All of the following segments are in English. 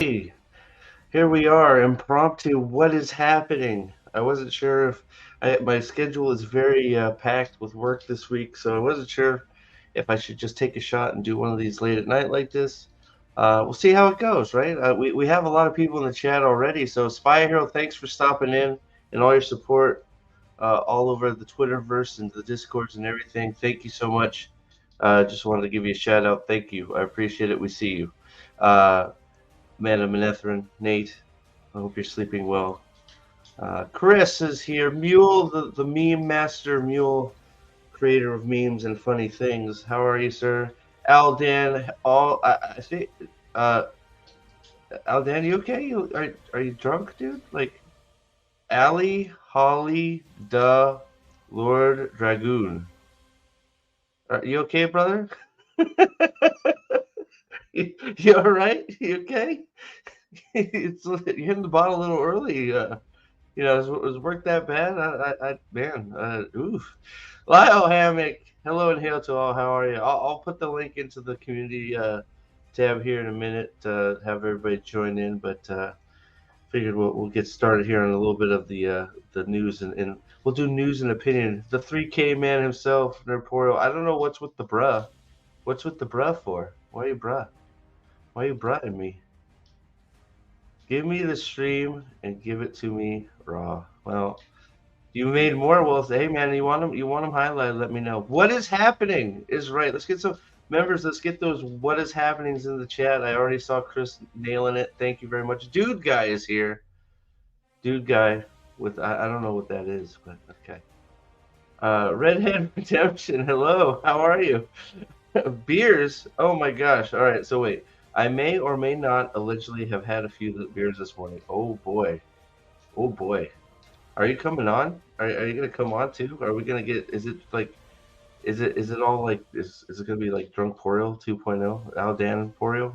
Hey, here we are, impromptu. What is happening? I wasn't sure if my schedule is very packed with work this week, so I wasn't sure if I should just take a shot and do one of these late at night like this. We'll see how it goes, right? We have a lot of people in the chat already, so Spy Hero, thanks for stopping in and all your support all over the Twitterverse and the Discords and everything. Thank you so much. Just wanted to give you a shout out. Thank you. I appreciate it. We see you. Uh, Madam Manethrin, Nate, I hope you're sleeping well. Chris is here. Mule, the meme master, Mule, creator of memes and funny things. How are you, sir? Aldan, I think, uh, Aldan, you okay? Are you drunk, dude? Like, Ali, Holly, Duh, Lord Dragoon. Are you okay, brother? You all right? You okay? You're hitting the bottle a little early. Was work that bad? Man, oof. Lyle Hammock, hello and hail to all. How are you? I'll put the link into the community tab here in a minute to have everybody join in, but figured we'll get started here on a little bit of the news and we'll do news and opinion. The 3K man himself, Nerporio. I don't know what's with the bruh. What's with the bruh for? Why you bruh? Why you bruhing me? Give me the stream and give it to me raw. Well, you made more. Well, hey man, you want them highlighted? Let me know. What is happening is right. Let's get some members. Let's get those what is happenings in the chat. I already saw Chris nailing it. Thank you very much. Dude guy is here. Dude guy with I don't know what that is, but okay. Redhead Redemption. Hello. How are you? Beers. Oh my gosh. All right. So wait. I may or may not allegedly have had a few beers this morning. Oh boy. Oh boy. Are you coming on? Are you gonna come on too? Are we gonna get? Is it like? Is it all like? Is it gonna be like Drunk Porio 2.0? Aldan Porio?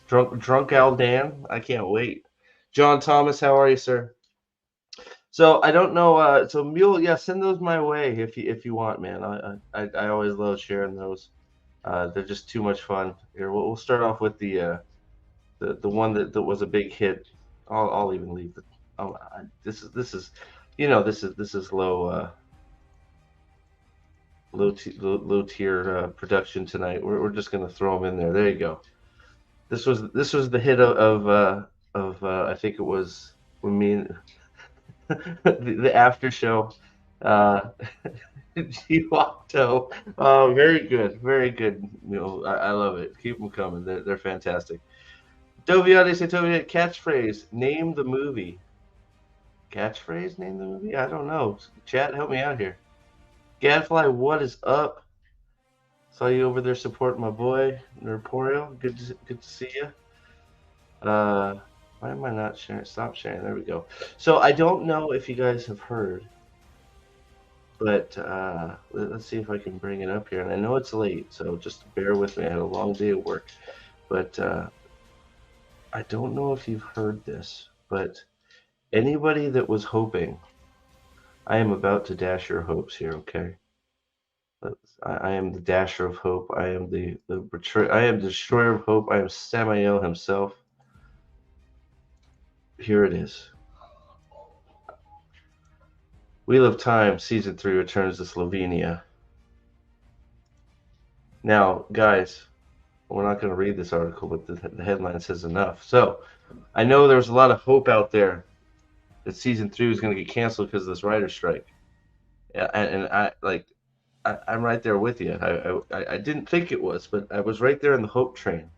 Drunk Aldan? I can't wait. John Thomas, how are you, sir? So I don't know. So Mule, yeah, send those my way if you want, man. I always love sharing those. They're just too much fun. Here, we'll start off with the one that was a big hit. I'll even leave the. This is this is low tier production tonight. We're just gonna throw them in there. There you go. This was the hit of I think it was when me and the after show. Uh, Giotto. Oh, very good, very good. I love it. Keep them coming. They're fantastic. Doviati Satoviat catchphrase. Name the movie. Catchphrase. Name the movie. I don't know. Chat, help me out here. Gadfly, what is up? Saw you over there supporting my boy Nerporio. Good to see you. Why am I not sharing? Stop sharing. There we go. So I don't know if you guys have heard, but let's see if I can bring it up here. And I know it's late, so just bear with me. I had a long day at work, but I don't know if you've heard this, but anybody that was hoping, I am about to dash your hopes here. Okay. I am the dasher of hope. I am I am the destroyer of hope. I am Samael himself. Here it is. Wheel of Time Season 3 returns to Slovenia. Now, guys, we're not going to read this article, but the headline says enough. So, I know there's a lot of hope out there that Season 3 is going to get canceled because of this writer's strike. Yeah, and I'm right there with you. I didn't think it was, but I was right there in the hope train.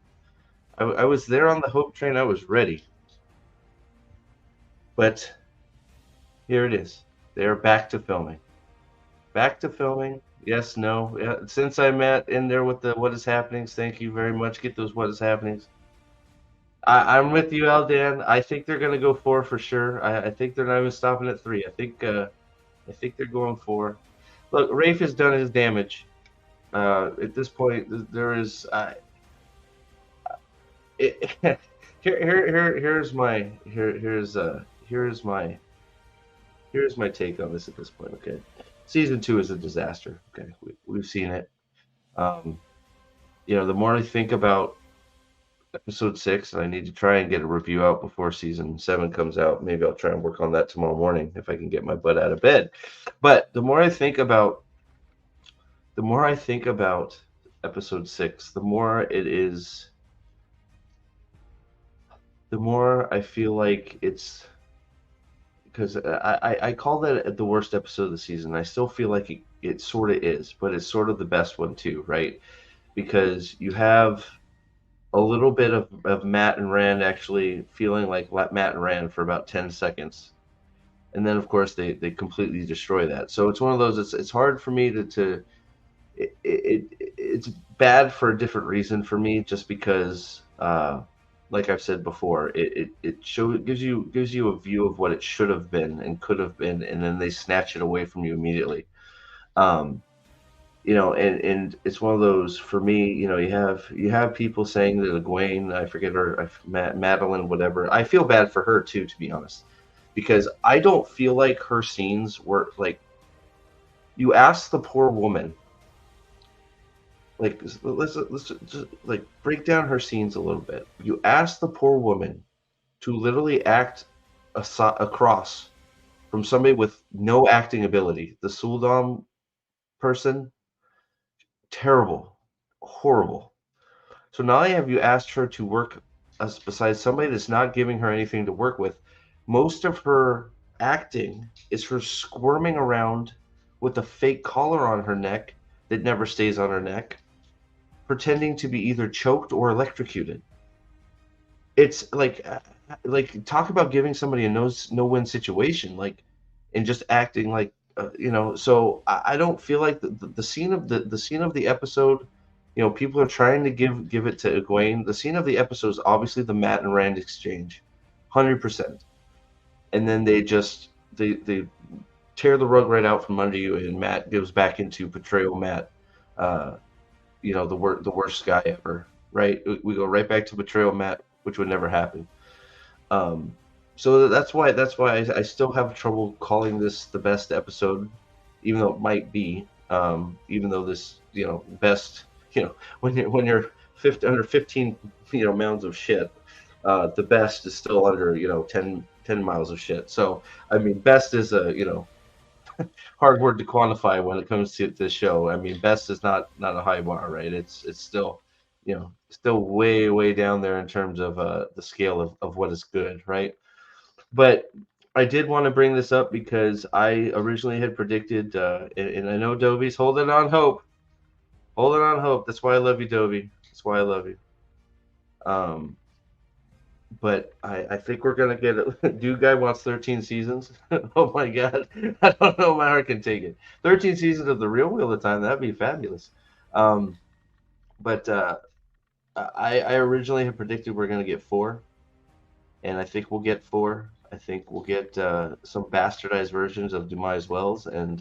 I was there on the hope train. I was ready. But here it is. They are back to filming. Back to filming. Yes, no. Yeah, since I met in there with the what is happenings, thank you very much. Get those what is happenings. I'm with you, Aldan. I think they're going to go 4 for sure. I think they're not even stopping at 3. I think they're going 4. Look, Rafe has done his damage. At this point, there is. Here's my here's my take on this at this point. Okay, season 2 is a disaster. Okay, we've seen it. The more I think about episode 6, and I need to try and get a review out before season 7 comes out. Maybe I'll try and work on that tomorrow morning if I can get my butt out of bed. But the more I think about episode 6, the more I feel like it's because I call that the worst episode of the season. I still feel like it sort of is, but it's sort of the best one too, right? Because you have a little bit of Matt and Rand actually feeling like Matt and Rand for about 10 seconds. And then, of course, they completely destroy that. So it's one of those, it's hard for me to it's bad for a different reason for me, just because, like I've said before, gives you a view of what it should have been and could have been, and then they snatch it away from you immediately. Um, and it's one of those for me. You have people saying that Egwene, I forget her, Madeline, whatever. I feel bad for her too, to be honest, because I don't feel like her scenes were like. You ask the poor woman, like let's just like break down her scenes a little bit. You ask the poor woman to literally act across from somebody with no acting ability. The Suldam person, terrible, horrible. So not only have you asked her to work as besides somebody that's not giving her anything to work with, most of her acting is her squirming around with a fake collar on her neck that never stays on her neck, pretending to be either choked or electrocuted. It's like talk about giving somebody a no win situation, like, and just acting like, So I don't feel like the scene of the scene of the episode. People are trying to give it to Egwene. The scene of the episode is obviously the Matt and Rand exchange, 100%. And then they tear the rug right out from under you, and Matt goes back into betrayal Matt. Uh, the worst guy ever, right? We go right back to betrayal Matt, which would never happen. Um, so that's why I still have trouble calling this the best episode, even though it might be. Even though this, best, when you're 15 mounds of shit, the best is still under 10 miles of shit. So I mean, best is a hard word to quantify when it comes to this show. I mean, best is not a high bar, right? It's still, still way down there in terms of the scale of what is good, right? But I did want to bring this up because I originally had predicted, and I know Dovey's holding on hope. That's why I love you, Dovey. That's why I love you. Um, but I think we're gonna get it. Dude, guy wants 13 seasons. Oh my god, I don't know if my heart can take it. 13 seasons of the real Wheel of Time. That'd be fabulous. Um, but I originally had predicted we're gonna get 4, and I think we'll get 4. I think we'll get some bastardized versions of Demise Wells, and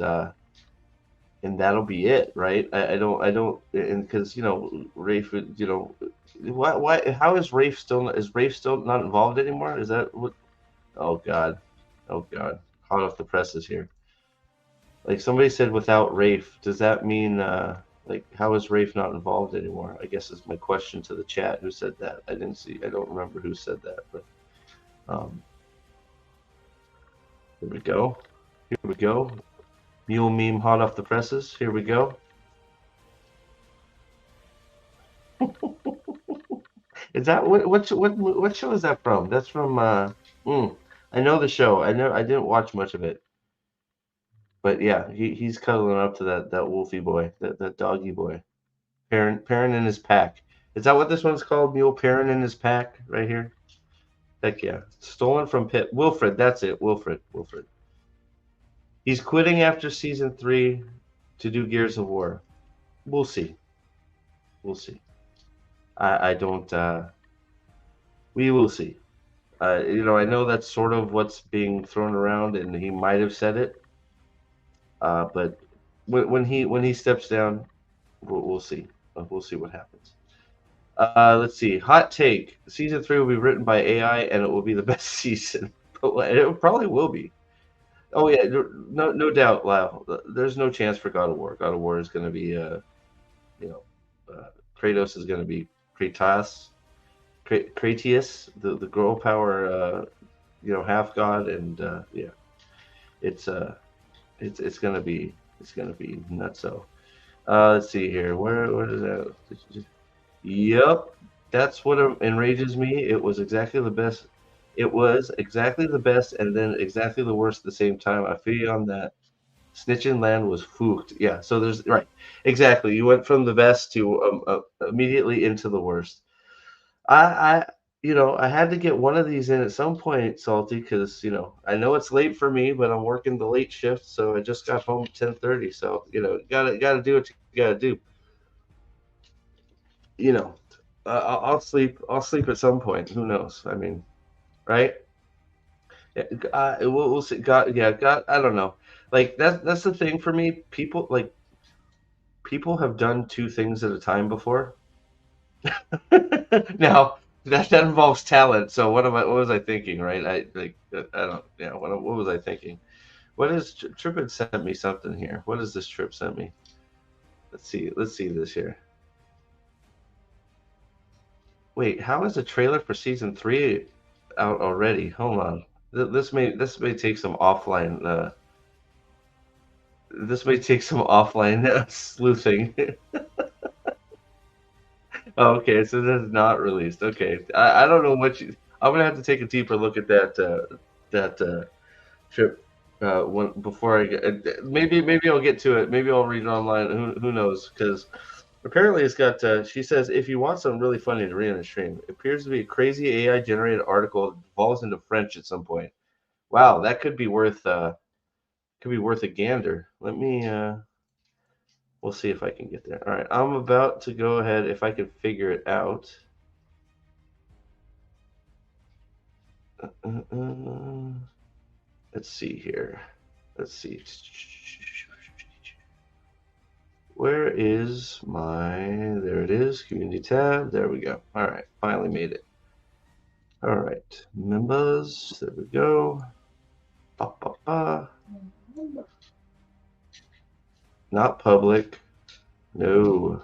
that'll be it, right? I don't, and because Rafe, why, how is Rafe still not involved anymore? Is that what? Oh God, oh God, hot off the presses here. Like somebody said, without Rafe, does that mean like how is Rafe not involved anymore? I guess is my question to the chat. Who said that? I didn't see. I don't remember who said that, but um, here we go. Here we go. Mule meme hot off the presses. Here we go. Is that what show is that from? That's from I know the show. I didn't watch much of it. But yeah, he's cuddling up to that wolfy boy, that doggy boy. Parent in his pack. Is that what this one's called? Mule Parent in his pack right here? Heck yeah. Stolen from Pit. Wilfred, that's it. Wilfred. He's quitting after season 3 to do Gears of War. We'll see. We'll see. I don't we will see. I know that's sort of what's being thrown around, and he might have said it. But when he steps down, we'll see. We'll see what happens. Let's see. Hot take: season 3 will be written by AI, and it will be the best season. It probably will be. Oh yeah, no doubt, Lyle. There's no chance for God of War. God of War is going to be, you know, Kratos is going to be Kratos. Cratius, the girl power, half god, and yeah, it's it's gonna be nuts. So let's see here. Where is that? Yep, that's what enrages me. It was exactly the best. It was exactly the best, and then exactly the worst at the same time. I feel you on that. Snitchin' Land was fooked. Yeah, so there's right, exactly. You went from the best to immediately into the worst. I I had to get one of these in at some point, Salty, because I know it's late for me, but I'm working the late shift, so I just got home at 10:30. So gotta do what you gotta do. You know, I'll sleep. I'll sleep at some point. Who knows? I mean, right? Yeah, we'll see. God, yeah, God. I don't know. Like that's the thing for me. People have done two things at a time before. Now that involves talent. So what was I thinking, right? I don't. Yeah. What was I thinking? What is Trip had sent me something here? What is this Trip sent me? Let's see. Let's see this here. Wait, how is the trailer for season 3 out already? Hold on. This may take some offline. This may take some offline sleuthing. Oh, okay, so this is not released. Okay, I don't know what you. I'm gonna have to take a deeper look at that trip one before I get. Maybe I'll get to it. Maybe I'll read it online. Who knows? Because apparently it's got. She says if you want something really funny to read on the stream, it appears to be a crazy AI generated article that falls into French at some point. Wow, that could be worth. Could be worth a gander. Let me. We'll see if I can get there. All right, I'm about to go ahead if I can figure it out. Let's see here. Let's see. Where is my? There it is. Community tab. There we go. All right, finally made it. All right, members. There we go. Ba, ba, ba. Not public. No.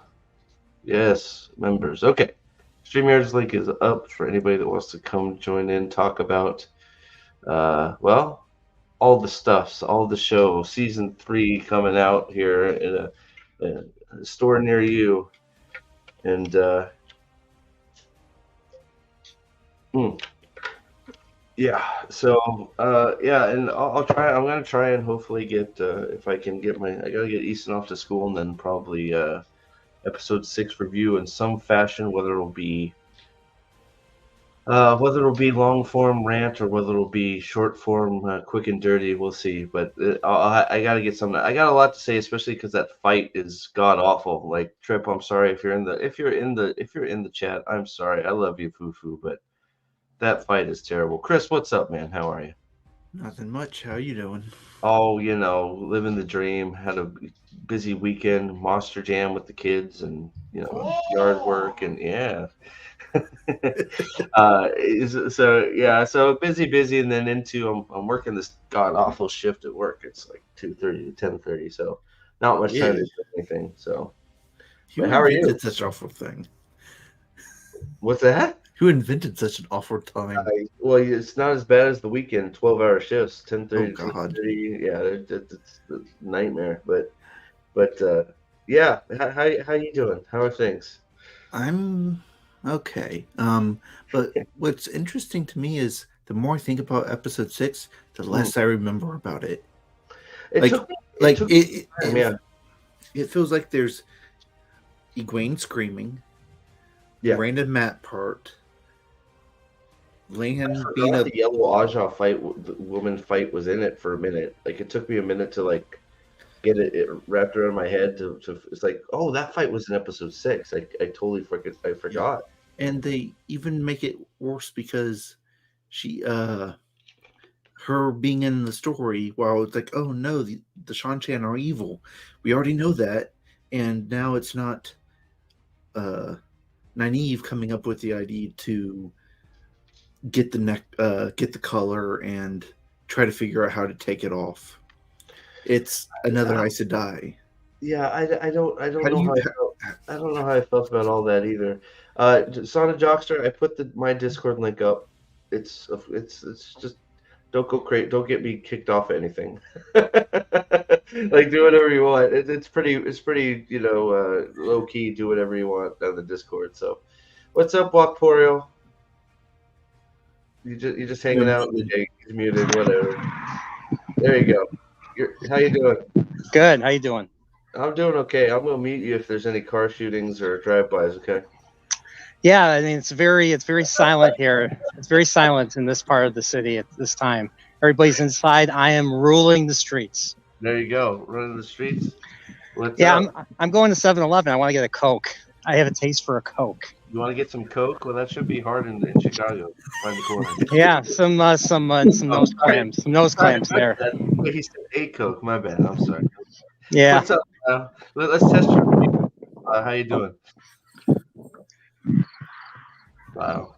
Yes, members. Okay. StreamYard's link is up for anybody that wants to come join in, talk about, well, all the stuffs, all the show. Season 3 coming out here in a store near you. And, yeah, so, yeah, and I'll try. I'm going to try and hopefully get, if I can get I got to get Easton off to school and then probably episode 6 review in some fashion, whether it'll be long form rant or whether it'll be short form, quick and dirty, we'll see. But I got to get something. I got a lot to say, especially because that fight is god awful. Like Trip, I'm sorry if you're in the chat. I'm sorry. I love you, Fufu, but that fight is terrible. Chris, what's up, man? How are you? Nothing much. How you doing? Oh, living the dream. Had a busy weekend, Monster Jam with the kids, and yard work, and yeah. So busy, and then I'm working this god awful shift at work. It's like 2:30 to 10:30, so not much time to do anything. So, but Who how are you? invented such an awful thing? What's that? Who invented such an awful time? Well, it's not as bad as the weekend, 12-hour shifts, 10:30 Oh to God. 10:30. Yeah, it's a nightmare. But yeah, how you doing? How are things? I'm okay. But what's interesting to me is the more I think about episode 6, the less I remember about it. It Like, took me. like Time, yeah. it feels like there's Egwene screaming, Yeah. random Matt part, Lan I being forgot the yellow Aja fight, the woman fight was in it for a minute. Like it took me a minute to like get it wrapped around my head to it's like, oh, that fight was in episode 6. I totally forgot. and they even make it worse because she her being in the story, while it's like, oh no, the Shan-Chan are evil, we already know that, and now it's not uh Nynaeve coming up with the idea to get the get the color and try to figure out how to take it off. It's another Aes Sedai. Yeah, I don't know I don't know how I felt about all that either. Sonic Jockster, I put my Discord link up. It's just don't go crazy. Don't get me kicked off anything. Like do whatever you want. It's pretty low key. Do whatever you want on the Discord. So, what's up, Walkporio? You just hanging out? Okay, he's muted. Whatever. There you go. How you doing? Good. How you doing? I'm doing okay. I'm gonna meet you if there's any car shootings or drive-bys. Okay. Yeah, I mean it's very silent here. It's very silent in this part of the city at this time. Everybody's inside. I am ruling the streets. There you go. Running the streets. What's Yeah, up? I'm going to 7-Eleven. I want to get a Coke. I have a taste for a Coke. You want to get some Coke? Well, that should be hard in Chicago. Find the corner. Yeah, some nose clams. Some nose clams there. He said a Coke. My bad. I'm sorry. Yeah. What's up? Let's test your. How you doing? Wow.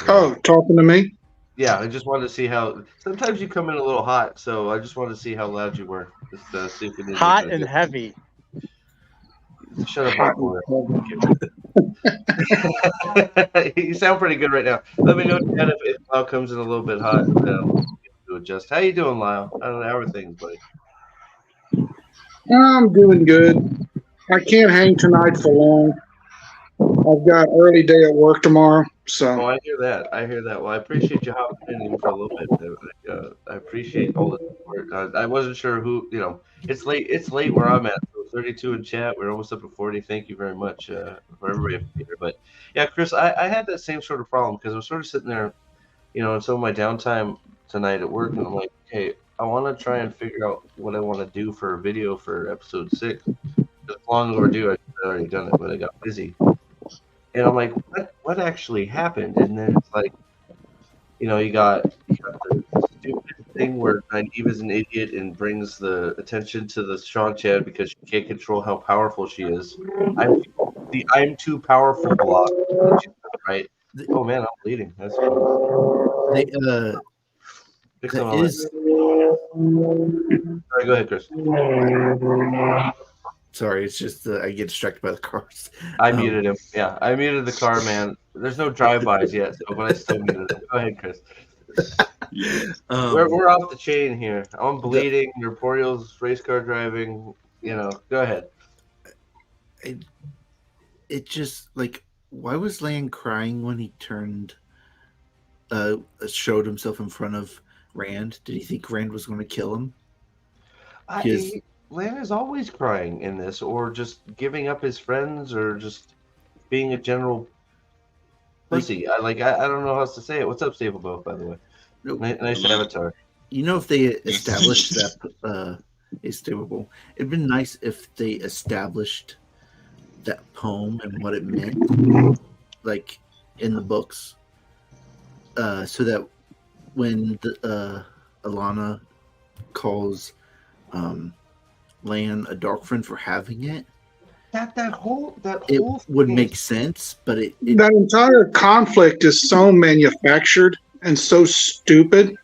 Oh, talking to me? Yeah, I just wanted to see how. Sometimes you come in a little hot, so I just wanted to see how loud you were. Just see if it is Hot and heavy. Shut up, You sound pretty good right now. Let me know if Lyle comes in a little bit hot. To adjust. How you doing, Lyle? I don't know how are things, buddy. I'm doing good. I can't hang tonight for long. I've got early day at work tomorrow, Oh, so I hear that. I hear that. Well, I appreciate you hopping in even for a little bit. I appreciate all the support. I wasn't sure who. It's late. It's late where I'm at. So 32 in chat. We're almost up at 40. Thank you very much for everybody here. But yeah, Chris, I had that same sort of problem because I was sort of sitting there, in some of my downtime tonight at work, and I'm like, hey, I want to try and figure out what I want to do for a video for episode 6. It's long overdue. I'd already done it, but I got busy. And I'm like, what actually happened? And then it's like, you got the stupid thing where Nynaeve is an idiot and brings the attention to the Sean Chan because she can't control how powerful she is. I'm too powerful block, right? Oh man, I'm bleeding. That's cool. Fix it all Sorry, go ahead, Chris. Sorry, it's just I get distracted by the cars. I muted him. Yeah, I muted the car, man. There's no drive-bys yet, but I still muted him. Go ahead, Chris. We're off the chain here. I'm bleeding. Raporial's race car driving. Go ahead. It just like, why was Lan crying when he showed himself in front of Rand? Did he think Rand was going to kill him? Lan is always crying in this, or just giving up his friends, or just being a general pussy. I don't know how else to say it. What's up, Stable Boat, by the way? Nice avatar. If they established that it'd been nice if they established that poem and what it meant, like in the books, so that when Alana calls Lan a dark friend for having it, that whole would make sense, but that entire conflict is so manufactured and so stupid.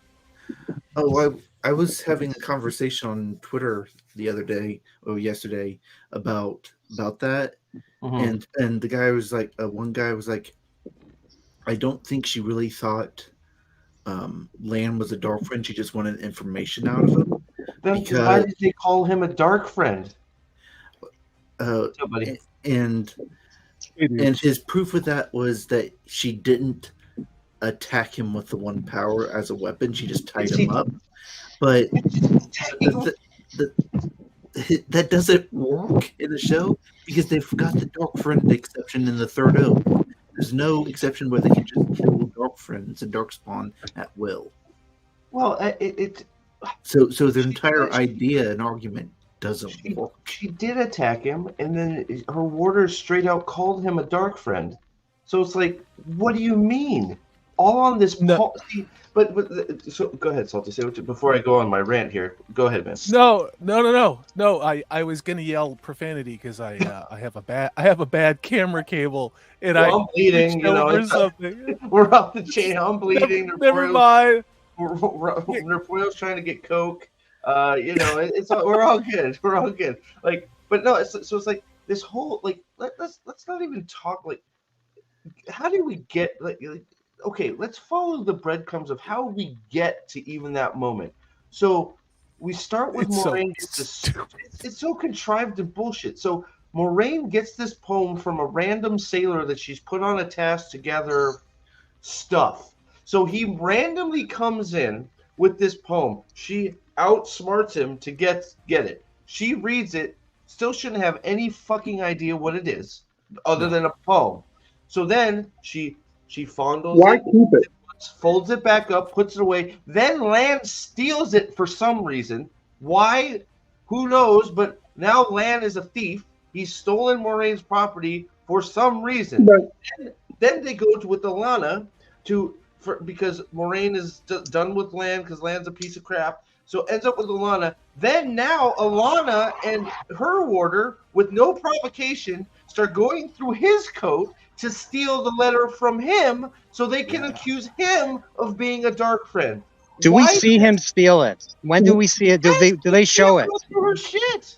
Oh, I was having a conversation on Twitter yesterday about that, and the guy was like, one guy was like, I don't think she really thought Lan was a dark friend. She just wanted information out of him. Then why did they call him a dark friend? And his proof of that was that she didn't attack him with the one power as a weapon. She just tied him up. But that doesn't work in the show because they forgot the dark friend exception in the third oath. There's no exception where they can just kill dark friends and darkspawn at will. Well, so their entire idea and argument doesn't work. She did attack him, and then her warders straight out called him a dark friend. So it's like, what do you mean? All on this policy. But so go ahead, Salty. Say what before I go on my rant here. Go ahead, man. No. I was gonna yell profanity because I have a bad camera cable and I'm bleeding. Something. We're off the chain. I'm bleeding. Never mind. Rapoil's trying to get Coke. We're all good. We're all good. Like, but no. So it's like this whole like let's not even talk like how do we get like okay, let's follow the breadcrumbs of how we get to even that moment. So we start with It's so Moraine. It's so contrived and bullshit. So Moraine gets this poem from a random sailor that she's put on a task to gather stuff. So he randomly comes in with this poem. She outsmarts him to get it. She reads it, still shouldn't have any fucking idea what it is, other than a poem. So then she fondles Why it, keep it? folds it back up, puts it away. Then Lan steals it for some reason. Why? Who knows? But now Lan is a thief. He's stolen Moraine's property for some reason. But Then they go with Alana because Moraine is done with Lan because Lan's a piece of crap. So ends up with Alana. Then now Alana and her warder, with no provocation, start going through his coat to steal the letter from him so they can accuse him of being a dark friend. Do we see him steal it? When do we see it? Do they show it? Her shit.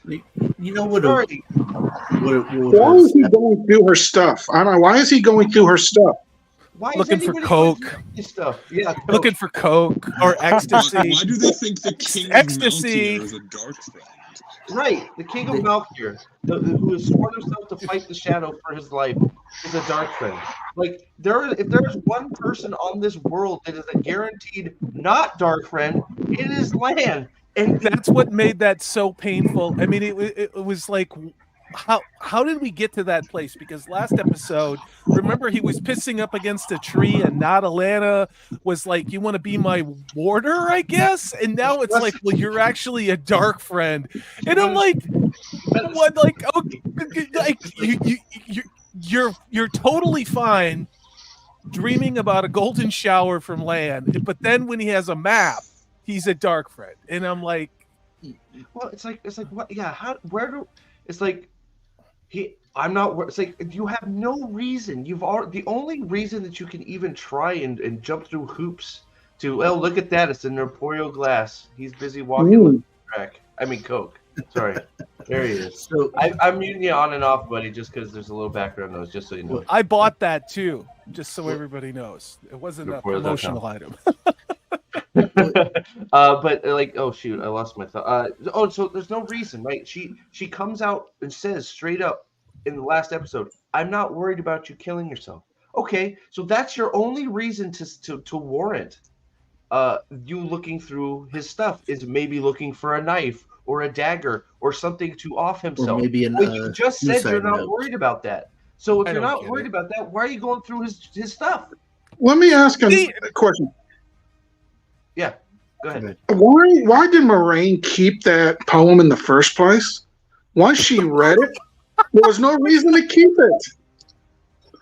You know what? Sorry. why is he going through her stuff? I don't know. Why is he going through her stuff? Why Looking is for anybody coke. going through this stuff? Yeah, coke. Looking for coke or ecstasy. Why do they think the king Ecstasy. of Malkier is a dark friend? Right, the king of Malkier, who has sworn himself to fight the shadow for his life, is a dark friend. Like if there's one person on this world that is a guaranteed not dark friend, it is Lan. And That's what made that so painful. I mean, it was like, how did we get to that place? Because last episode, remember, he was pissing up against a tree, and not Alana was like, "You want to be my warder, I guess." And now it's like, "Well, you're actually a dark friend," and I'm like, "What? Like, okay, like you're totally fine dreaming about a golden shower from Lan, but then when he has a map, he's a dark friend," and I'm like, well, it's like what? Yeah, it's like I'm not. It's like you have no reason. The only reason that you can even try and jump through hoops to look at that, it's an Emporio glass. He's busy walking with the track. I mean Coke. Sorry, there he is. So I'm muting you on and off, buddy, just because there's a little background noise, just so you know. I bought that too, just so everybody knows. It wasn't a promotional item. But like, oh shoot, I lost my thought. So there's no reason, right? She comes out and says straight up in the last episode, "I'm not worried about you killing yourself." Okay, so that's your only reason to warrant you looking through his stuff, is maybe looking for a knife or a dagger or something to off himself. Or maybe you just said you're not worried about that. So if I you're don't not get worried about that, why are you going through his stuff? Let me ask a question. Yeah, go ahead. Why did Moraine keep that poem in the first place? Once she read it, there was no reason to keep it.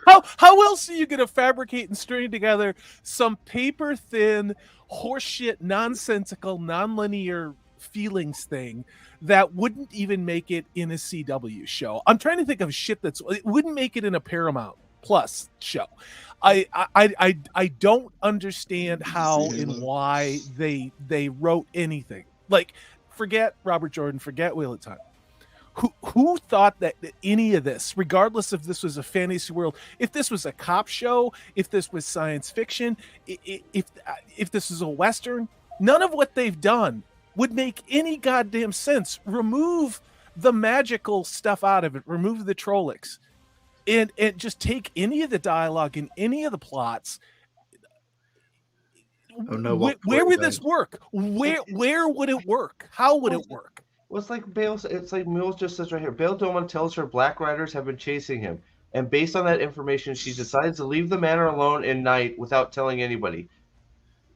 How else are you going to fabricate and string together some paper thin, horseshit, nonsensical, nonlinear feelings thing that wouldn't even make it in a CW show? I'm trying to think of shit it wouldn't make it in a Paramount Plus show. I don't understand how and why they wrote anything. Like, forget Robert Jordan, forget Wheel of Time. Who thought that any of this, regardless if this was a fantasy world, if this was a cop show, if this was science fiction, if this is a Western, none of what they've done would make any goddamn sense. Remove the magical stuff out of it. Remove the Trollocs. And just take any of the dialogue and any of the plots. Oh, no, where would this work? Where would it work? How would it work? Well, it's like Bale. It's like Mills just says right here. Bale Doman tells her Black Riders have been chasing him, and based on that information, she decides to leave the manor alone in night without telling anybody.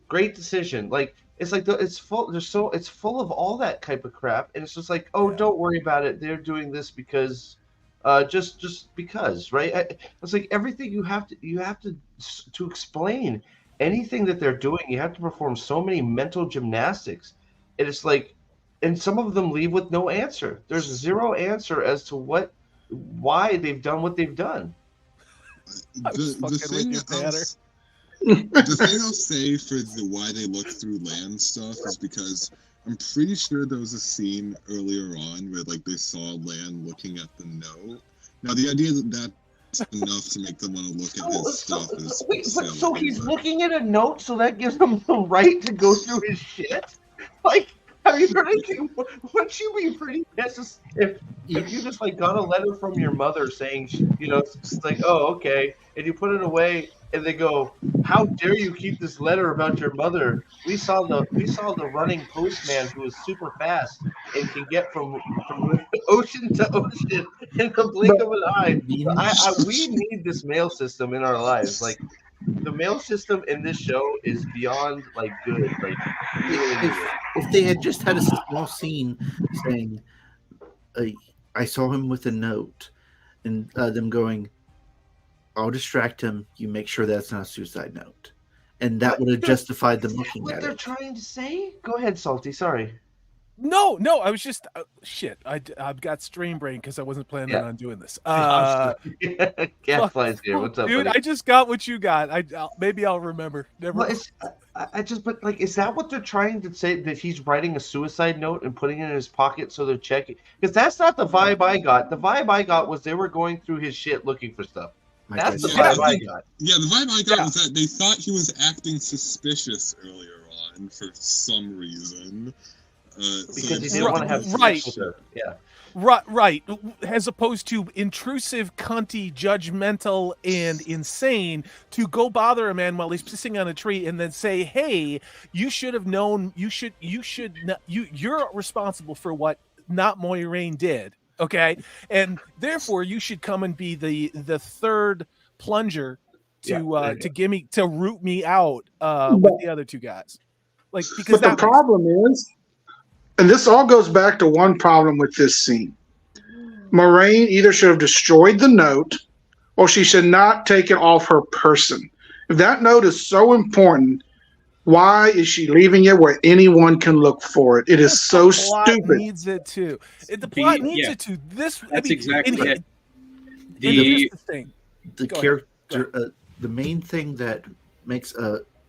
Great decision. Like it's like it's full. It's full of all that type of crap, and it's just like, oh, don't worry about it. They're doing this because, just because, right? It's like everything you have to explain anything that they're doing. You have to perform so many mental gymnastics, and it's like. And some of them leave with no answer. There's zero answer as to why they've done what they've done. The thing I'll say for the why they look through land stuff is because I'm pretty sure there was a scene earlier on where like they saw Lan looking at the note. Now the idea that that's enough to make them want to look at his stuff is wait, but silly, so he's but- looking at a note, so that gives him the right to go through his shit. Like, I mean, wouldn't you be pretty pissed if you just like got a letter from your mother saying, it's like, oh, okay, and you put it away, and they go, how dare you keep this letter about your mother? We saw the running postman who is super fast and can get from ocean to ocean in the blink of an eye. We need this mail system in our lives. Like, the mail system in this show is beyond like good. Like, if they had just had a small scene saying, I saw him with a note, and them going, I'll distract him, you make sure that's not a suicide note. And that would have justified them looking what at they're it. trying to say? Go ahead, Salty. Sorry. No, I was just shit. I've got strain brain because I wasn't planning on doing this. Gadfly's here. What's up, dude? buddy? I just got what you got. Maybe I'll remember. Never. Well, but like, is that what they're trying to say? That he's writing a suicide note and putting it in his pocket so they're checking? Because that's not the vibe I got. The vibe I got was they were going through his shit looking for stuff. That's the vibe I got. Yeah, the vibe I got was that they thought he was acting suspicious earlier on for some reason. Because he didn't want to have right. sex with her. Yeah. Right. As opposed to intrusive, cunty, judgmental, and insane to go bother a man while he's pissing on a tree and then say, "Hey, you should have known. You're responsible for what not Moiraine did." Okay, and therefore you should come and be the third plunger to root me out with the other two guys. Like, because but the problem is, and this all goes back to one problem with this scene. Moiraine either should have destroyed the note, or she should not take it off her person. If that note is so important, why is she leaving it where anyone can look for it? It is so stupid. Needs it too. The plot needs it too. That's exactly it. The character, the main thing that makes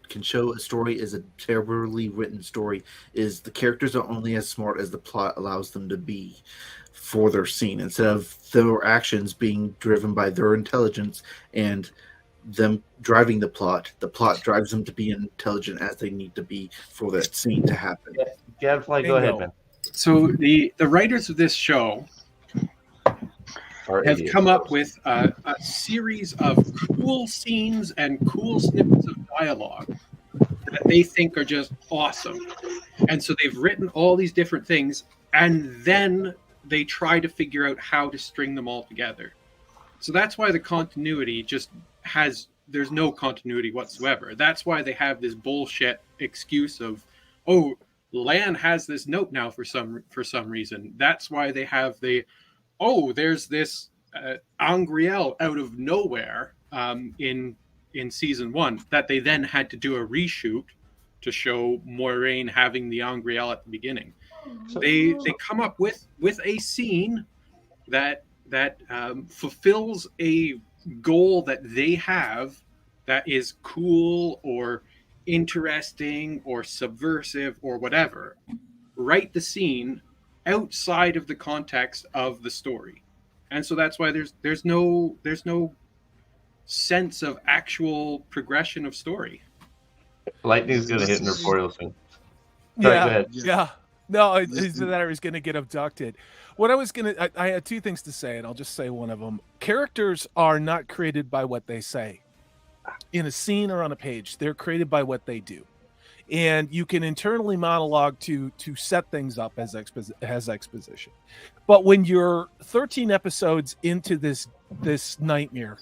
can show a story is a terribly written story is the characters are only as smart as the plot allows them to be for their scene, instead of their actions being driven by their intelligence and them driving the plot drives them to be intelligent as they need to be for that scene to happen. Gadfly, go ahead, man. So the writers of this show have come up with a series of cool scenes and cool snippets of dialogue that they think are just awesome. And so they've written all these different things, and then they try to figure out how to string them all together. So that's why the continuity there's no continuity whatsoever. That's why they have this bullshit excuse of, oh, Lan has this note now for some reason. That's why they have there's this Angriel out of nowhere in season 1 that they then had to do a reshoot to show Moiraine having the Angriel at the beginning. So they come up with a scene that fulfills a goal that they have that is cool or interesting or subversive or whatever. Write the scene outside of the context of the story, and so that's why there's no sense of actual progression of story. Lightning's gonna hit in her portal soon. Sorry, go ahead. Yeah. No, he's going to get abducted. What I had two things to say, and I'll just say one of them. Characters are not created by what they say in a scene or on a page. They're created by what they do. And you can internally monologue to set things up as exposition. But when you're 13 episodes into this nightmare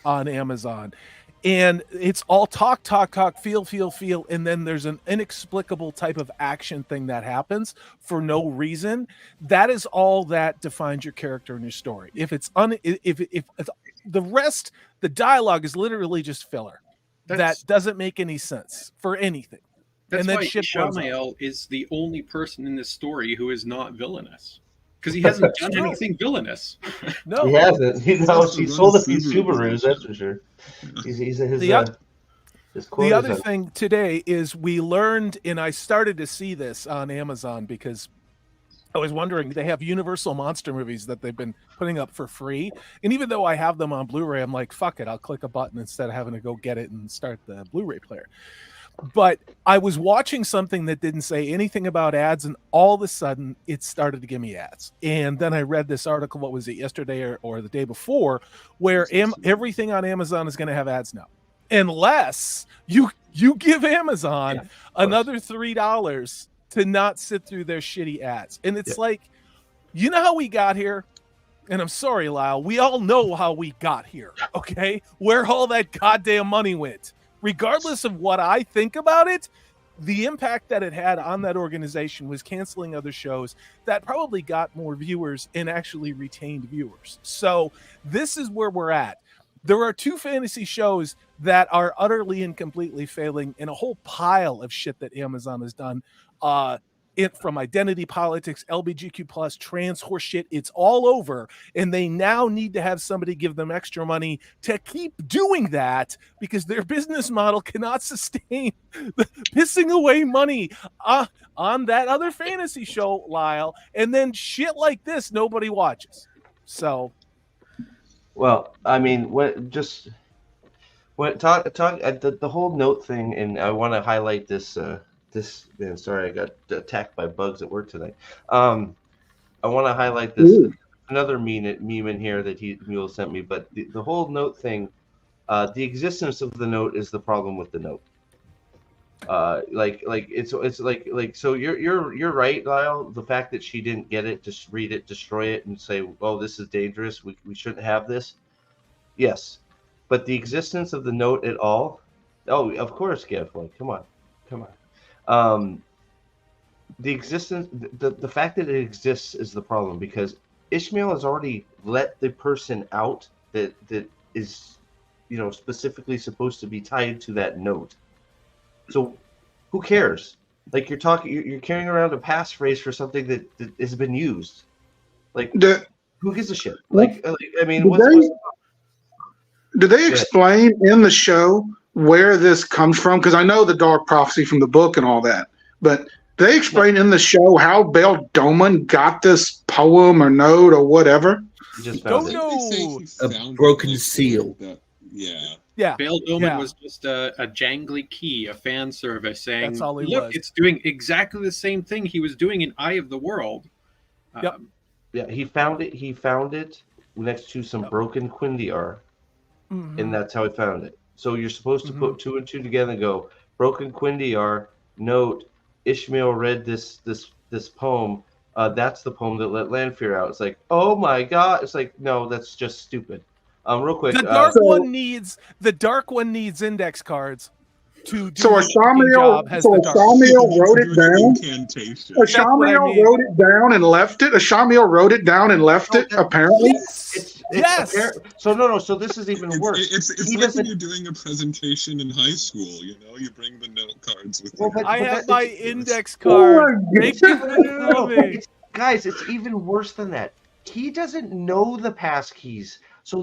on Amazon, and it's all talk, feel, and then there's an inexplicable type of action thing that happens for no reason. That is all that defines your character and your story. If the rest, the dialogue is literally just filler. That doesn't make any sense for anything. That's and why Ishamael is the only person in this story who is not villainous. Because he hasn't done anything villainous. No, he hasn't. He sold a few Subarus, that's for sure. His quote The is other thing today is we learned, and I started to see this on Amazon because I was wondering, they have Universal monster movies that they've been putting up for free. And even though I have them on Blu-ray, I'm like, fuck it, I'll click a button instead of having to go get it and start the Blu-ray player. But I was watching something that didn't say anything about ads, and all of a sudden it started to give me ads. And then I read this article, what was it, yesterday or the day before, where everything on Amazon is going to have ads now. Unless you give Amazon another $3 to not sit through their shitty ads. And it's like, you know how we got here? And I'm sorry, Lyle, we all know how we got here, okay? Where all that goddamn money went. Regardless of what I think about it, the impact that it had on that organization was canceling other shows that probably got more viewers and actually retained viewers. So this is where we're at. There are 2 fantasy shows that are utterly and completely failing, and a whole pile of shit that Amazon has done. From identity politics, LGBTQ+, trans horse shit, it's all over. And they now need to have somebody give them extra money to keep doing that because their business model cannot sustain the pissing away money on that other fantasy show, Lyle. And then shit like this, nobody watches. So. Well, I mean, the whole note thing, and I want to highlight this. Man, sorry, I got attacked by bugs at work tonight. I want to highlight this another meme in here that Mule sent me. But the whole note thing, the existence of the note is the problem with the note. It's like so you're right, Lyle. The fact that she didn't get it, just read it, destroy it, and say, "Oh, this is dangerous. We shouldn't have this." Yes, but the existence of the note at all. Oh, of course, Gavin. Come on. The existence, the fact that it exists is the problem because Ishmael has already let the person out that is, specifically supposed to be tied to that note. So, who cares? Like you're carrying around a passphrase for something that has been used. Like, who gives a shit? I mean, do they explain in the show where this comes from? Because I know the dark prophecy from the book and all that, but they explain in the show how Belle Doman got this poem or note or whatever. Just don't know. A broken seal. Yeah. Belle Doman was just a jangly key, a fan service saying, that's all he "Look, was. it's doing exactly the same thing he was doing in Eye of the World." Yeah, he found it next to some broken Quindiar, and that's how he found it. So you're supposed to put 2 and 2 together and go, broken Quindiar, note, Ishmael read this poem. That's the poem that let Lanfear out. It's like, oh my god. It's like, no, that's just stupid. Real quick. The dark one needs index cards to do Ashamiel wrote it down. Ashamiel wrote it down and left it. Ashamiel wrote it down and left it. Apparently, yes. So no. So this is even worse. It's like when you're doing a presentation in high school. You bring the note cards with you. I have my index card. Guys, it's even worse than that. He doesn't know the passkeys, so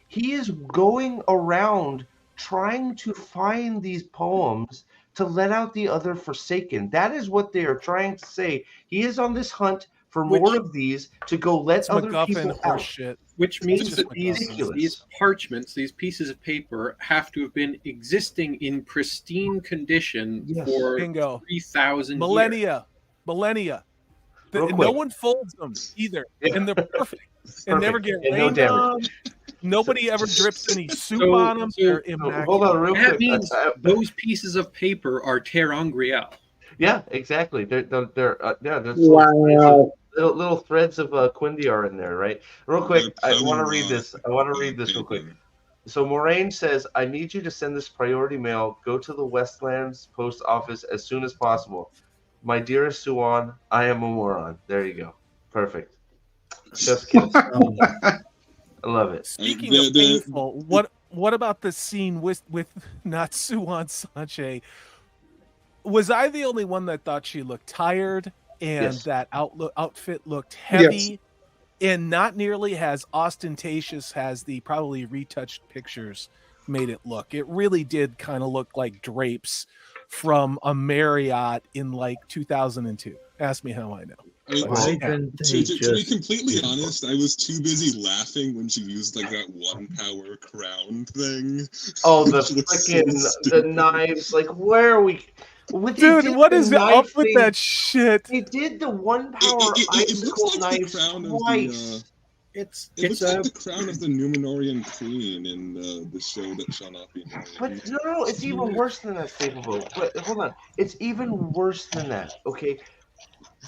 he is going around trying to find these poems to let out the other Forsaken. That is what they are trying to say. He is on this hunt for more of these to go let other people out. Shit. Which means that these parchments, these pieces of paper, have to have been existing in pristine condition for 3,000 millennia. No one folds them either, and they're perfect. And never get rained on. Nobody ever drips any soup on them. They're immaculate. Hold on, real quick. That means those pieces of paper are terre ingrial. Yeah, exactly. They're wow. Little threads of Quindiar in there, right? Real quick, I want to read this. Real quick. So Moraine says, I need you to send this priority mail. Go to the Westlands post office as soon as possible. My dearest Suan, I am a moron. There you go. Perfect. Just kidding. I love it. Speaking of painful, what about the scene with not Suan Sanche? Was I the only one that thought she looked tired and that outfit looked heavy and not nearly as ostentatious as the probably retouched pictures made it look. It really did kind of look like drapes from a Marriott in like 2002. Ask me how I know. I mean, Why Yeah. didn't they to be just completely honest, I was too busy laughing when she used like that one power crown thing. Oh, the Which looks so freaking the stupid. knives! Like, where are we? What they Dude, did what the is up knife with thing- that shit? They did the one power It ice looks cold like the knives crown of the, twice. It's It it's looks a like the crown of the Numenorian queen in the show that shall not be named. But no, it's even worse than that, Staplevo. But hold on, it's even worse than that. Okay,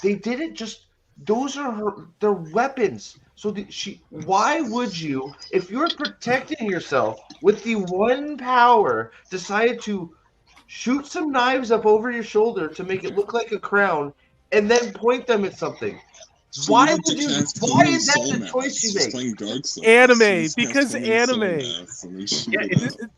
they didn't just; those are their weapons. So why would you, if you're protecting yourself with the one power, decide to shoot some knives up over your shoulder to make it look like a crown, and then point them at something? She Why wanted would to you? cast Why Holy is that Soul the Mass. choice you She's make? playing Dark Souls. Anime, She just because cast Holy Soul anime. Mass and then shoot Yeah, it up.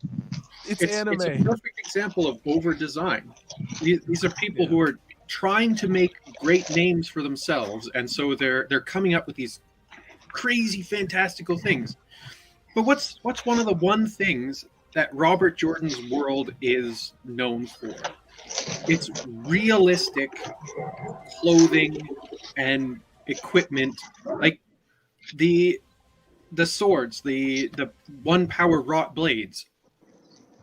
It's anime. It's a perfect example of over design. These are people who are trying to make great names for themselves, and so they're coming up with these crazy, fantastical things. But what's one of the one things that Robert Jordan's world is known for? It's realistic clothing and equipment, like the swords, the one power wrought blades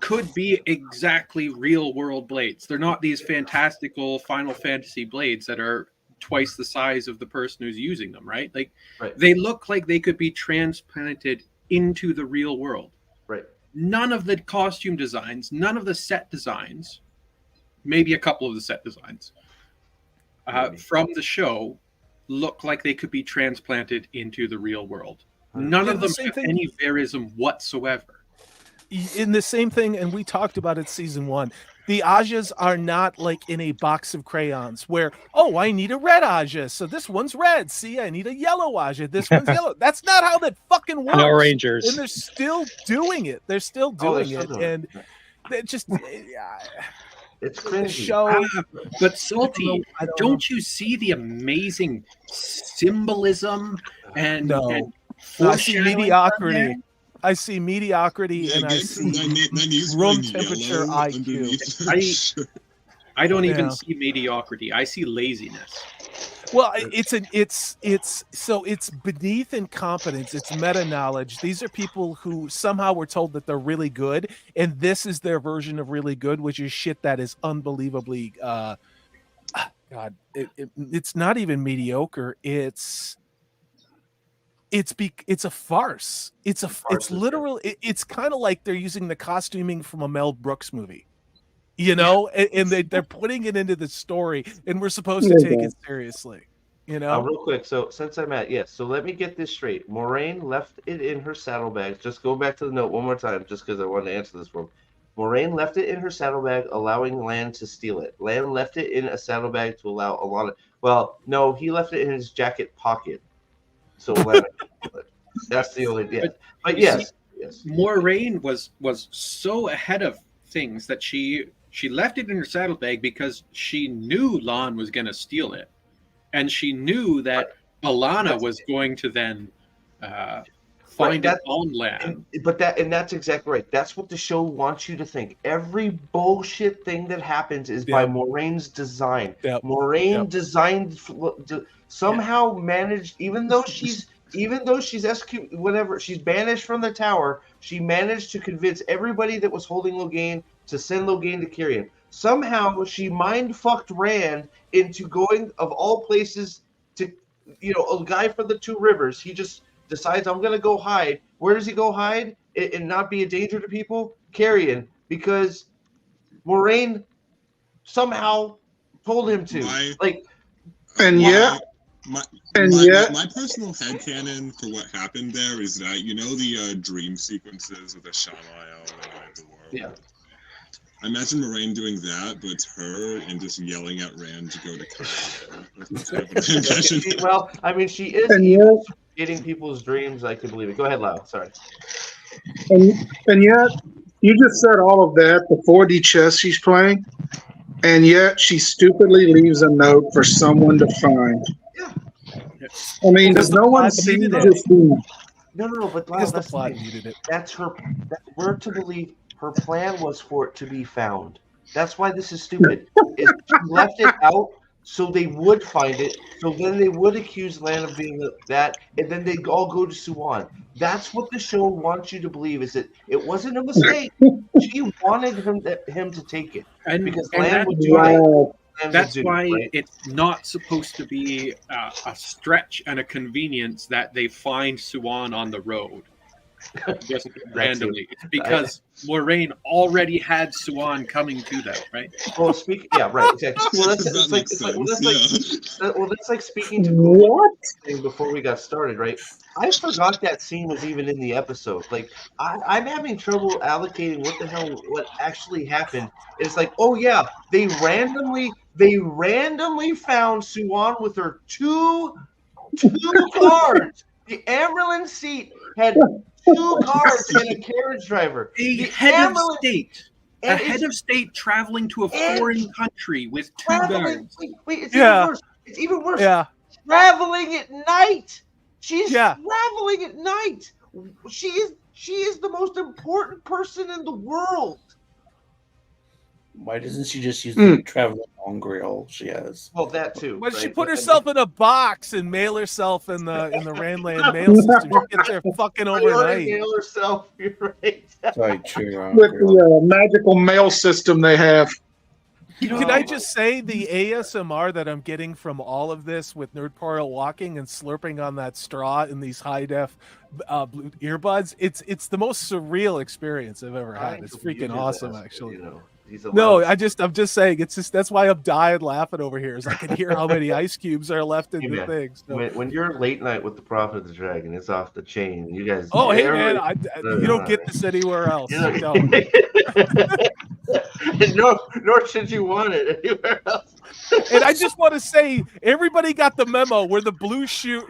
could be exactly real world blades. They're not these fantastical Final Fantasy blades that are twice the size of the person who's using them, right? Like Right. they look like they could be transplanted into the real world. Right. None of the costume designs, none of the set designs, maybe a couple of the set designs from the show look like they could be transplanted into the real world. None Yeah, of the them same have thing- any verism whatsoever. In the same thing, and we talked about it season 1. The Ajas are not like in a box of crayons where, oh, I need a red Aja, so this one's red. See, I need a yellow Aja, this one's yellow. That's not how that fucking works. No And Rangers. they're still doing it. They're still Oh, they're doing still it, doing it. and they just It's the cringy. show. But Salty, I don't know. don't you see the amazing symbolism and, No. and I see foreshadowing from mediocrity. there? I see mediocrity, and I see Nynaeve's room wearing temperature yellow IQ. underneath her I- shirt. I don't even Yeah. see mediocrity. I see laziness. Well, it's beneath incompetence. It's meta knowledge. These are people who somehow were told that they're really good, and this is their version of really good, which is shit that is unbelievably. It's not even mediocre. It's a farce. It's literal. It's kind of like they're using the costuming from a Mel Brooks movie. You know, and they're putting it into the story, and we're supposed to take it seriously. You know, Real quick, so since I'm at so let me get this straight. Moraine left it in her saddlebag. Just go back to the note one more time, just because I wanted to answer this for him. Moraine left it in her saddlebag, allowing Lan to steal it. Lan left it in a saddlebag to allow Alana. Well, no, he left it in his jacket pocket, so Alana could steal it. That's the only But yes. Moraine was so ahead of things that she left it in her saddlebag because she knew Lan was going to steal it, and she knew that Alana was going to then find it on Lan. And that's exactly right. That's what the show wants you to think. Every bullshit thing that happens is by Moraine's design. Moraine designed somehow managed, even though she's executed whatever, she's banished from the tower. She managed to convince everybody that was holding Logain to send Logain to Kyrian. Somehow she mind fucked Rand into going, of all places, to a guy from the Two Rivers. He just decides, I'm gonna go hide. Where does he go hide and not be a danger to people? Kyrian, because Moraine somehow told him to. My personal headcanon for what happened there is that the dream sequences with the Shamael and Eye of the World. Yeah. I imagine Moraine doing that, but it's her and just yelling at Rand to go to Kyrian. Well, I mean, she is evil, getting people's dreams. I can believe it. Go ahead, Lyle. Sorry. And yet, you just said all of that before the chess she's playing, and yet she stupidly leaves a note for someone to find. I mean, does no one see this? No, but Lyle, Because the that's the plot thing. needed it. That's her. We're to believe her plan was for it to be found. That's why this is stupid. Is she left it out so they would find it. So then they would accuse Lan of being that, and then they'd all go to Suan. That's what the show wants you to believe. Is that it wasn't a mistake. She wanted him to take it because and Lan that- would do it. Wow. Lan That's would do, why right? it's not supposed to be a stretch and a convenience that they find Suan on the road just randomly. It's because Lorraine already had Suan coming to them, right? Well, yeah, right, exactly. Well, that's That it's like makes it's like sense, that's like speaking to What? thing before we got started, right? I forgot that scene was even in the episode. Like, I'm having trouble allocating what actually happened. It's like, oh yeah, they randomly found Suan with her two cards. The ambulance seat had two cards and a carriage driver. A The head of ambulance state. A and head it's of state traveling to a and foreign country with two traveling. guards. Wait, it's Yeah. even worse. It's even worse. Yeah. Traveling at night. She's Yeah. traveling at night. She is the most important person in the world. Why doesn't she just use Mm. the traveling long grill she has? Well, that too. When she right? put But- herself in a box and mail herself in the Randland mail system, she gets there fucking Priority overnight. mail herself. You're right. Sorry, true. With the magical mail system they have. Can I just say the ASMR that I'm getting from all of this with Nerdporial walking and slurping on that straw in these high def blue earbuds? It's the most surreal experience I've ever had. It's freaking awesome, actually. You know, No, I'm just saying it's just that's why I'm dying laughing over here. Is I can hear how many ice cubes are left in the Yeah. thing. So. When you're late night with the Prophet of the Dragon, it's off the chain. You guys. Oh, hey man, everybody- you don't get this anywhere else. You No. nor should you want it anywhere else. And I just want to say, everybody got the memo. We're the blue shirt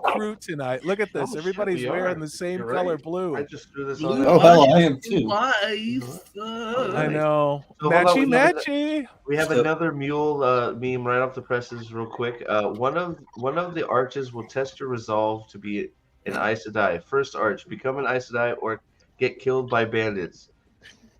crew tonight. Look at this. Oh, shit, Everybody's we wearing are. the same You're color right. blue. I just threw this Blue on. Oh, hell, I am too. I know. So hold on, Matchy, we have matchy. We have So- another mule meme right off the presses, real quick. One of the arches will test your resolve to be an Aes Sedai. First arch, become an Aes Sedai or get killed by bandits.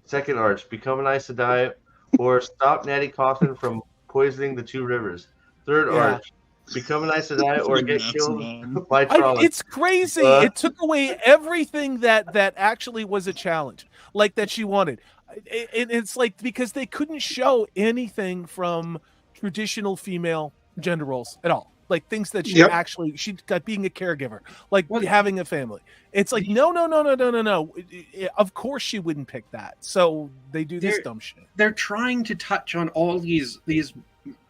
Second arch, become an Aes Sedai or stop Natty Coffin from poisoning the two rivers. Third Yeah. arch, become an Aes Sedai or get That's killed wrong. by Trollocs. It's crazy. It took away everything that actually was a challenge, like that she wanted. It's like because they couldn't show anything from traditional female gender roles at all, like things that she got being a caregiver, like having a family. It's like no. Of course she wouldn't pick that. So they do this dumb shit. They're trying to touch on all these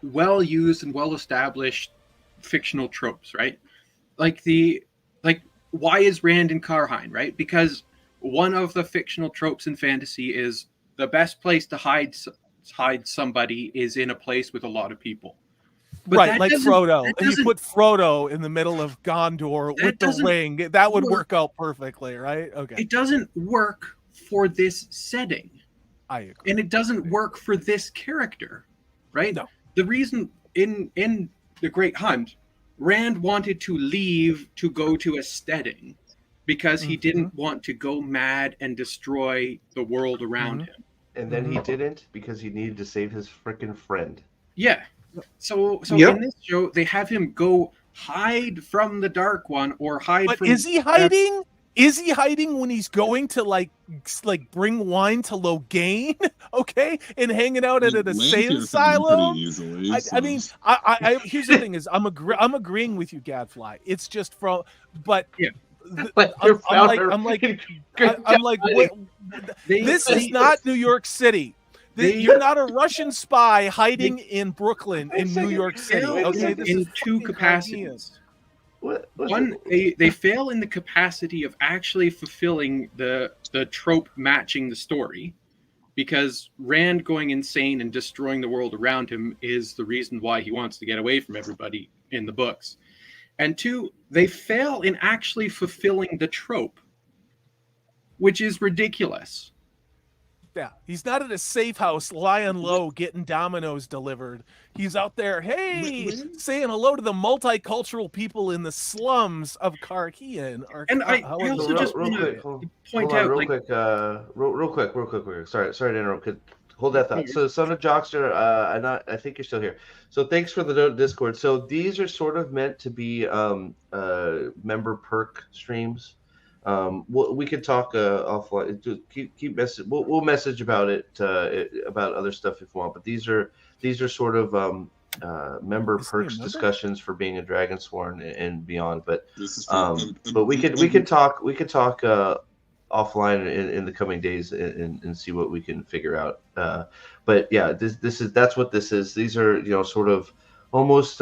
well used and well established fictional tropes, right? Like why is Rand in Karheim, right? Because one of the fictional tropes in fantasy is the best place to hide somebody is in a place with a lot of people. But Right, like Frodo. that And you doesn't- put Frodo in the middle of Gondor That with the doesn't ring. That would work. work out perfectly, right? Okay. It doesn't work for this setting. I agree. And it doesn't work for this character, right? No. The reason in The Great Hunt, Rand wanted to leave to go to a steading because he didn't want to go mad and destroy the world around him. And then he didn't because he needed to save his freaking friend. Yeah. So Yep. in this show, they have him go hide from the Dark One or hide But from. is he hiding? Is he hiding when he's going to like bring wine to Logain, okay, and hanging out at an Land insane here for them asylum? pretty easily, I so- mean, I here's the thing: is I'm agreeing with you, Gadfly. It's just from, but Yeah. But I'm like, wait, this is not New York City. You're not a Russian spy hiding in Brooklyn in New York City. Okay, this in is two fucking capacities. What? One, they fail in the capacity of actually fulfilling the trope matching the story, because Rand going insane and destroying the world around him is the reason why he wants to get away from everybody in the books. And two, they fail in actually fulfilling the trope, which is ridiculous. Yeah, he's not at a safe house lying low getting Dominoes delivered. He's out there, hey, saying hello to the multicultural people in the slums of Karkian. And I also just want to point out, real quick. Sorry to interrupt. Hold that thought. So, Son of Jockster, I think you're still here. So, thanks for the note in Discord. So, these are sort of meant to be member perk streams. We could talk offline. Just keep message. We'll message about it about other stuff if you want. But these are sort of member perks discussions for being a Dragonsworn and beyond. But we could talk offline in the coming days and see what we can figure out. But yeah, that's what this is. These are sort of almost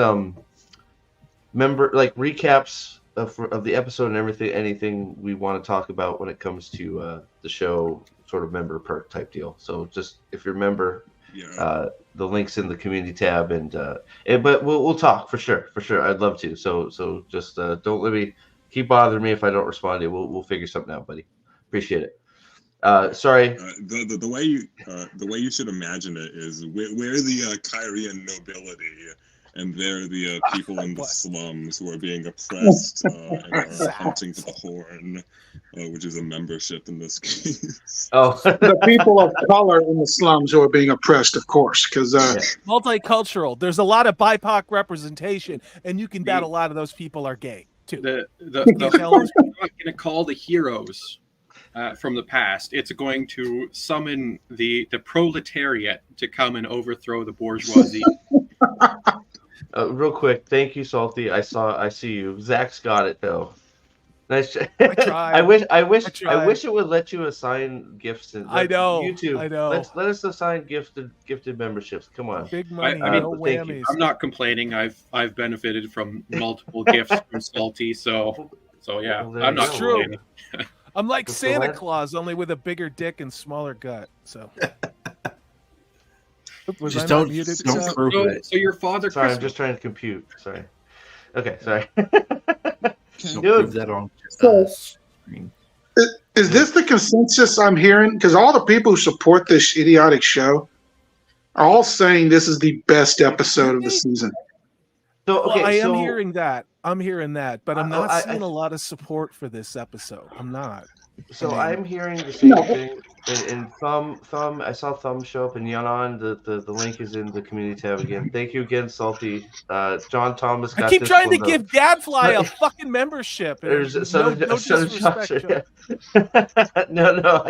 member like recaps of the episode and anything we want to talk about when it comes to the show, sort of member perk type deal. So just if you're a member, the link's in the community tab, but we'll talk for sure. I'd love to. So just don't let me keep bothering me if I don't respond to you. We'll figure something out, buddy. Appreciate it. Sorry. The way you should imagine it is we're the Kyrian nobility. And they're the people in the slums who are being oppressed and are hunting for the horn, which is a membership in this case. Oh, the people of color in the slums who are being oppressed, of course, because multicultural. There's a lot of BIPOC representation, and you can bet a lot of those people are gay too. The horn is not going to call the heroes from the past. It's going to summon the proletariat to come and overthrow the bourgeoisie. Real quick, thank you, Salty. I see you. Zach's got it though. Nice. I tried. I wish it would let you assign gifts. I know. YouTube. I know. Let us assign gifted memberships. Come on. Big money. No whammies. I'm not complaining. I've benefited from multiple gifts from Salty, so yeah. Well, I'm not true. complaining. I'm like Santa Claus, only with a bigger dick and smaller gut. So. Was just I don't muted? prove it. So your father. Sorry, Christmas. I'm just trying to compute. Sorry. Okay, sorry. Don't prove that on screen. Is this the consensus I'm hearing? Because all the people who support this idiotic show are all saying this is the best episode of the season. So okay, I am hearing that. I'm hearing that, but I'm not seeing a lot of support for this episode. I'm not. So I'm hearing the same thing. And Thumb, I saw Thumb show up in Yanon. The link is in the community tab again. Thank you again, Salty. John Thomas got I keep this trying to one, give Gadfly a fucking membership. There's No disrespect to him. No.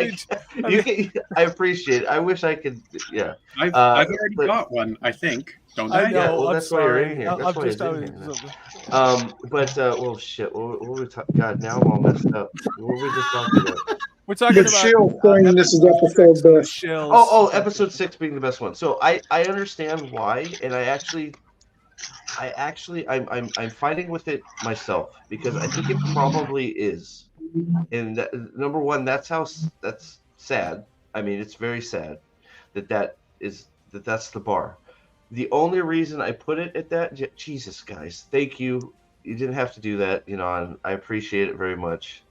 I appreciate it. I wish I could. Yeah. I've already got one. I think. Don't I? I know. Yeah, well, I'm that's why sorry. you're in here. That's I'm why just you're in here. But well, shit. What were we talking? God, now I'm all messed up. What were we just talking about? We're talking The about Shield saying this is episode best. Shills. Oh, episode 6 being the best one. So I understand why, and I'm fighting with it myself because I think it probably is. And number one, that's sad. I mean, it's very sad that's the bar. The only reason I put it at that, Jesus, guys, thank you. You didn't have to do that, and I appreciate it very much.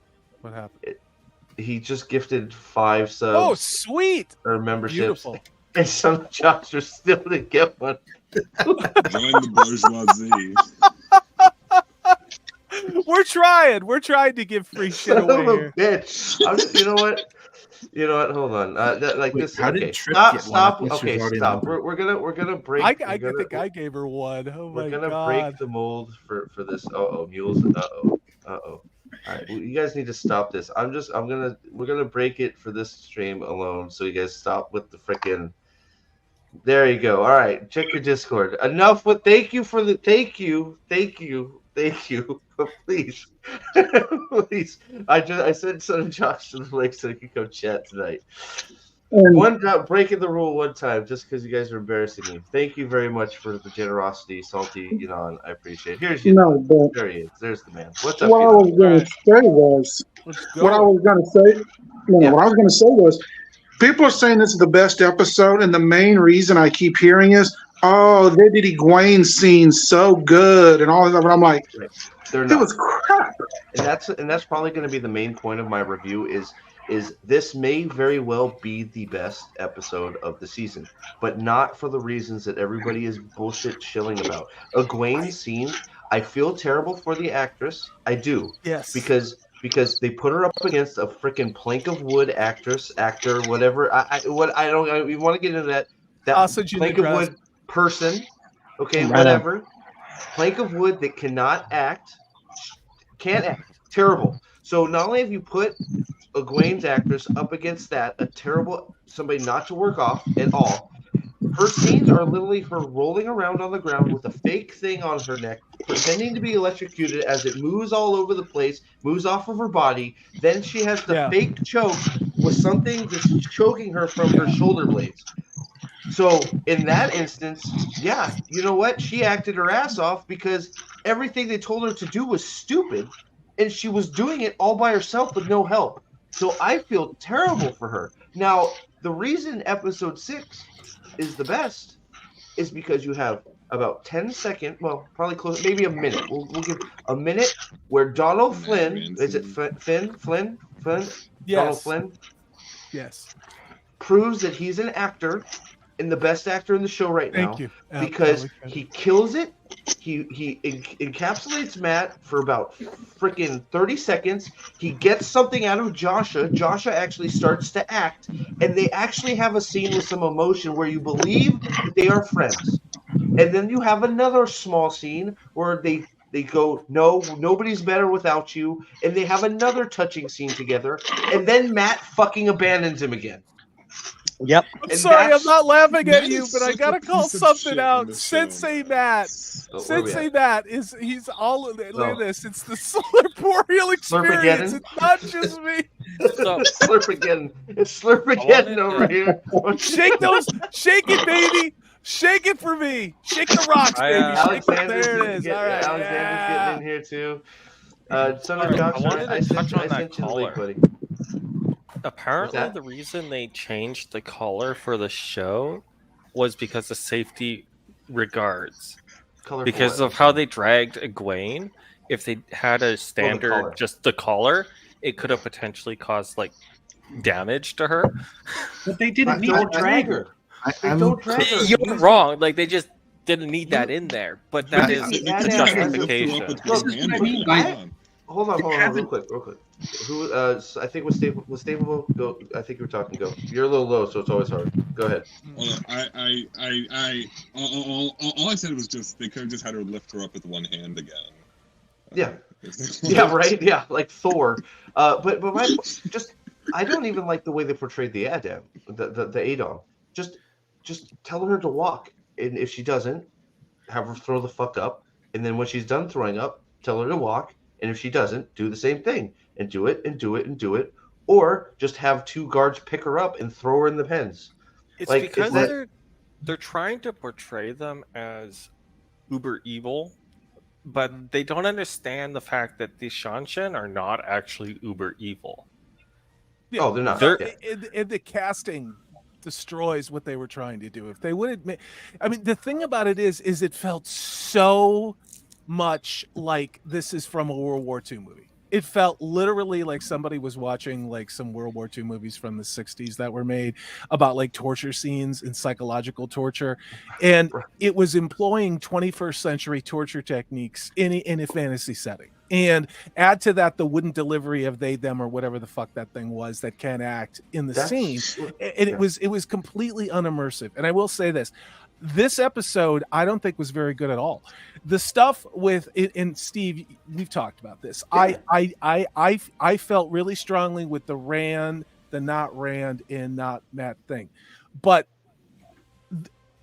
What happened? He just gifted 5 subs. Oh, sweet! Or memberships. Beautiful. And some jobs are still to get one. Join the bourgeoisie. We're trying to give free shit away here. Bitch. You know what? Hold on. This. How did Okay. Trip Stop. get one? Okay, stop. We're gonna break. I think I gave her one. Oh my god. We're gonna break the mold for this. Mules. Uh oh. All right, you guys need to stop this. We're gonna break it for this stream alone. So you guys stop with the frickin'. There you go. All right, check your Discord. Enough with. Thank you. But please, please. I sent Son of Josh to the link so he could come chat tonight. Breaking the rule one time just because you guys are embarrassing me. Thank you very much for the generosity, Salty. I appreciate it. Here's you. No, but there he is. There's the man. What's up? what I was going to say was, what I was going to say was, people are saying this is the best episode, and the main reason I keep hearing is, oh, they did Egwene scene so good and all that. But I'm like, it was crap. And that's probably going to be the main point of my review is is this may very well be the best episode of the season, but not for the reasons that everybody is bullshit shilling about. Egwene's scene, I feel terrible for the actress. I do. Yes. Because they put her up against a freaking plank of wood actor, whatever. I don't even want to get into that. That Sausage in plank the of grass. wood person. Okay, Right whatever. Plank of wood that cannot act. Can't act. Terrible. So not only have you put Egwene's actress up against that, a terrible somebody not to work off at all. Her scenes are literally her rolling around on the ground with a fake thing on her neck, pretending to be electrocuted as it moves all over the place, moves off of her body. Then she has the fake choke with something that's choking her from her shoulder blades. So in that instance, yeah, you know what? She acted her ass off because everything they told her to do was stupid, and she was doing it all by herself with no help. So I feel terrible for her. Now, the reason episode 6 is the best is because you have about 10 seconds, well, probably close, maybe a minute. We'll give a minute where Donald Flynn, is it Flynn? Yes. Donald Flynn? Yes. Proves that he's an actor and the best actor in the show right now. Thank you. Because he kills it. He encapsulates Matt for about freaking 30 seconds. He gets something out of Joshua. Joshua actually starts to act, and they actually have a scene with some emotion where you believe that they are friends. And then you have another small scene where they go, no, nobody's better without you, and they have another touching scene together, and then Matt fucking abandons him again. Yep. I'm sorry, I'm not laughing at you, but I gotta call something out. Sensei Matt. Sensei Matt he's all in it. Look at this. It's the slurporial experience. It's not just me. Slurp again. It's slurp again over here. Shake it, baby. Shake it for me. Shake the rocks, baby. Alexander's there it is. All right. Alexander's getting in here too. Son of I wanted to touch on that color. Apparently, the reason they changed the color for the show was because of safety regards. Because of how they dragged Egwene. If they had a standard, just the collar, it could have potentially caused like damage to her. But they didn't need to drag her. Don't drag her. You're wrong. Like they just didn't need that in there. But that is the justification. Hold on, real quick. Who? I think was stable. Go. I think you were talking. Go. You're a little low, so it's always hard. Go ahead. All I said was just they could have just had her lift her up with one hand again. Yeah. Yeah. Right. Yeah. Like Thor. But my just I don't even like the way they portrayed the Adam, the Adon. Just tell her to walk, and if she doesn't, have her throw the fuck up, and then when she's done throwing up, tell her to walk. And if she doesn't, do the same thing and do it and do it and do it, or just have two guards pick her up and throw her in the pens. It's like, because they're trying to portray them as uber evil, but they don't understand the fact that the Shanshan are not actually uber evil. Yeah, oh, they're not. And the casting destroys what they were trying to do. If they would admit, I mean, the thing about it is it felt so much like this is from a World War II movie. It felt literally like somebody was watching like some World War II movies from the 60s that were made about like torture scenes and psychological torture. And it was employing 21st century torture techniques in a fantasy setting. And add to that the wooden delivery of they, them, or whatever the fuck that thing was that can act in the scene. And it was completely unimmersive. And I will say this episode, I don't think was very good at all. The stuff with it, and Steve, we've talked about this. Yeah. I felt really strongly with the Rand, the not Rand, and not Matt thing, but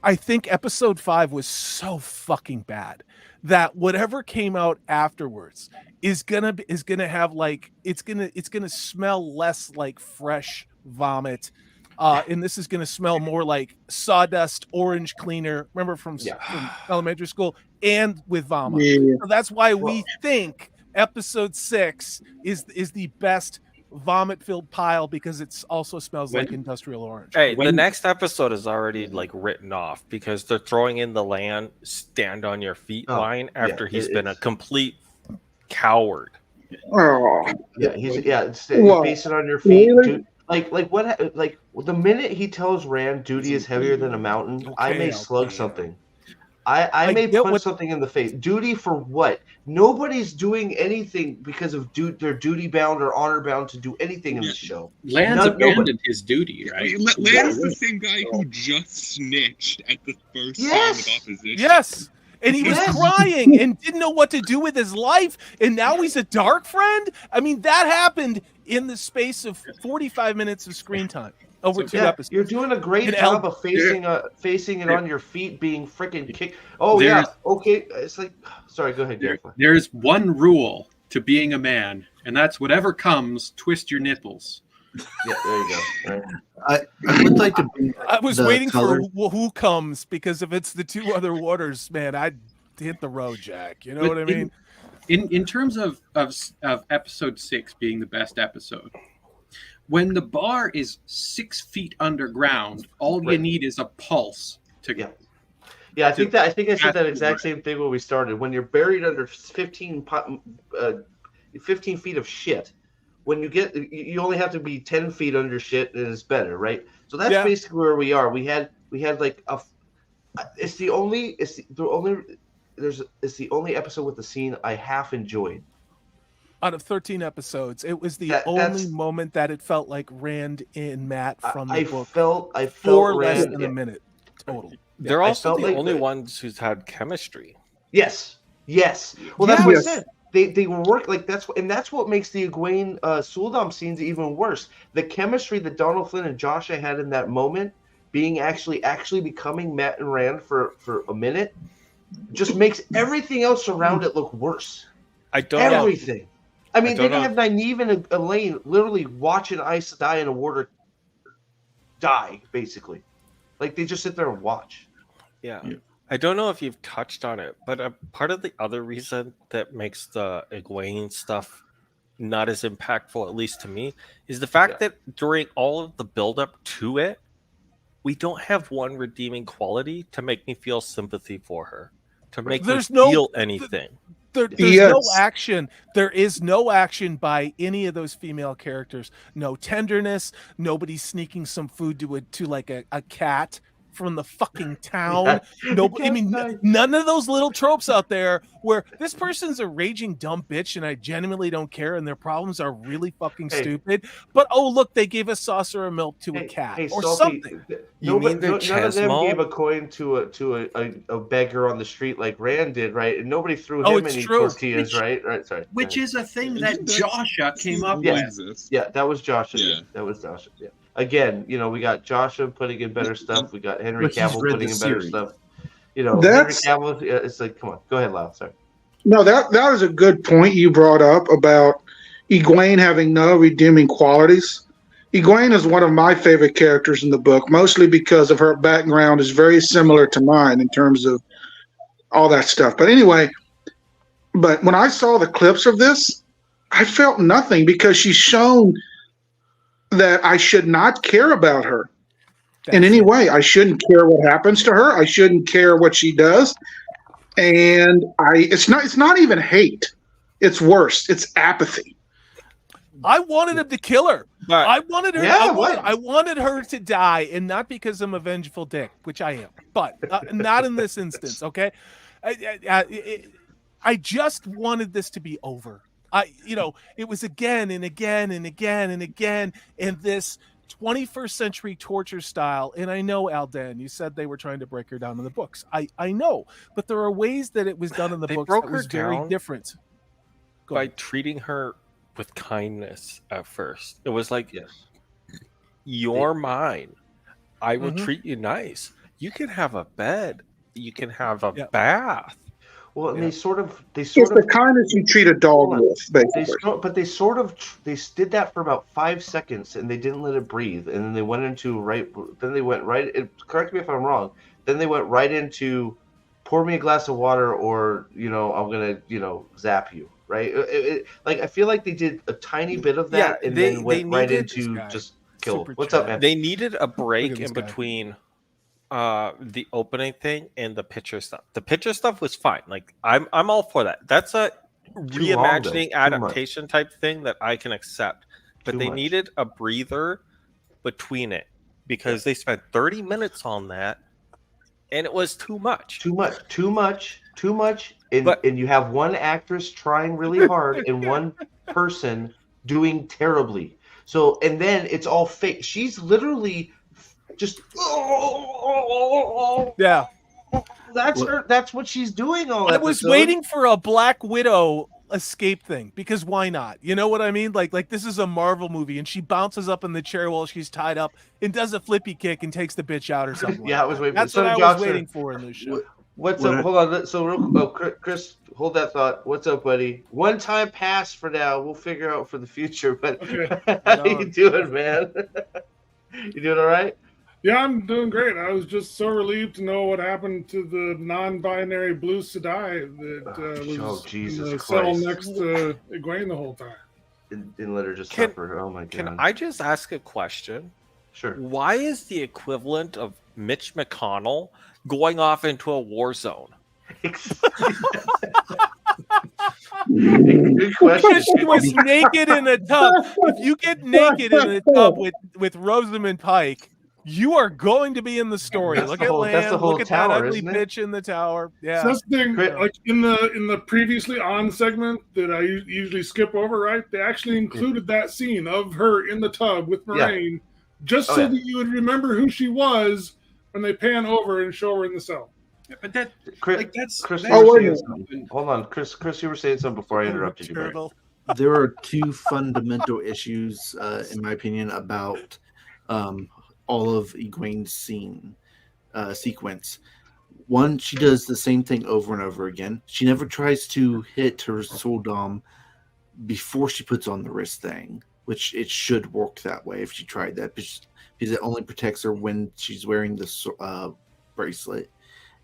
I think episode 5 was so fucking bad that whatever came out afterwards is gonna have like it's gonna smell less like fresh vomit. And this is going to smell more like sawdust orange cleaner. Remember from elementary school, and with vomit. Yeah. So that's why we think episode 6 is the best vomit-filled pile, because it also smells like industrial orange. Hey, the next episode is already like written off because they're throwing in the land stand on your feet line after he's been a complete coward. Oh, It's What? base it on your feet. Really? Like the minute he tells Rand duty is heavier than a mountain, I Okay, may slug okay. something. I may get punch what- something in the face. Duty for what? Nobody's doing anything because of they're duty bound or honor bound to do anything in the show. Lan's abandoned his duty, right? Lan's the same guy who just snitched at the first sign of opposition. Yes. And he was crying and didn't know what to do with his life. And now he's a dark friend. I mean, that happened in the space of 45 minutes of screen time over two episodes. You're doing a great job of facing it on your feet, being freaking kicked. Oh, okay. It's like, sorry, go ahead, Gary. There's one rule to being a man, and that's whatever comes, twist your nipples. Yeah, there you go. I would like to bring I was the waiting color. for who comes, because if it's the two other waters, man, I'd hit the road, Jack. You know what I mean? In terms of episode 6 being the best episode, when the bar is 6 feet underground, all you need is a pulse to go. Yeah, I think I said that exact same thing when we started. When you're buried under 15 feet of shit, when you only have to be 10 feet under shit, and it's better, right? So that's basically where we are. We had like it's the only episode with the scene I half enjoyed. Out of 13 episodes, it was the only moment that it felt like Rand and Matt from the book. I felt for Rand, less than a minute total. They're also the only ones who's had chemistry. Yes. Well, that's what I said. They were work like that's what makes the Egwene Suldam scenes even worse. The chemistry that Donald Flynn and Joshua had in that moment, being actually becoming Matt and Rand for a minute, just makes everything else around it look worse. Everything. I mean, they didn't have Nynaeve and Elaine literally watching Aes Sedai and a warder die, basically. Like, they just sit there and watch. Yeah. I don't know if you've touched on it, but part of the other reason that makes the Egwene stuff not as impactful, at least to me, is the fact that during all of the build-up to it, we don't have one redeeming quality to make me feel sympathy for her, to make me feel anything. There's no action. There is no action by any of those female characters. No tenderness. Nobody sneaking some food to like a cat from the fucking town. Nobody. I mean, none of those little tropes out there where this person's a raging dumb bitch and I genuinely don't care and their problems are really fucking stupid. But oh look, they gave a saucer of milk to a cat or Sophie, something. None of them gave a coin to a beggar on the street like Rand did, right? And nobody threw him any tortillas, right? Sorry. Which is a thing that Joshua came up with. Yeah, that was Joshua. That was Joshua. Yeah. Again, we got Joshua putting in better stuff. We got Henry Cavill putting in better stuff. Henry Cavill. It's like, come on, go ahead, Lyle. Sorry. No, that is a good point you brought up about Egwene having no redeeming qualities. Egwene is one of my favorite characters in the book, mostly because of her background is very similar to mine in terms of all that stuff. But anyway, when I saw the clips of this, I felt nothing because she's shown that I should not care about her in any way. I shouldn't care what happens to her. I shouldn't care what she does. And it's not even hate. It's worse. It's apathy. I wanted him to kill her. I wanted her. I wanted her to die, and not because I'm a vengeful dick, which I am, but not in this instance. Okay, I just wanted this to be over. It was again and again and again and again, and this 21st century torture style. And I know, Alden, you said they were trying to break her down in the books. I know, but there are ways that it was done in the books that was very different. By treating her with kindness at first. It was like, you're mine. I will treat you nice. You can have a bed. You can have a bath. Well, and they it's the kindness you treat a dog with, basically. They did that for about 5 seconds, and they didn't let it breathe, and then they went into correct me if I'm wrong. Then they went right into, pour me a glass of water, or I'm gonna zap you, right? I feel like they did a tiny bit of that, and then went right into just kill. What's up, man? They needed a break in between the opening thing and the picture stuff. The picture stuff was fine. Like I'm all for that. That's a reimagining adaptation type thing that I can accept, but they needed a breather between it because they spent 30 minutes on that, and it was too much. Too much. And you have one actress trying really hard and one person doing terribly. So, and then it's all fake. She's literally just yeah. That's what she's doing all I was waiting for a Black Widow escape thing because why not? You know what I mean? Like this is a Marvel movie and she bounces up in the chair while she's tied up and does a flippy kick and takes the bitch out or something. Yeah, I was waiting. That's what I was waiting for in this show. What's up? Hold on. So, Chris, hold that thought. What's up, buddy? One time pass for now. We'll figure out for the future. But how you doing, man? You doing all right? Yeah, I'm doing great. I was just so relieved to know what happened to the non-binary Blue Sedai that was in the cell next to Egwene the whole time. Didn't let her just suffer. Oh my god! Can I just ask a question? Sure. Why is the equivalent of Mitch McConnell going off into a war zone? Good question. Because she was naked in a tub. If you get naked in a tub with Rosamund Pike, you are going to be in the story. Look at Lan. Look at that ugly bitch in the tower. Yeah. So that's the thing. Like in the previously on segment that I usually skip over, right? They actually included that scene of her in the tub with Moraine, just so that you would remember who she was when they pan over and show her in the cell. Yeah, but that, Chris, that's hold on, Chris, you were saying something before I interrupted you. Buddy. There are two fundamental issues, in my opinion, about all of Egwene's sequence. One, she does the same thing over and over again. She never tries to hit her soul dom before she puts on the wrist thing, which it should work that way if she tried that, because it only protects her when she's wearing the bracelet.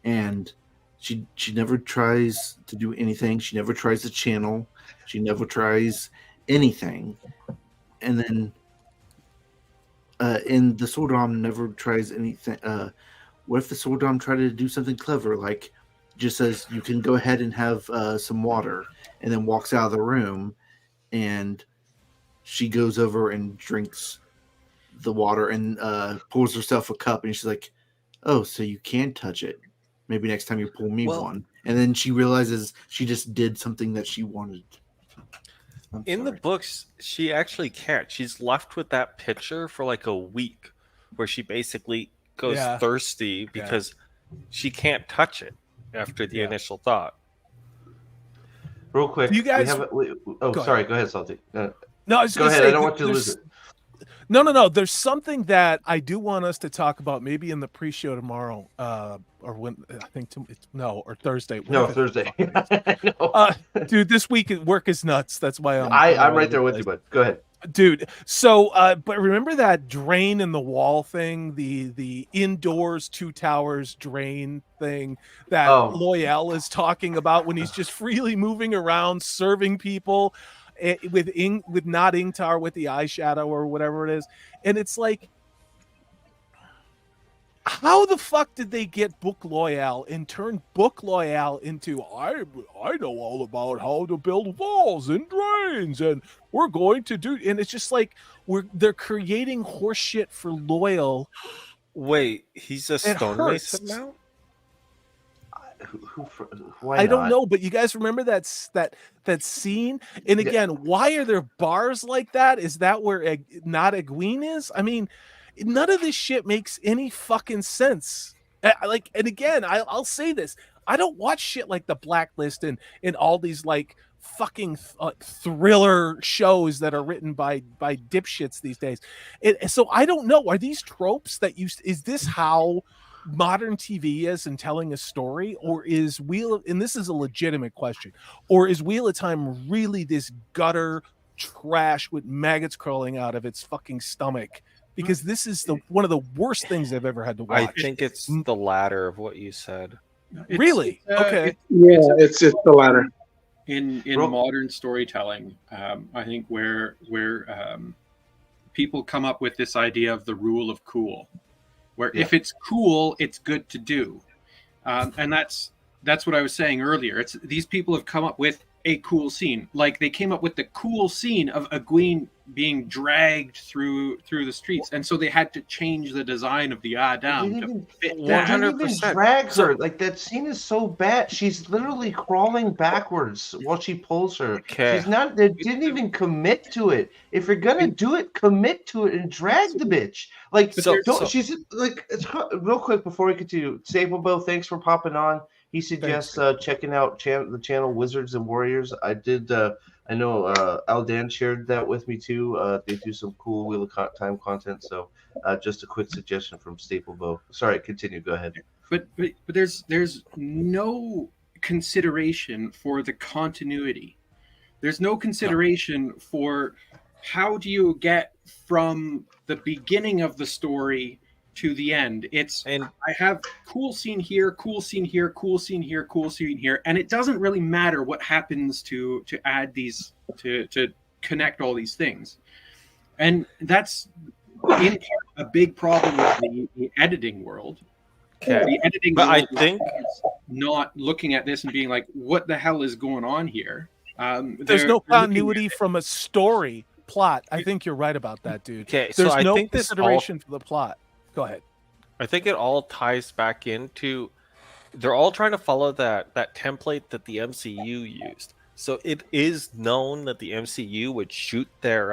And she never tries to do anything. She never tries to channel. She never tries anything. And then in the Soul Dom never tries anything. What if the Soul Dom tried to do something clever, like just says you can go ahead and have some water, and then walks out of the room, and she goes over and drinks the water and pours herself a cup, and she's like, "Oh, so you can touch it. Maybe next time you pull me one." And then she realizes she just did something that she wanted. In the books, she actually can't. She's left with that picture for like a week where she basically goes thirsty because she can't touch it after the initial thought. Real quick. You guys... sorry. Go ahead, Salty. No, I was go ahead. I don't want you to lose it. No. There's something that I do want us to talk about, maybe in the pre-show tomorrow, or when I think or Thursday. No, Thursday. Dude, this week work is nuts. That's why I'm right there with you, bud. Go ahead, dude. So, but remember that drain in the wall thing, the indoors 2 towers drain thing that Loyal is talking about when he's just freely moving around, serving people. With not Ingtar with the eyeshadow or whatever it is, and it's like, how the fuck did they get Book Loyal and turn Book Loyal into I know all about how to build walls and drains and we're going to do, and it's just like they're creating horse shit for Loyal. Wait, he's a stonemason now? Why I don't know, but you guys remember that scene? And again, why are there bars like that? Is that where not Egwene is? I mean, none of this shit makes any fucking sense. And again, I'll say this: I don't watch shit like The Blacklist and all these like fucking thriller shows that are written by dipshits these days. So I don't know. Are these tropes that is this how modern TV is in telling a story, or is and this is a legitimate question, or is Wheel of Time really this gutter trash with maggots crawling out of its fucking stomach? Because this is one of the worst things I've ever had to watch. I think it's the latter of what you said. Really? Okay. It's the latter. In modern storytelling, I think where people come up with this idea of the rule of cool, where if it's cool, it's good to do, and that's what I was saying earlier. These people have come up with a cool scene. Like they came up with the cool scene of Egwene being dragged through the streets, and so they had to change the design of the Adam to fit that. They didn't even drag her. Like that scene is so bad. She's literally crawling backwards while she pulls her. Okay. She's not. They didn't even commit to it. If you're gonna do it, commit to it and drag the bitch. Like she's like. Real quick before we continue, Staplebo, thanks for popping on. He suggests checking out the channel Wizards and Warriors. I did. I know Aldan shared that with me too. They do some cool Wheel of Time content. So just a quick suggestion from Staplebo. Sorry, continue. Go ahead. But there's no consideration for the continuity. There's no consideration for how do you get from the beginning of the story to the end. I have cool scene here, cool scene here, cool scene here, cool scene here, and it doesn't really matter what happens to add these to connect all these things. And that's in part a big problem with the editing world. Okay. The editing but world I think is not looking at this and being like, what the hell is going on here? There's no continuity from a story plot. I think you're right about that, dude. Okay, there's so no I think consideration for the plot. Go ahead. I think it all ties back into they're all trying to follow that template that the MCU used. So it is known that the MCU would shoot their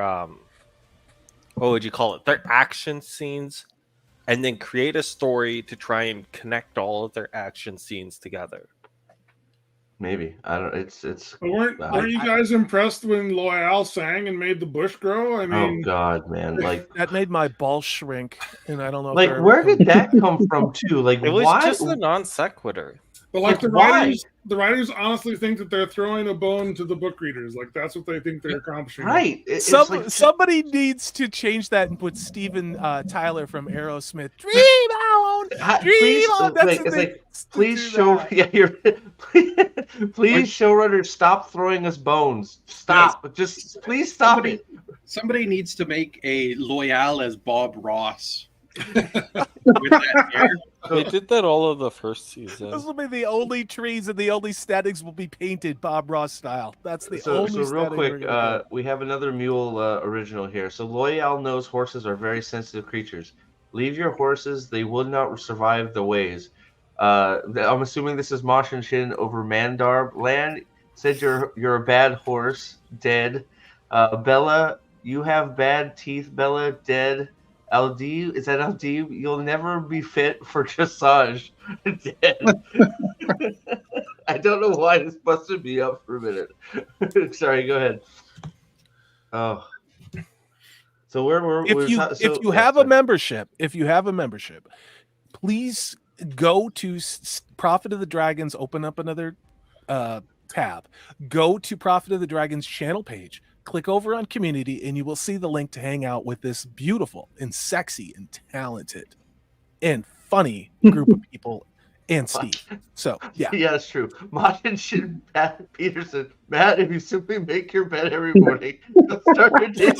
what would you call it? Their action scenes and then create a story to try and connect all of their action scenes together. Maybe I don't. It's. But weren't you guys impressed when Loyal sang and made the bush grow? I mean, oh God, man! Like that made my balls shrink, and I don't know. Like, where did that come from, too? Like, it was why? just a non sequitur. But like the writers honestly think that they're throwing a bone to the book readers. Like that's what they think they're accomplishing. Right. Somebody needs to change that and put Steven Tyler from Aerosmith. Dream on, dream on. Please show, please showrunner, stop throwing us bones. Stop. Yes. Just please stop it. Somebody needs to make a Loyal as Bob Ross. With that hair. They did that all of the first season. This will be the only trees and the only statics will be painted Bob Ross style. That's the only. So real quick, we have another Mule original here. So Loyal knows horses are very sensitive creatures. Leave your horses; they will not survive the ways. I'm assuming this is Mashin Shin over Mandar. Land said you're a bad horse. Dead. Bella, you have bad teeth. Bella, dead. LD, is that LD? You'll never be fit for dressage. Dead. I don't know why this busted me up for a minute. Sorry, go ahead. Oh, so if you have a membership, please go to Prophet of the Dragons. Open up another tab. Go to Prophet of the Dragons channel page. Click over on community and you will see the link to hang out with this beautiful and sexy and talented and funny group of people and Steve. So, yeah. Yeah, that's true. Martin should Matt Peterson. Matt, if you simply make your bed every morning, you'll start your day.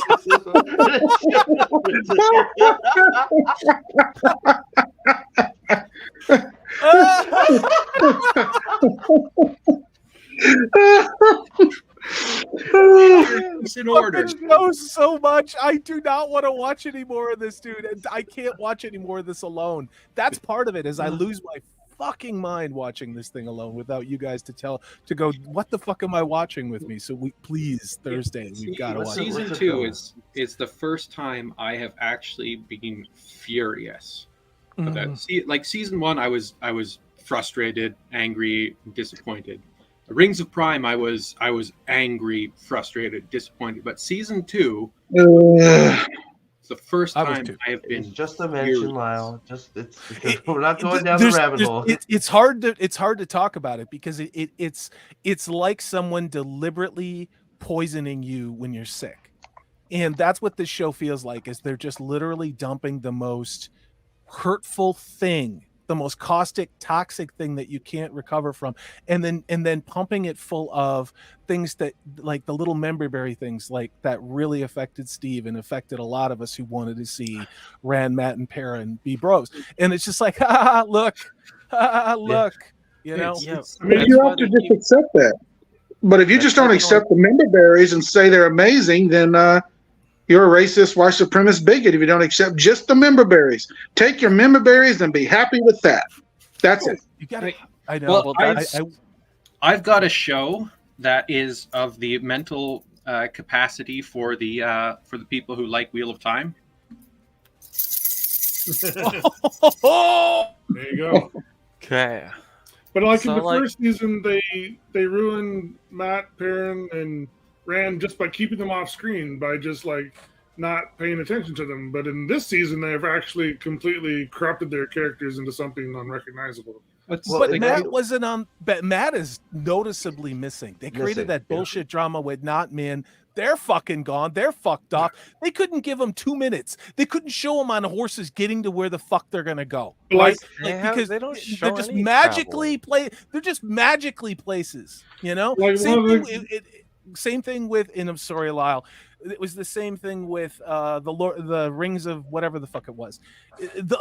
It's in order. This knows so much. I do not want to watch any more of this, dude. And I can't watch any more of this alone. That's part of it. Is I lose my fucking mind watching this thing alone without you guys to go. What the fuck am I watching with me? So please Thursday we've got to watch. Season 2 is the first time I have actually been furious about. Like season 1, I was frustrated, angry, disappointed. Rings of Prime, I was angry, frustrated, disappointed. But season 2, it's the first time I have been. It's just a mention, Lyle. We're not going down the rabbit hole. It's hard to talk about it because it's like someone deliberately poisoning you when you're sick, and that's what this show feels like. Is they're just literally dumping the most hurtful thing, the most caustic, toxic thing that you can't recover from, and then pumping it full of things that, like the little memberberry things, like that really affected Steve and affected a lot of us who wanted to see Rand, Matt, and Perrin be bros. And it's just like, look, you know. I mean, you have to just accept that. But if you just don't accept the member berries and say they're amazing, then you're a racist, white supremacist bigot if you don't accept just the member berries. Take your member berries and be happy with that. That's it. You got I know. Well, I've got a show that is of the mental capacity for the people who like Wheel of Time. There you go. Okay. But like in the first season, they ruined Matt, Perrin, and Rand just by keeping them off screen, by just like not paying attention to them. But in this season, they have actually completely corrupted their characters into something unrecognizable. But Matt wasn't on. But Matt is noticeably missing. They created that bullshit drama with Not Man. They're fucking gone. They're fucked off. They couldn't give them 2 minutes. They couldn't show them on horses getting to where the fuck they're gonna go. Right? Because they don't show they're just any magically They're just magically places. You know. Same thing with. And I'm sorry, Lyle. It was the same thing with the Rings of whatever the fuck it was.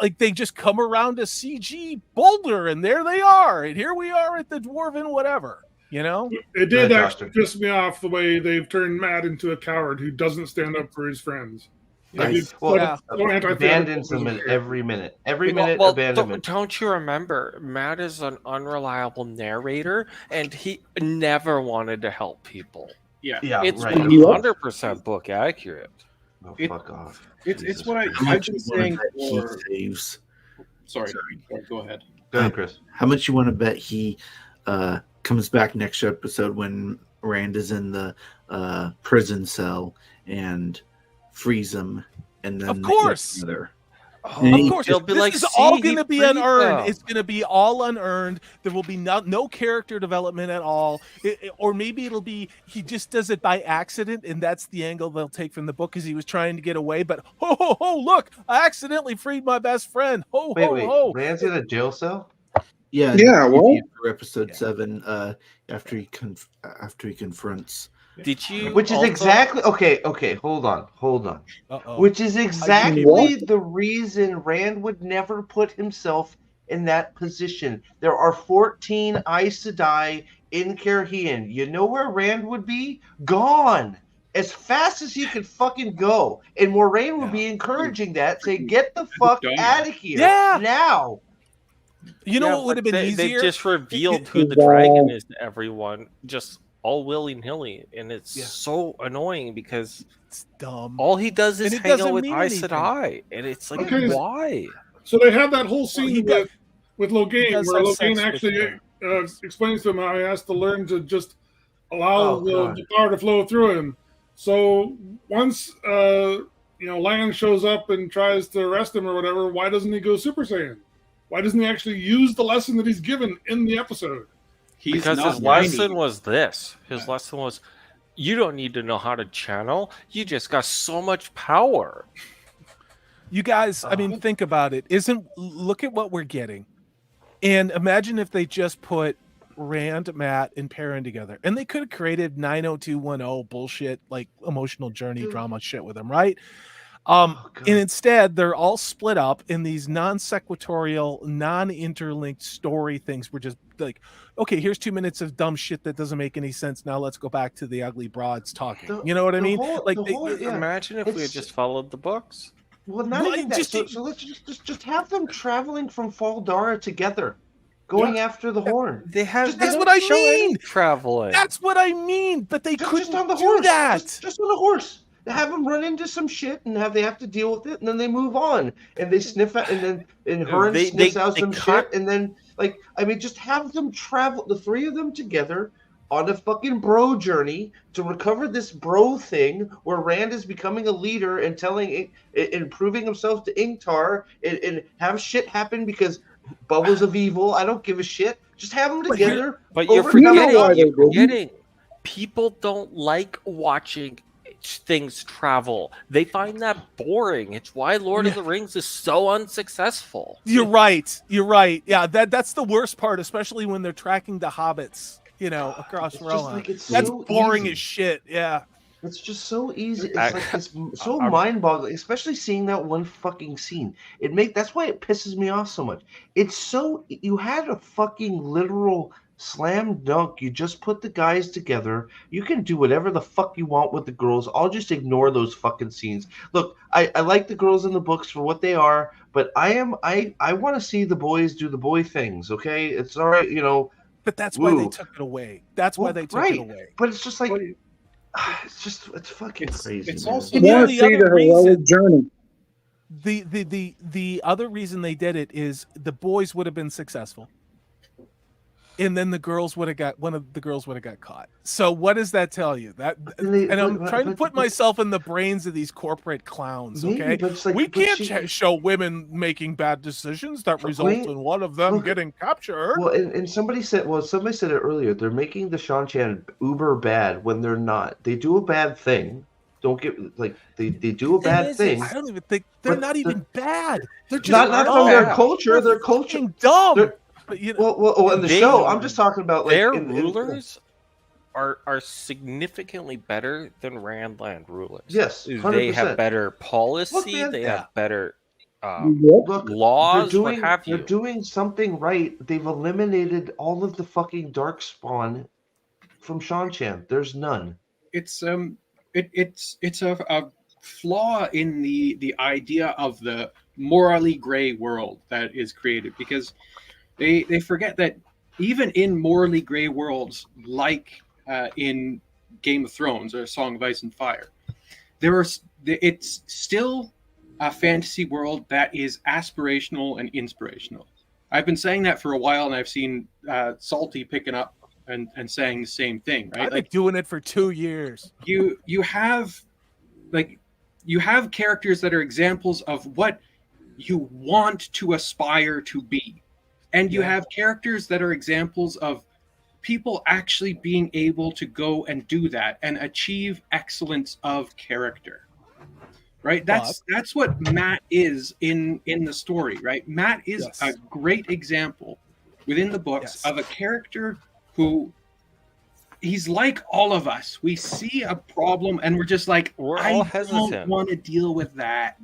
Like they just come around a CG boulder and there they are, and here we are at the Dwarven whatever. You know, it did actually piss me off the way they've turned Matt into a coward who doesn't stand up for his friends. Abandons them at every minute. Abandonment. Don't you remember? Matt is an unreliable narrator, and he never wanted to help people. Yeah, it's 100% book accurate. Oh, fuck off. It's what I've been saying for. Sorry, go ahead. Go ahead, Chris. How much you want to bet he comes back next episode when Rand is in the prison cell and frees him, and then of course. Of course, this is all going to be unearned. It's going to be all unearned. There will be no character development at all, or maybe it'll be he just does it by accident, and that's the angle they'll take from the book because he was trying to get away. But look, I accidentally freed my best friend. Wait, Rand's in a jail cell. Yeah. Well, for episode 7, after he confronts. Did you? Which is exactly okay. Hold on. Which is exactly the reason Rand would never put himself in that position. There are 14 Aes Sedai in Cairhien. You know where Rand would be? Gone as fast as he could fucking go. And Moraine would be encouraging that, say, "Get the fuck out of here now." You know what would have been easier? They just revealed who the dragon is to everyone. Just all willy-nilly, and it's so annoying because it's dumb. All he does is hang out with Aes Sedai, and it's like, why? So they have that whole scene with Logain, where Logain actually explains to him how he has to learn to just allow the power to flow through him. So once Lan shows up and tries to arrest him or whatever, why doesn't he go Super Saiyan? Why doesn't he actually use the lesson that he's given in the episode? Because his lesson was this. His lesson was, you don't need to know how to channel. You just got so much power. You guys, I mean, think about it. Look at what we're getting. And imagine if they just put Rand, Matt, and Perrin together. And they could have created 90210 bullshit, like emotional journey drama shit with them, right? And instead, they're all split up in these non-sequitorial, non-interlinked story things. We're just like, okay, here's 2 minutes of dumb shit that doesn't make any sense. Now let's go back to the ugly broads talking. You know what I mean? Imagine if we had just followed the books. Well, not even that. So let's just have them traveling from Fall Dara together, going after the horn. That's what I mean. Traveling. That's what I mean. But they couldn't just on the do horse. that. Just on the horse. Have them run into some shit and they have to deal with it, and then they move on and they sniff out, and Hearn sniffs out some shit, and then just have them travel, the three of them together, on a fucking bro journey to recover this bro thing where Rand is becoming a leader and proving himself to Ingtar, and have shit happen because bubbles of evil. I don't give a shit. Just have them together. But you're forgetting. People don't like watching things travel. They find that boring. It's why Lord of the Rings is so unsuccessful. You're right. Yeah, that's the worst part, especially when they're tracking the hobbits, across Rohan. That's boring as shit. Yeah. It's just so easy. It's so mind-boggling, especially seeing that one fucking scene. That's why it pisses me off so much. You had a fucking literal Slam dunk. You just put the guys together. You can do whatever the fuck you want with the girls. I'll just ignore those fucking scenes. Look, I like the girls in the books for what they are, but I want to see the boys do the boy things. Okay, it's all right, you know. But that's why they took it away. That's why they took it away. But it's just like, it's fucking crazy. It's man. also want to see the heroic journey. The other reason they did it is the boys would have been successful, and then the girls would have got caught. So what does that tell you? And I'm trying to put myself in the brains of these corporate clowns. Okay, we can't show women making bad decisions that result in one of them getting captured. Well, and somebody said it earlier. They're making the Shan-Chan uber bad when they're not. They do a bad thing. Don't get they do a bad thing. I don't even think they're not even bad. They're just not from their culture. Their culture dumb. But, you know, well, in the show, I'm just talking about like their rulers are significantly better than Randland rulers. Yes, 100%. They have better policy. Look, man, they have better look, laws. They're doing something right. They've eliminated all of the fucking darkspawn from Shan-Chan. There's none. It's a flaw in the idea of the morally gray world that is created, because they forget that even in morally gray worlds, like in Game of Thrones or Song of Ice and Fire, it's still a fantasy world that is aspirational and inspirational. I've been saying that for a while, and I've seen Salty picking up and saying the same thing, right? I've been doing it for 2 years. You have characters that are examples of what you want to aspire to be. And you have characters that are examples of people actually being able to go and do that and achieve excellence of character. Right? That's what Matt is in the story, right? Matt is a great example within the books of a character who he's like all of us. We see a problem and we're just like, I don't want to deal with that.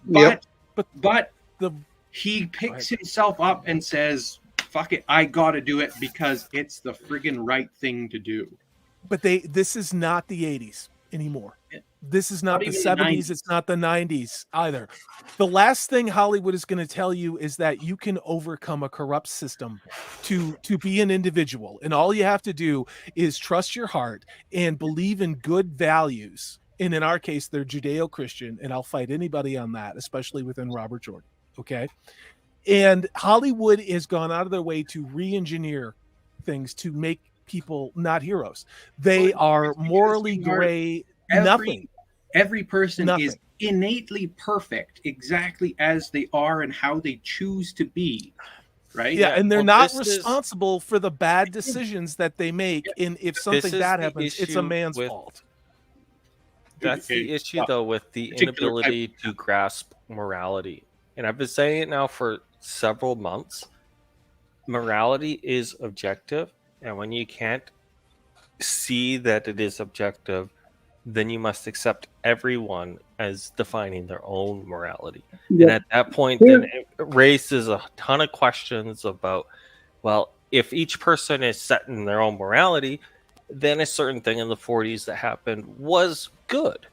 But he picks himself up and says, fuck it, I gotta do it because it's the friggin' right thing to do. But this is not the 80s anymore. This is not the 70s. It's not the 90s either. The last thing Hollywood is going to tell you is that you can overcome a corrupt system to be an individual. And all you have to do is trust your heart and believe in good values. And in our case, they're Judeo-Christian. And I'll fight anybody on that, especially within Robert Jordan. Okay. And Hollywood has gone out of their way to re-engineer things to make people not heroes. They are morally gray. Every person is innately perfect, exactly as they are and how they choose to be, right? Yeah, and they're not responsible for the bad decisions that they make. And if something bad happens, it's a man's fault. That's the issue, though, with the inability to grasp morality. And I've been saying it now for several months. Morality is objective, and when you can't see that it is objective, then you must accept everyone as defining their own morality. Yeah. And at that point, then it raises a ton of questions about, well, if each person is setting their own morality, then a certain thing in the 40s that happened was good.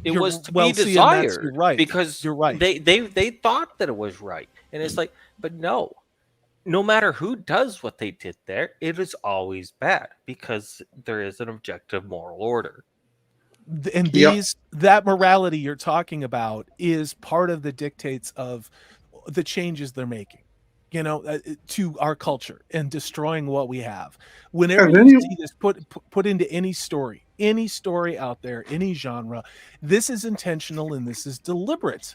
It was to be desired, because you're right. They thought that it was right. And it's like, but no matter who does what they did there, it is always bad because there is an objective moral order. And that morality you're talking about is part of the dictates of the changes they're making, to our culture and destroying what we have. Whenever you see this put into any story out there, any genre, this is intentional and this is deliberate.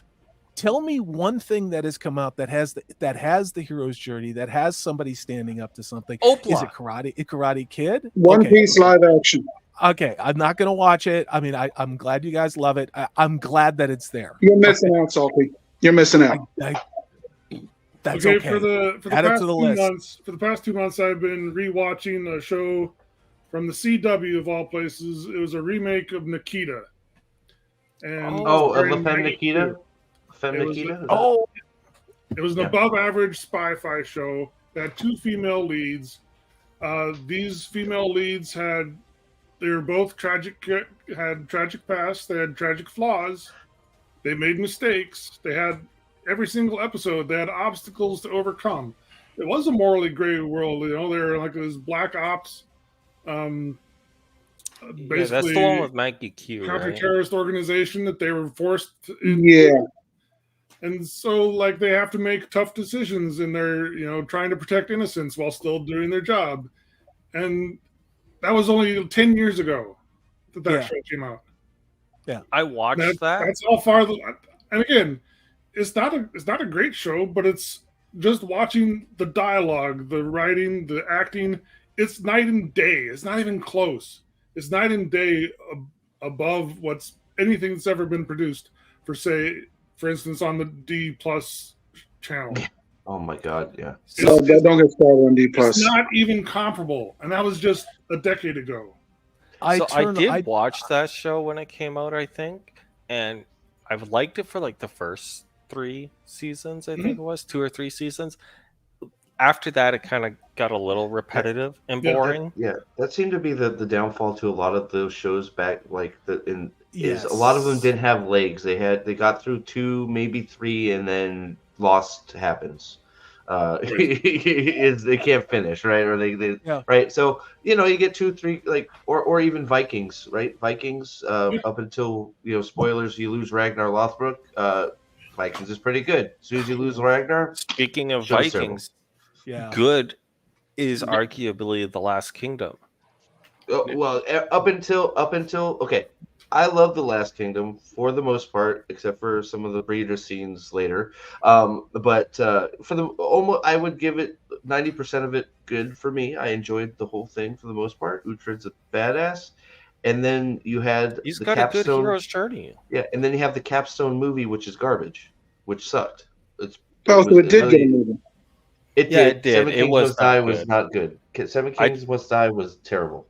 Tell me one thing that has come out that has the hero's journey, that has somebody standing up to something. Oprah. Is it Karate Kid? One Piece live action. Okay, I'm not going to watch it. I mean, I'm glad you guys love it. I'm glad that it's there. You're missing out, Salty. You're missing out. That's okay. For the past 2 months, I've been rewatching a show from the CW of all places. It was a remake of Nikita. And of Femme Nikita? It was an above average spy-fi show that had 2 female leads. These female leads they were both had tragic past, they had tragic flaws, they made mistakes, they had every single episode, they had obstacles to overcome. It was a morally gray world, you know, they were like this black ops, basically that's the one with Maggie Q, counter-terrorist organization that they were forced into. Yeah. And so, like, they have to make tough decisions, and they're, you know, trying to protect innocents while still doing their job. And that was only 10 years ago that show came out. Yeah, I watched that. That's how far. And again, it's not a great show, but it's just watching the dialogue, the writing, the acting. It's night and day. It's not even close. It's night and day above anything that's ever been produced. For instance, on the D+ channel. Oh my God, yeah. Don't get started on D+. It's not even comparable, and that was just a decade ago. I did watch that show when it came out, I think, and I've liked it for like the first 3 seasons. I think it was 2 or 3 seasons. After that, it kind of got a little repetitive and boring. That seemed to be the downfall to a lot of those shows back, like is a lot of them didn't have legs. They got through 2, maybe 3, and then Lost happens. They can't finish, right? Or they right. So you know, you get 2, 3, like, or even Vikings, right? Vikings up until, you know, spoilers, you lose Ragnar Lothbrok. Vikings is pretty good. As soon as you lose Ragnar. Speaking of Vikings, good is arguably The Last Kingdom. Well, up until okay. I love The Last Kingdom for the most part, except for some of the breeder scenes later. But for I would give it 90% of it good for me. I enjoyed the whole thing for the most part. Uhtred's a badass, and then you had he's the got Capstone, a good hero's journey. Yeah, and then you have the Capstone movie, which is garbage, which sucked. It did get a movie. It did. It did. Seven Kings Must Die good. was not good. Seven Kings Must Die was terrible.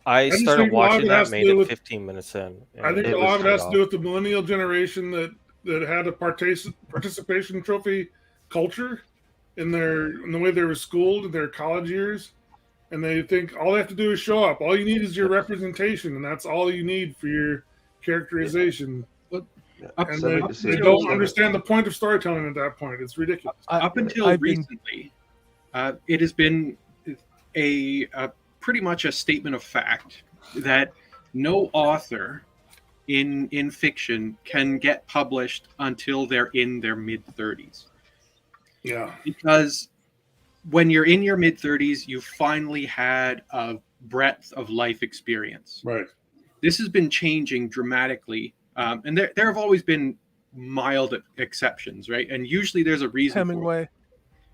I started watching that, made it 15 minutes in. I think a lot of it has to do with the millennial generation that had a participation trophy culture in the way they were schooled in their college years, and they think all they have to do is show up. All you need is your representation, and that's all you need for your characterization. And they don't understand the point of storytelling at that point. It's ridiculous. Up until recently, it has been a pretty much a statement of fact that no author in fiction can get published until they're in their mid-30s. Yeah. Because when you're in your mid-30s, you finally had a breadth of life experience. Right. This has been changing dramatically. And there have always been mild exceptions, right? And usually there's a reason Hemingway.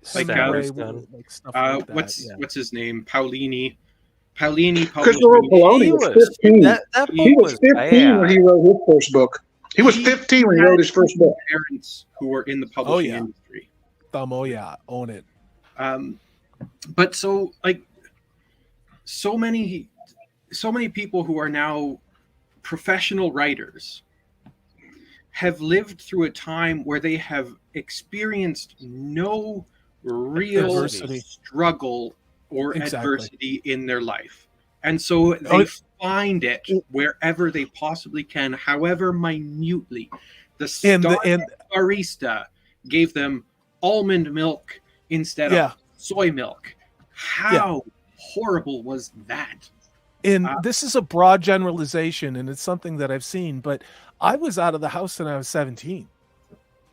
For it. What's his name? Paulini Christopher Paolini was 15. He was 15 when he wrote his first book. He was 15 when he wrote his first book. Parents who were in the publishing industry. Own it. But so many people who are now professional writers have lived through a time where they have experienced no real struggle or adversity in their life. And so they find it wherever they possibly can, however minutely. The barista gave them almond milk instead of soy milk. How horrible was that? And this is a broad generalization, and it's something that I've seen, but I was out of the house when I was 17.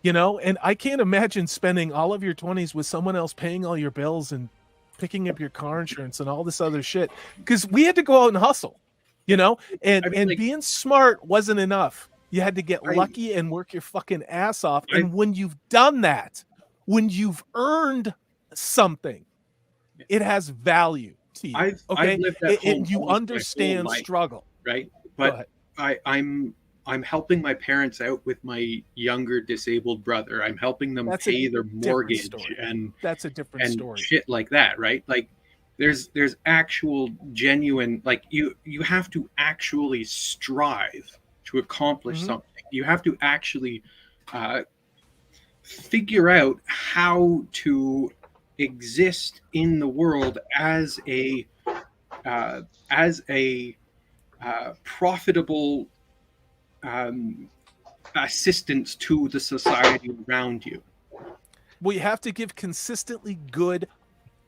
You know, and I can't imagine spending all of your 20s with someone else paying all your bills and picking up your car insurance and all this other shit, because we had to go out and hustle, you know, and being smart wasn't enough. You had to get lucky and work your fucking ass off. And when you've done that, when you've earned something, it has value to you. I've lived at home and you understand life, struggle, right? But I'm helping my parents out with my younger disabled brother. I'm helping them pay their mortgage, and that's a different story. Shit like that, right? Like there's actual genuine, like you have to actually strive to accomplish something. You have to actually figure out how to exist in the world as a profitable assistance to the society around you. Well, you have to give consistently good,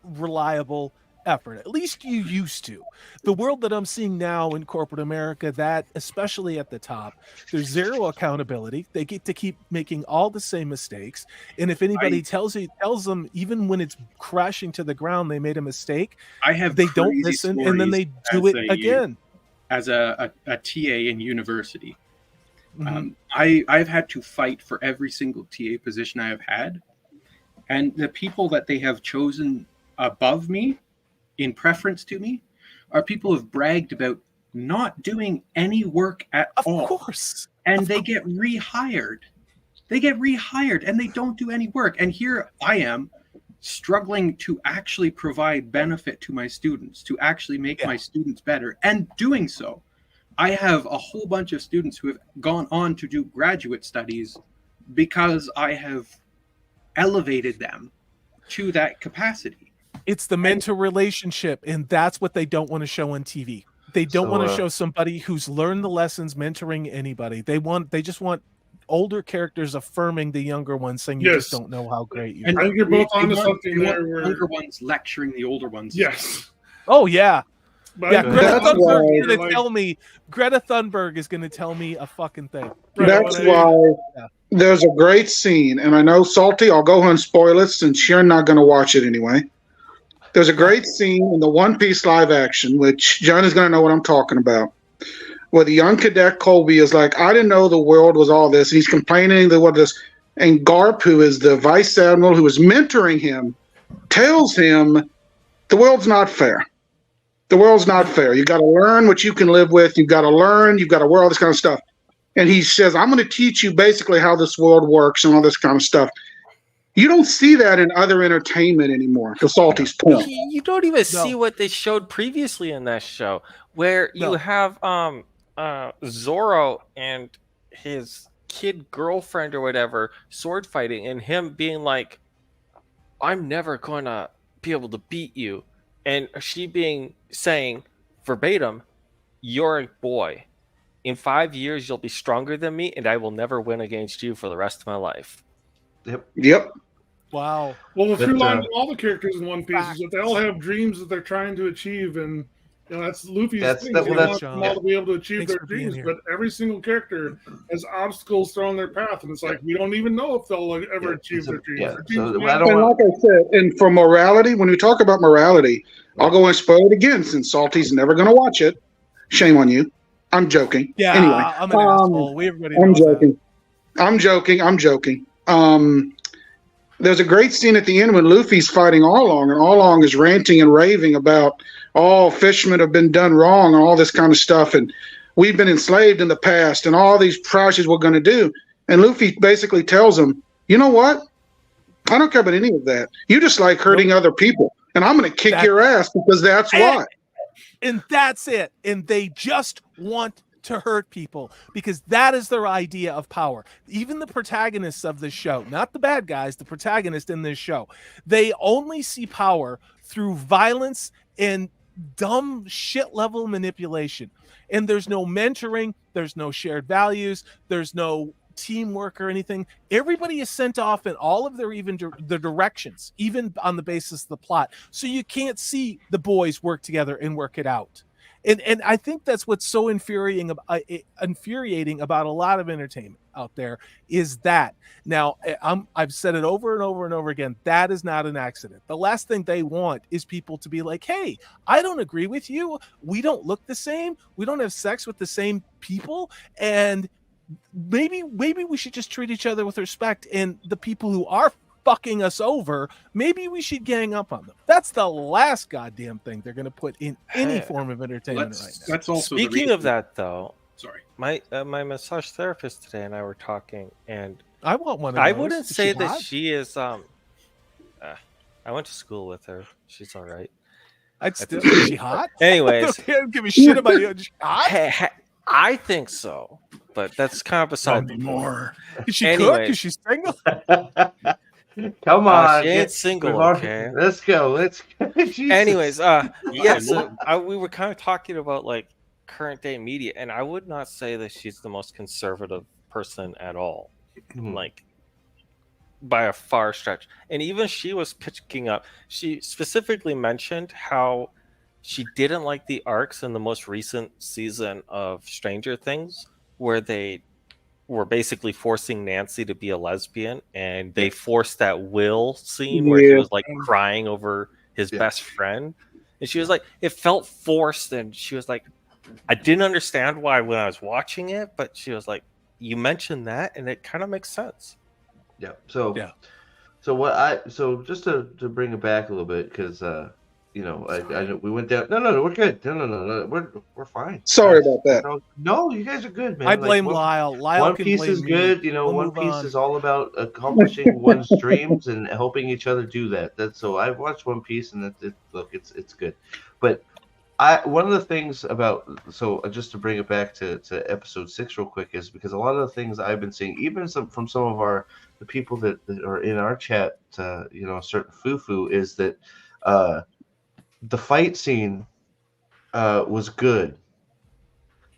reliable effort. At least you used to. The world that I'm seeing now in corporate America, that especially at the top, there's zero accountability. They get to keep making all the same mistakes. And if anybody tells them, even when it's crashing to the ground, they made a mistake, they don't listen, and then they do it again. As a TA in university, I've had to fight for every single TA position I have had. And the people that they have chosen above me, in preference to me, are people who've bragged about not doing any work at all. Of course. And they get rehired. And they don't do any work. And here I am struggling to actually provide benefit to my students, to actually make my students better. And doing so, I have a whole bunch of students who have gone on to do graduate studies because I have elevated them to that capacity. It's the mentor relationship, and that's what they don't want to show on TV. They don't want to show somebody who's learned the lessons mentoring anybody. They just want older characters affirming the younger ones, saying you just don't know how great you are. And I think you're both onto something there. Where younger ones lecturing the older ones. Yes. Oh yeah. But yeah, Greta Thunberg is gonna tell me. Greta Thunberg is going to tell me a fucking thing. That's why there's a great scene, and I know Salty. I'll go ahead and spoil it since you're not going to watch it anyway. There's a great scene in the One Piece live action, which John is going to know what I'm talking about, where the young cadet Colby is like, "I didn't know the world was all this," and he's complaining that what this. And Garp, who is the vice admiral who is mentoring him, tells him, "The world's not fair. The world's not fair. You got to learn what you can live with. You've got to learn. You've got to wear all this kind of stuff." And he says, "I'm going to teach you basically how this world works and all this kind of stuff." You don't see that in other entertainment anymore, to Salty's point. You don't even see what they showed previously in that show, where you have Zoro and his kid girlfriend or whatever sword fighting, and him being like, "I'm never going to be able to beat you," and she saying verbatim, "You're a boy. In 5 years, you'll be stronger than me, and I will never win against you for the rest of my life." Yep. Wow. Well, the through line of all the characters in One Piece is that they all have dreams that they're trying to achieve, and that's Luffy's thing. They want them all to be able to achieve their dreams, but every single character has obstacles thrown their path, and it's like we don't even know if they'll ever achieve their dreams. And like I said, and for morality, when we talk about morality, I'll go and spoil it again since Salty's never going to watch it. Shame on you. I'm joking. Yeah, anyway, I'm an asshole. Everybody I'm knows joking. I'm joking. There's a great scene at the end when Luffy's fighting Arlong, and Arlong is ranting and raving about all fishermen have been done wrong and all this kind of stuff, and we've been enslaved in the past, and all these prices we're going to do. And Luffy basically tells him, "You know what? I don't care about any of that. You just like hurting other people, and I'm going to kick your ass because that's why." And that's it. And they just want to hurt people because that is their idea of power. Even the protagonists of this show, not the bad guys, the protagonists in this show, they only see power through violence and dumb shit level manipulation. And there's no mentoring, there's no shared values, there's no teamwork or anything. Everybody is sent off in all of their the directions, even on the basis of the plot. So you can't see the boys work together and work it out. And I think that's what's so infuriating about a lot of entertainment out there is that. Now, I've said it over and over and over again. That is not an accident. The last thing they want is people to be like, "Hey, I don't agree with you. We don't look the same. We don't have sex with the same people. And maybe we should just treat each other with respect. And the people who are fucking us over, maybe we should gang up on them." That's the last goddamn thing they're going to put in any form of entertainment right now. That's also Speaking of that, though, sorry, my massage therapist today and I were talking, and I want one of those. I wouldn't say that hot? she is. I went to school with her. She's all right. I'd still. Is she hot? Anyways, I don't give a shit about you. Is she hot? I think so, but that's kind of beside the point. Is she cook? Is she single? Come on. She ain't single, okay? Let's go. Let's go. Anyways, yeah, so we were kind of talking about like current day media, and I would not say that she's the most conservative person at all. Like by a far stretch. And even she was picking up, she specifically mentioned how she didn't like the arcs in the most recent season of Stranger Things, where they were basically forcing Nancy to be a lesbian, and they forced that Will scene where he was like crying over his best friend. And she was like, it felt forced, and she was like, I didn't understand why when I was watching it, but she was like, you mentioned that, and it kind of makes sense. Yeah. So so just to bring it back a little bit, because you know, I know we went down. No, we're good. No, we're fine. Sorry about that. No, you guys are good, man. I blame Lyle. Lyle One can Piece blame is me. good. You know, We'll One move Piece on. is all about accomplishing one's dreams and helping each other do that. That's so I've watched One Piece, and it's good. But one of the things about, so just to bring it back to episode 6 real quick, is because a lot of the things I've been seeing, even from some of the people that are in our chat, you know, certain foo is that the fight scene was good.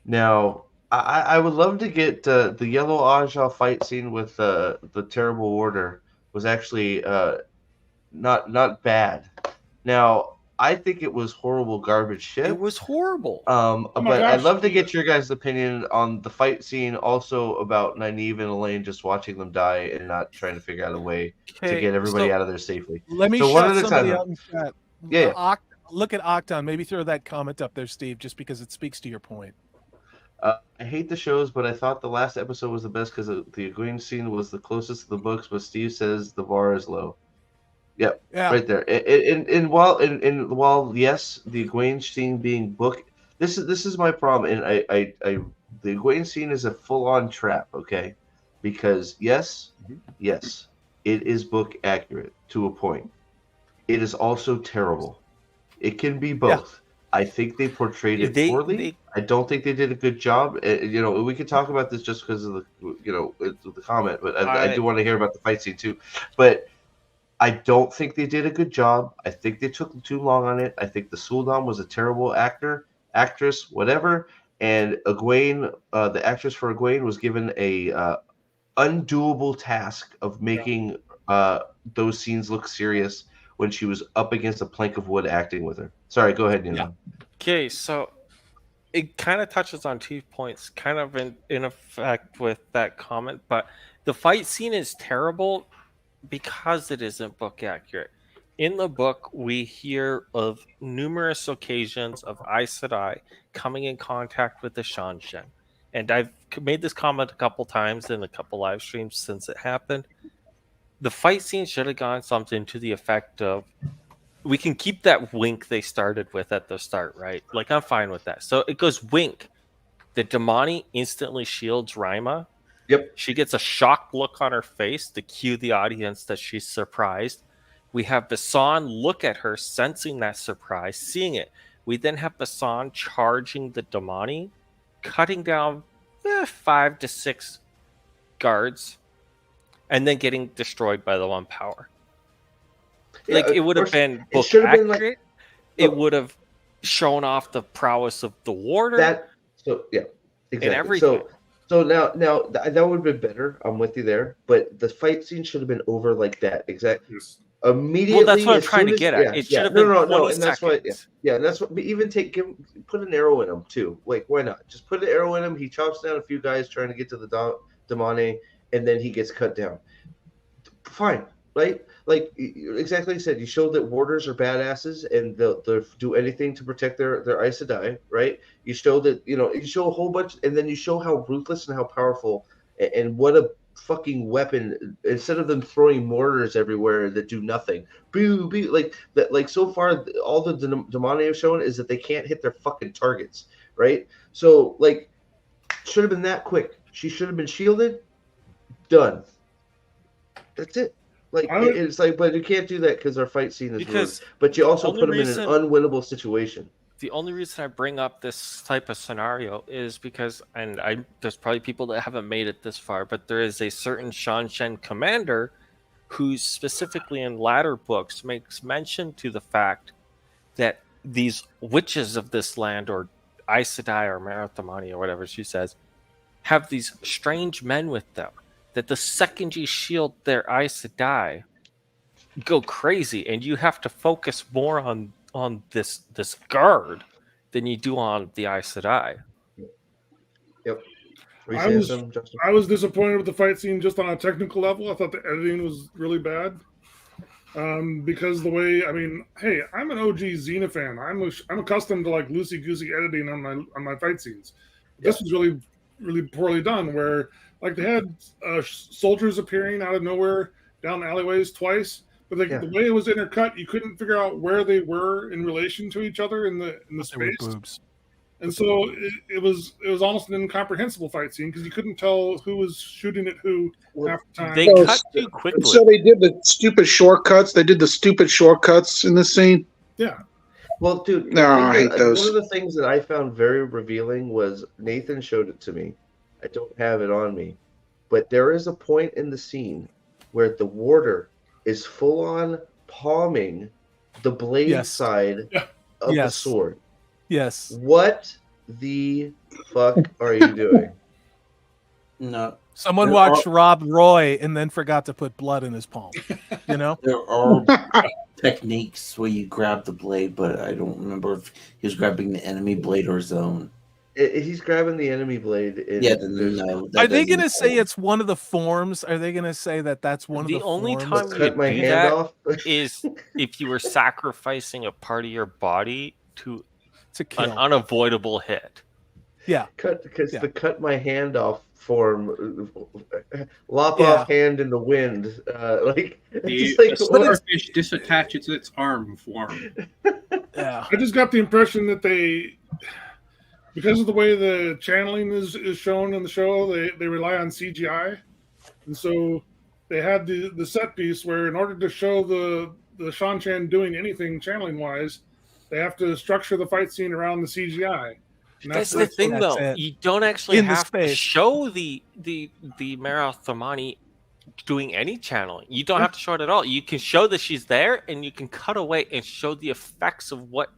Now I would love to get the Yellow Aja fight scene with the Terrible Order was actually not bad. Now I think it was horrible garbage shit. It was horrible. But I'd love to get your guys' opinion on the fight scene, also about Nynaeve and Elaine just watching them die and not trying to figure out a way to get everybody out of there safely. Let me shout somebody out in chat. Yeah. Look at Octon. Maybe throw that comment up there, Steve, just because it speaks to your point. I hate the shows, but I thought the last episode was the best because the Egwene scene was the closest to the books, but Steve says the bar is low. Yep, yeah, right there. And while yes, the Egwene scene being book, this is my problem. And the Egwene scene is a full on trap. Okay, because yes, it is book accurate to a point. It is also terrible. It can be both. Yeah. I think they portrayed it poorly. I don't think they did a good job. You know, we could talk about this just because of the comment, but I do want to hear about the fight scene too. But I don't think they did a good job. I think they took too long on it. I think the Sultan was a terrible actress, whatever. And Egwene, the actress for Egwene, was given a undoable task of making those scenes look serious when she was up against a plank of wood acting with her. Sorry, go ahead, Nina. Yeah. Okay, so it kind of touches on 2 points, kind of in effect with that comment, but the fight scene is terrible because it isn't book accurate. In the book, we hear of numerous occasions of Aes Sedai coming in contact with the Shanshan. And I've made this comment a couple times in a couple live streams since it happened. The fight scene should have gone something to the effect of, we can keep that wink they started with at the start, right? Like, I'm fine with that. So it goes wink. The Damani instantly shields Rima. Yep. She gets a shocked look on her face to cue the audience that she's surprised. We have Basan look at her, sensing that surprise, seeing it. We then have Basan charging the Damani, cutting down 5 to 6 guards, and then getting destroyed by the one power. Yeah, like, it would have been book accurate. Like, it would have shown off the prowess of the warder. Exactly. And everything. So now that would have been better. I'm with you there, but the fight scene should have been over like that. Exactly. Immediately. Well, that's what I'm trying to get at. It should have been 20 and that's seconds. Why, and that's what. Even put an arrow in him too. Like, why not? Just put an arrow in him. He chops down a few guys trying to get to the Damane, and then he gets cut down. Fine, right? Like exactly like you said, you showed that warders are badasses and they'll do anything to protect their Aes Sedai, right? You show that, you show a whole bunch, and then you show how ruthless and how powerful and what a fucking weapon. Instead of them throwing mortars everywhere that do nothing, boo, like that. Like, so far, all the Damane have shown is that they can't hit their fucking targets, right? So, like, should have been that quick. She should have been shielded. Done. That's it. Like, it's like, but you can't do that because our fight scene is ruined. But you also put them in an unwinnable situation. The only reason I bring up this type of scenario is because, and there's probably people that haven't made it this far, but there is a certain Shanshan commander who specifically in latter books makes mention to the fact that these witches of this land, or Aes Sedai or Marathomani or whatever she says, have these strange men with them. That the second you shield their Aes Sedai, go crazy, and you have to focus more on this guard than you do on the Aes Sedai. Yep. I was disappointed with the fight scene just on a technical level. I thought the editing was really bad. Because the way, I mean, hey, I'm an OG Xena fan. I'm accustomed to like loosey-goosey editing on my fight scenes. Yeah. This was really, really poorly done, where like they had soldiers appearing out of nowhere down alleyways twice, but the way it was intercut, you couldn't figure out where they were in relation to each other in the space. Boobs. And so it was almost an incomprehensible fight scene because you couldn't tell who was shooting at who half the time. They cut too quickly. So they did the stupid shortcuts. They did the stupid shortcuts in this scene. Yeah. Well, dude, no, I hate those. One of the things that I found very revealing was Nathan showed it to me. I don't have it on me, but there is a point in the scene where the warder is full on palming the blade side of the sword. Yes. What the fuck are you doing? No. Someone watched Rob Roy and then forgot to put blood in his palm. You know? There are techniques where you grab the blade, but I don't remember if he was grabbing the enemy blade or his own. He's grabbing the enemy blade. No. Are they going to say it's one of the forms? Are they going to say that that's one of the forms? The only time you do that is if you were sacrificing a part of your body to kill. An unavoidable hit. Yeah. The cut my hand off form, lop off hand in the wind. The swordfish disattaches its arm form. Yeah. I just got the impression that they, because of the way the channeling is shown in the show, they rely on CGI. And so they had the set piece where in order to show the Shan-Chan doing anything channeling-wise, they have to structure the fight scene around the CGI. That's the thing, though. You don't actually have to show the Marathomani doing any channeling. You don't have to show it at all. You can show that she's there, and you can cut away and show the effects of what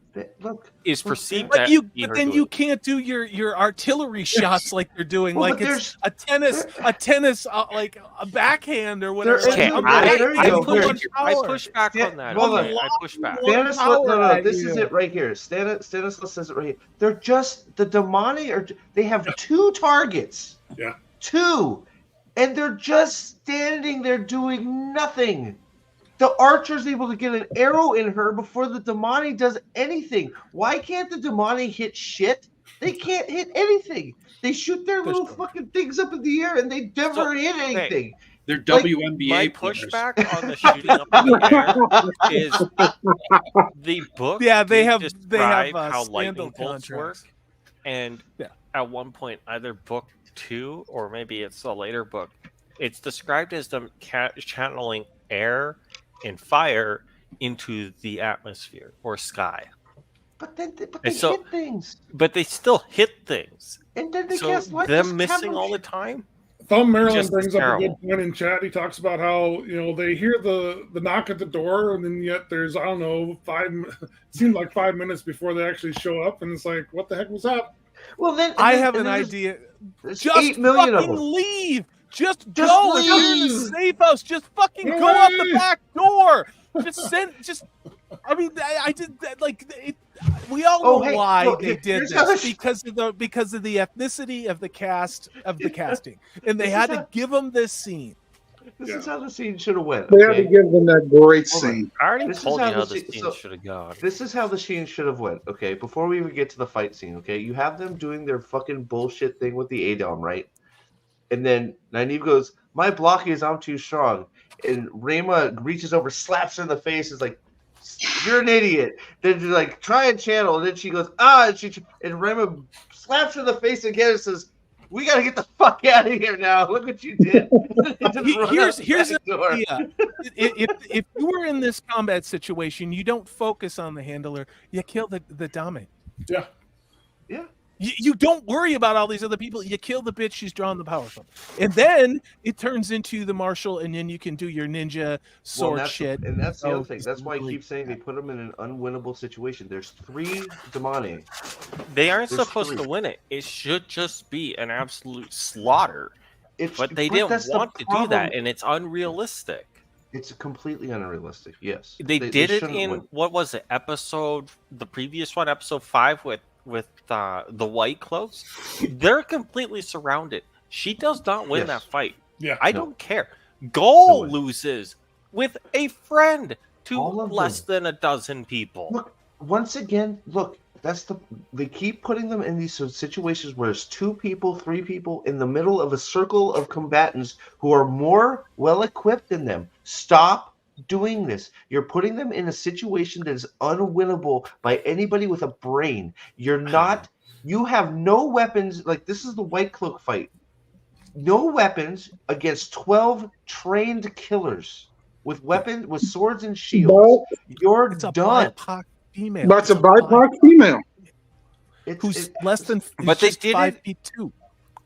is perceived. But then you can't do your artillery shots like they're doing, like it's a tennis like a backhand or whatever. I push back on that. I push back. No, this is it right here. Stanislaus says it right here. They're just the Damani they have two targets. Yeah. Two. And they're just standing there doing nothing. The archer's able to get an arrow in her before the Damani does anything. Why can't the Damani hit shit? They can't hit anything. They shoot their little fucking things up in the air and they never hit anything. They're WNBA. My pushback on the shooting up in the air is the book. Yeah, they have how lightning bolts work, and at one point, either book 2 or maybe it's a later book, it's described as them channeling air and fire into the atmosphere or sky. But they hit things. But they still hit things. And then they cast them missing all the time. Thumb Maryland brings up a good point in chat. He talks about how they hear the knock at the door, and then yet there's it seemed like 5 minutes before they actually show up, and it's like, what the heck was that? Well, then I have an idea. Just 8 million fucking of them. Just go. Leave. If you're in the safe house, just fucking go out the back door. I did that. We all know why they did this because of the ethnicity of the casting, and they had to give them this scene. This is how the scene should have went. They had to give them that great scene. I already told you how the scene should have gone. This is how the scene should have went. Okay, before we even get to the fight scene, okay, you have them doing their fucking bullshit thing with the Adam, right? And then Nynaeve goes, "My block is I'm too strong," and Rhaema reaches over, slaps her in the face, is like, "You're an idiot." Then she's like, "Try and channel," and then she goes, "Ah," and Rhaema slaps her in the face again and says, "We got to get the fuck out of here now. Look what you did." Here's the idea. If you were in this combat situation, you don't focus on the handler. You kill the Dame. Yeah. Yeah. You don't worry about all these other people. You kill the bitch she's drawing the power from. And then it turns into the martial, and then you can do your ninja sword shit. And that's the other thing. That's why I keep saying they put them in an unwinnable situation. There's 3 demonic. They aren't supposed to win it. It should just be an absolute slaughter. But they didn't want to do that, and it's unrealistic. It's completely unrealistic, yes. They did it in, what was it, the previous one, episode 5 with the white cloaks. They're completely surrounded. She does not win that fight. Yeah, I don't care. Goal loses with a friend to less than a dozen people. Look, once again, they keep putting them in these situations where there's 2 people, 3 people in the middle of a circle of combatants who are more well equipped than them. Stop doing this. You're putting them in a situation that is unwinnable by anybody with a brain. You have no weapons. Like, this is the White Cloak fight. No weapons against 12 trained killers with swords and shields. You're done. Female. But it's a BIPOC female. Who's less than but they did 5'2".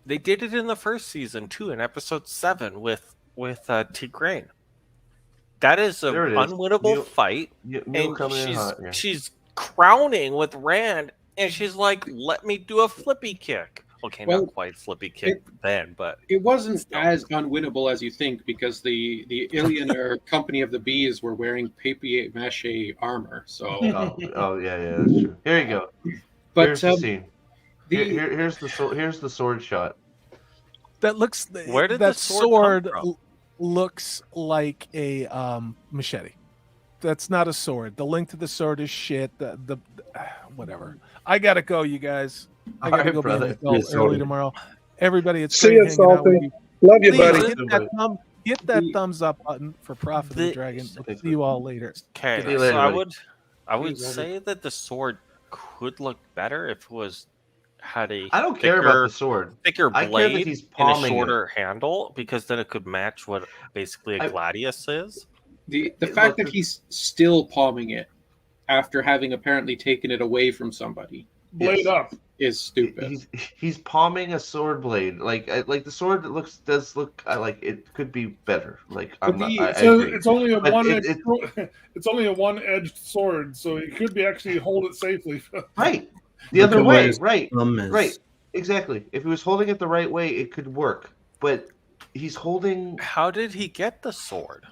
They did it in the first season too, in episode 7 with Tigraine. That is an unwinnable fight, and she's crowning with Rand, and she's like, "Let me do a flippy kick." Okay, not quite flippy kick then, but it wasn't as unwinnable as you think, because the Ilianer Company of the Bees were wearing papier-mâché armor. So yeah, that's true. Here you go. But here's the scene. Here's the sword shot. That looks. Where did that the sword come from? Looks like a machete. That's not a sword. The length of the sword is shit. The whatever. I gotta go, you guys. I gotta go be an adult early tomorrow. Everybody, it's see you, Salty. Love you, buddy. Hit that thumbs up button for Prophet of the Dragon. We'll see you all later. Okay, so I would say that the sword could look better if it had a I don't care about the sword. Thicker blade and a shorter handle, because then it could match what basically a gladius is. The fact that he's still palming it after having apparently taken it away from somebody. Blade up. Is stupid. He's palming a sword blade. Like the sword does look like it could be better. Like it's only a it's only a one-edged sword, so it could be actually hold it safely. Right. The other way. Right. Exactly. If he was holding it the right way, it could work. But he's holding. How did he get the sword?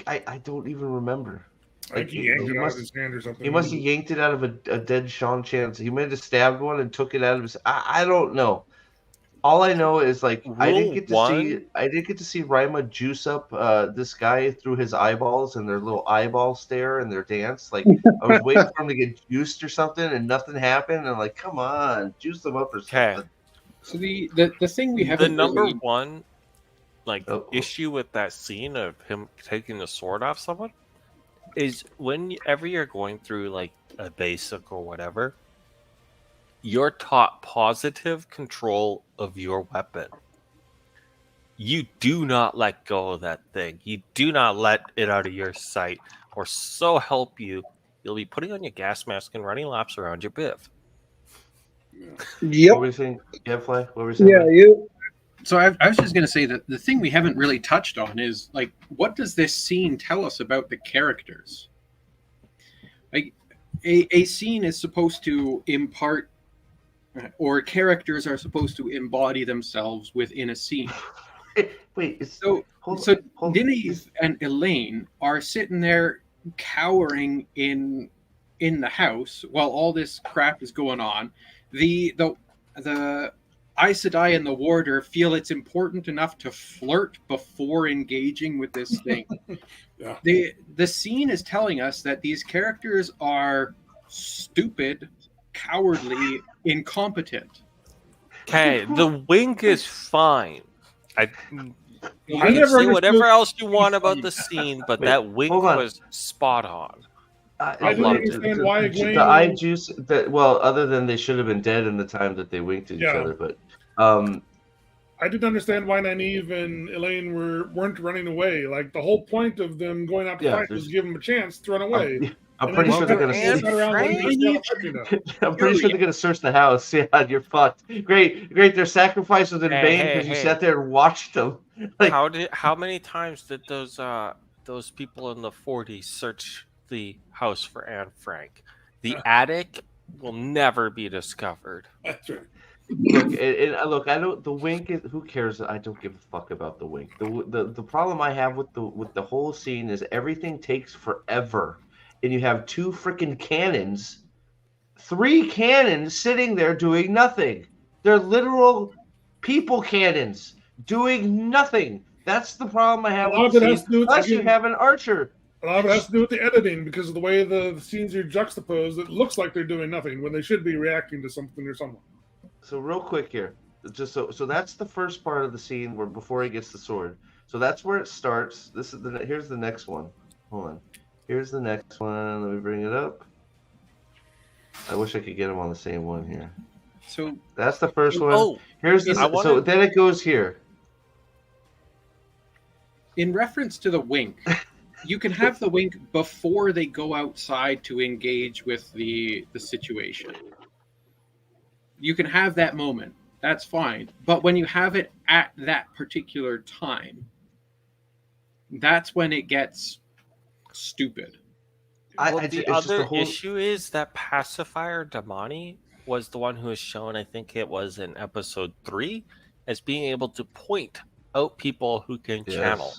I don't even remember. Like he yanked it out of his hand or something. He must have yanked it out of a dead Sean Chance. He might have stabbed one and took it out of his. I don't know. All I know is I didn't get to see Rima juice up this guy through his eyeballs and their little eyeball stare and their dance. Like I was waiting for him to get juiced or something, and nothing happened. And like, come on, juice them up or something. So the thing we have the number one issue with that scene of him taking the sword off someone is whenever you're going through like a basic or whatever, you're taught positive control of your weapon. You do not let go of that thing. You do not let it out of your sight, or so help you, you'll be putting on your gas mask and running laps around your biv. Yep. What were you saying? Yeah, Fly? What were you saying? Yeah, you. So I was just going to say that the thing we haven't really touched on is, like, what does this scene tell us about the characters? Like, a scene is supposed to impart, or characters are supposed to embody themselves within a scene. Wait, so Nynaeve and Elaine are sitting there cowering in the house while all this crap is going on. The Aes Sedai and the warder feel it's important enough to flirt before engaging with this thing. Yeah. The scene is telling us that these characters are stupid, cowardly, incompetent. Okay, the wink is fine. You I can never say whatever understood- else you want about the scene, but that wink hold on. was spot on. I didn't understand why Egwene. The eye juice. Other than they should have been dead in the time that they winked at each other, but I didn't understand why Nynaeve and Elaine weren't running away. Like the whole point of them going out to fight was give them a chance to run away. I'm pretty sure they're gonna. I'm pretty sure they're gonna search the house. Yeah, you're fucked. Great. Their sacrifice was in vain because you sat there and watched them. Like, how many times did those people in the 40s search the house for Anne Frank? The attic will never be discovered. That's right. Look, I don't. The wink is. Who cares? I don't give a fuck about the wink. The problem I have with the whole scene is everything takes forever, and you have 2 freaking cannons, 3 cannons sitting there doing nothing. They're literal people cannons doing nothing. That's the problem I have with the scene. Plus, you have an archer. A lot of it has to do with the editing because of the way the scenes are juxtaposed. It looks like they're doing nothing when they should be reacting to something or someone. So real quick here, just so that's the first part of the scene where before he gets the sword. So that's where it starts. Here's the next one. Hold on. Here's the next one. Let me bring it up. I wish I could get them on the same one here. So that's the first one. Oh, so then it goes here. In reference to the wink, you can have the wink before they go outside to engage with the situation. You can have that moment. That's fine. But when you have it at that particular time, that's when it gets stupid. The other issue is that pacifier Damani was the one who was shown, I think it was in episode 3, as being able to point out people who can channel.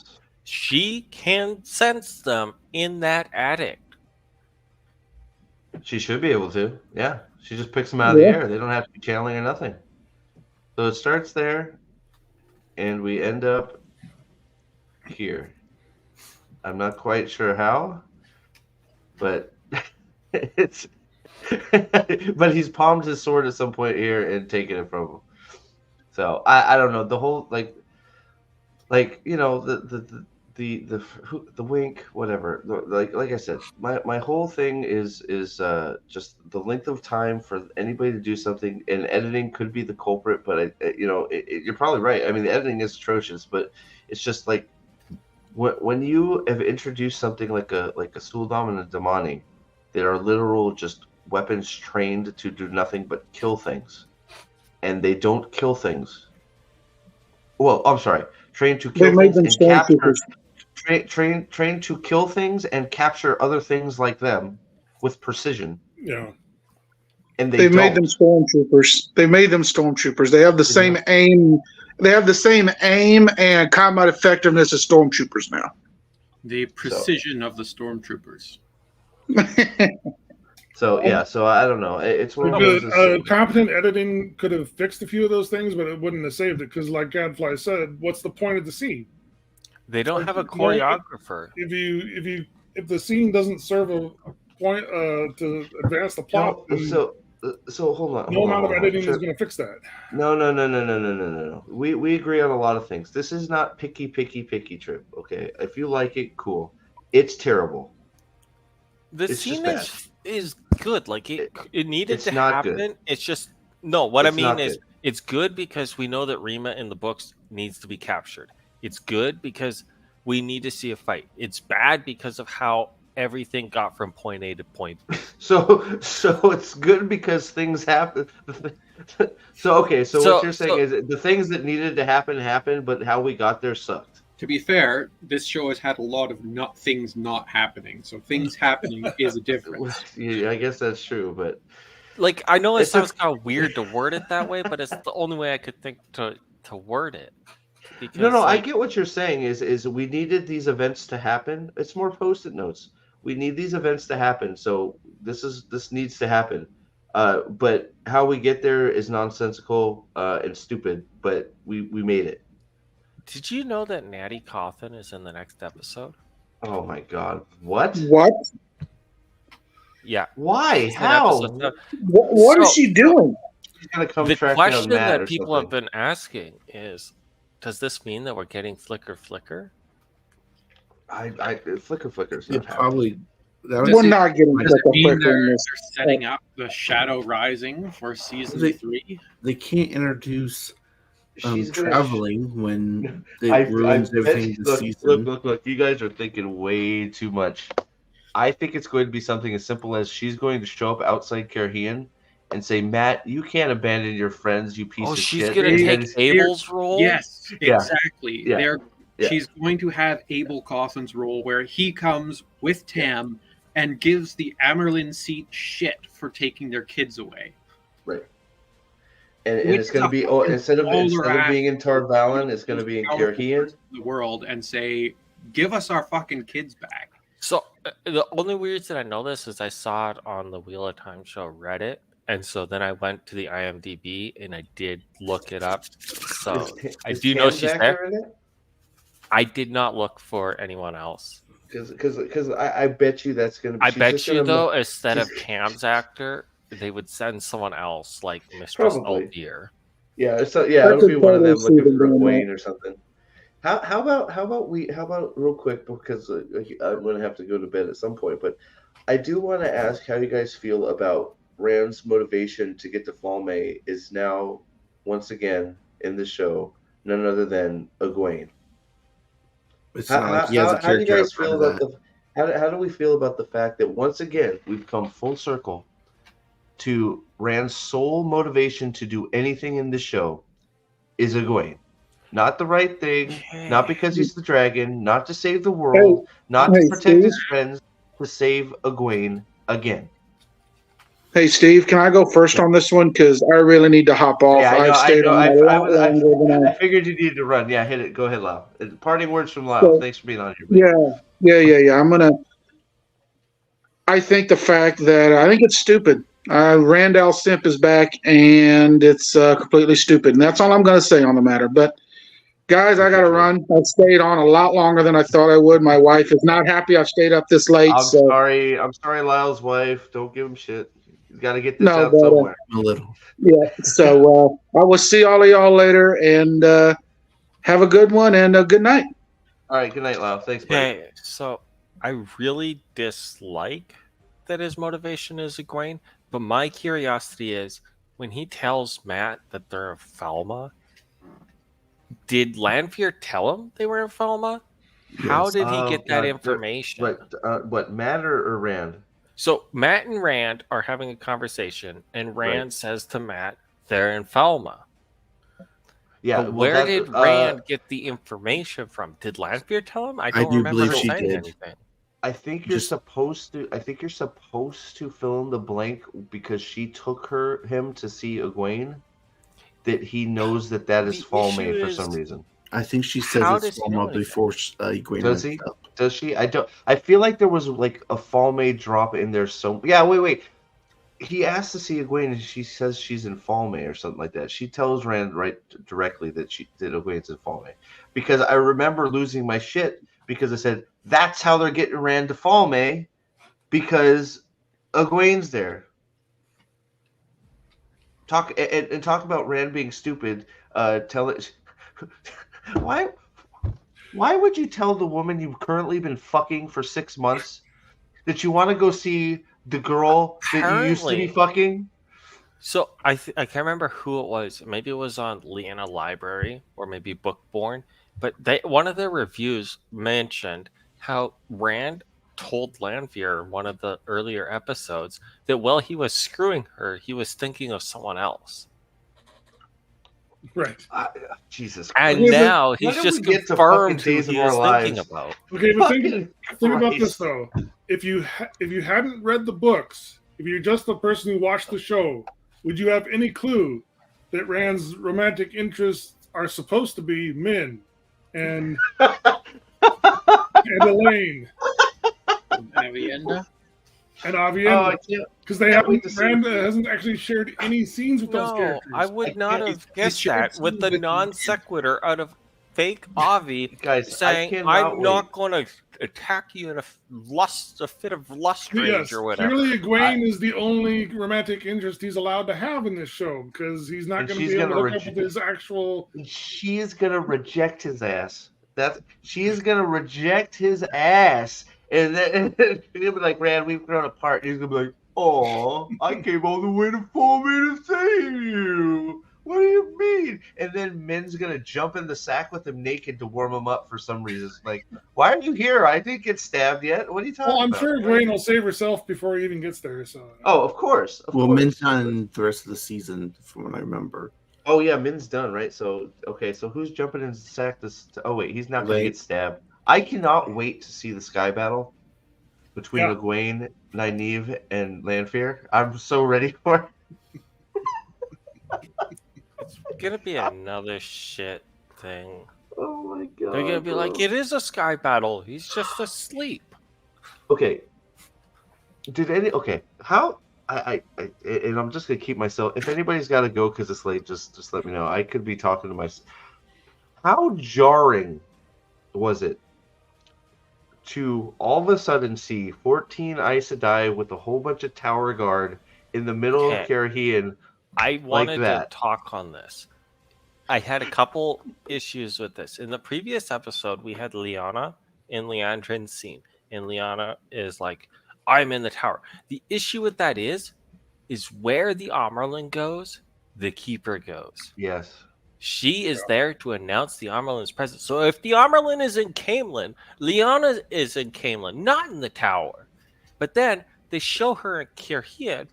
She can sense them in that attic. She should be able to. Yeah. She just picks them out of the air. They don't have to be channeling or nothing. So it starts there, and we end up here. I'm not quite sure how, but it's. But he's palmed his sword at some point here and taken it from him. So I don't know, the whole like you know the wink, whatever. Like I said, my whole thing is just the length of time for anybody to do something, and editing could be the culprit. But you're probably right. I mean, the editing is atrocious, but it's just like when you have introduced something like a Suldam and a Damani that are literal just weapons trained to do nothing but kill things, and they don't kill things. Well, I'm sorry, trained to kill things and capture. Trained to kill things and capture other things like them with precision. Yeah. And they made them stormtroopers. They made them stormtroopers. They have the same aim. They have the same aim and combat effectiveness as stormtroopers now. The precision of the stormtroopers. So I don't know. It's one of those. Competent editing could have fixed a few of those things, but it wouldn't have saved it because, like Gadfly said, what's the point of the scene? They don't have a choreographer. If the scene doesn't serve a point to advance the plot, so hold on. No amount of editing is going to fix that. No. We agree on a lot of things. This is not picky trip. Okay, if you like it, cool. It's terrible. The scene is good. Like it needed to happen. Good. It's just What I mean is, it's good because we know that Rima in the books needs to be captured. It's good because we need to see a fight. It's bad because of how everything got from point A to point B. So it's good because things happen. So what you're saying is the things that needed to happen happened, but how we got there sucked. To be fair, this show has had a lot of things not happening. So things happening is a difference. Yeah, I guess that's true, but like I know it sounds kind of weird to word it that way, but it's the only way I could think to word it. Because, no, I get what you're saying. Is we needed these events to happen. It's more post-it notes. We need these events to happen. So this needs to happen. But how we get there is nonsensical and stupid. But we made it. Did you know that Natty Cawthon is in the next episode? Oh my God! What? Yeah. Why? How? What is she doing? She's gonna come. The question that people have been asking is, does this mean that we're getting Flicker? Flicker's not probably. We're not getting Flicker. They're setting up the Shadow Rising for season 3. They can't introduce traveling when it ruins everything this season. Look! You guys are thinking way too much. I think it's going to be something as simple as she's going to show up outside Carhian and say, Matt, you can't abandon your friends, you piece of shit. She's going to take Abel's role? Yes, exactly. Yeah. She's going to have Abel Cawthon's role where he comes with Tam and gives the Amerlin seat shit for taking their kids away. Right. And it's going to be, instead of being in Tarvalin, it's going to be in Carhian. The world and say, give us our fucking kids back. So the only reason I know this is I saw it on the Wheel of Time show Reddit. And so then I went to the IMDb and I did look it up. So I do know she's there. I did not look for anyone else. Because I bet you that's going to be... I bet you, though, instead of Cam's actor, they would send someone else, like Mistress Aldir. Yeah, it'll be one of them looking for Wayne or something. How about real quick, because I'm going to have to go to bed at some point, but I do want to ask how you guys feel about Rand's motivation to get to Falme is now, once again, in the show, none other than Egwene. How do you guys feel about how do we feel about the fact that once again we've come full circle to Rand's sole motivation to do anything in the show is Egwene? Not the right thing, not because he's the dragon, not to save the world, not to protect his friends, to save Egwene again. Hey, Steve, can I go first on this one? Because I really need to hop off. I figured you needed to run. Yeah, hit it. Go ahead, Lau. Parting words from Lau. So, thanks for being on here. Yeah. I think the fact that I think it's stupid. Randall Simp is back, and it's completely stupid. And that's all I'm going to say on the matter. But, guys, I got to run. I've stayed on a lot longer than I thought I would. My wife is not happy I've stayed up this late. I'm sorry, Lau's wife. Don't give him shit. You got to get this out somewhere. A little. Yeah. So I will see all of y'all later, and have a good one and a good night. All right. Good night, Lau. Thanks, buddy. Hey, so I really dislike that his motivation is Egwene, but my curiosity is when he tells Matt that they're in Falma, did Lanfear tell him they were in Falma? How did he get that information? What, Matt or Rand? So Matt and Rand are having a conversation, and Rand says to Matt, they're in Falma. Yeah, but where did Rand get the information from? Did Lanfear tell him? I don't remember her saying anything. I think you're supposed to fill in the blank because she took him to see Egwene. That he knows that is Falme for some reason. I think she says it's Falme before Egwene. Does he? Does she? I don't. I feel like there was like a Falme drop in there. So yeah, wait. He asked to see Egwene, and she says she's in Falme or something like that. She tells Rand directly that Egwene's in Falme, because I remember losing my shit because I said that's how they're getting Rand to Falme because Egwene's there. Talk about Rand being stupid. Tell it. Why would you tell the woman you've currently been fucking for 6 months that you want to go see the girl that you used to be fucking? So I can't remember who it was. Maybe it was on Leanna Library or maybe Bookborn. But one of their reviews mentioned how Rand told Lanfear in one of the earlier episodes that while he was screwing her, he was thinking of someone else. Right. Jesus. And now he's just confirmed who he's thinking about. Okay, but think about this though. If you hadn't read the books, if you're just the person who watched the show, would you have any clue that Rand's romantic interests are supposed to be Min and Elaine and Avienda? Because Rand hasn't actually shared any scenes with those characters. I would not have guessed that with the non sequitur out of fake Avi saying, I'm not going to attack you in a fit of lust rage or whatever. Clearly Egwene is the only romantic interest he's allowed to have in this show because he's not going to be able to look up with his actual... She is going to reject his ass. She is going to reject his ass. And then he'll be like, Rand, we've grown apart. And he's going to be like, oh, I came all the way to Falme to save you. What do you mean? And then Min's gonna jump in the sack with him naked to warm him up for some reason. Like, why are you here? I didn't get stabbed yet. What are you talking Well, I'm about? sure Gwen will save herself before he even gets there. So. Oh, of course. Min's done the rest of the season, from what I remember. Oh yeah, Min's done, right? So okay, so who's jumping in the sack? Oh wait, he's not gonna get stabbed. I cannot wait to see the sky battle between Egwene, Nynaeve, and Lanfear. I'm so ready for it. It's gonna be another shit thing. Oh my god. They're gonna be like, it is a sky battle. He's just asleep. Okay. How and I'm just gonna keep myself. If anybody's got to go because it's late, just let me know. I could be talking to myself. How jarring was it to all of a sudden see 14 Aes Sedai with a whole bunch of tower guard in the middle of Caraheen? I wanted to talk on this. I had a couple issues with this. In the previous episode, we had Lyanna in Liandrin's scene, and Lyanna is like, I'm in the tower. The issue with that is where the Amarlin goes, the Keeper goes. Yes. She is there to announce the Amarlin's presence. So if the Amarlin is in Caemlyn, Lyanna is in Caemlyn, not in the tower. But then they show her in Kirhiad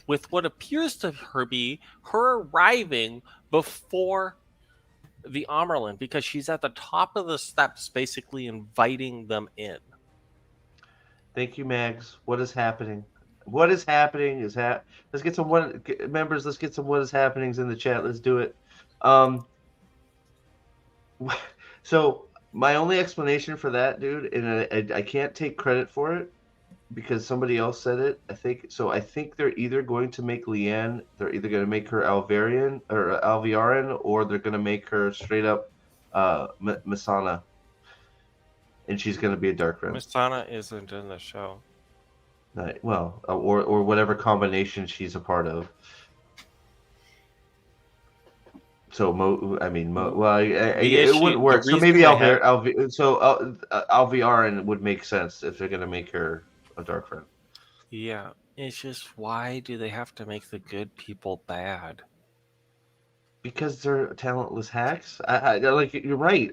with what appears to be her arriving before the Amarlin, because she's at the top of the steps basically inviting them in. Thank you, Mags. What is happening? What is happening is let's get some members. Let's get some what is happenings in the chat. Let's do it. So my only explanation for that, dude, and I can't take credit for it because somebody else said it. I think they're either going to make Leanne. They're either going to make her Alvarian or Alviarin, or they're going to make her straight up Missana. And she's going to be a dark friend. Missana isn't in the show. Well, or whatever combination she's a part of. So it wouldn't work. So maybe Alviarin would make sense if they're going to make her a dark friend. Yeah, it's just, why do they have to make the good people bad? Because they're talentless hacks. I like you're right.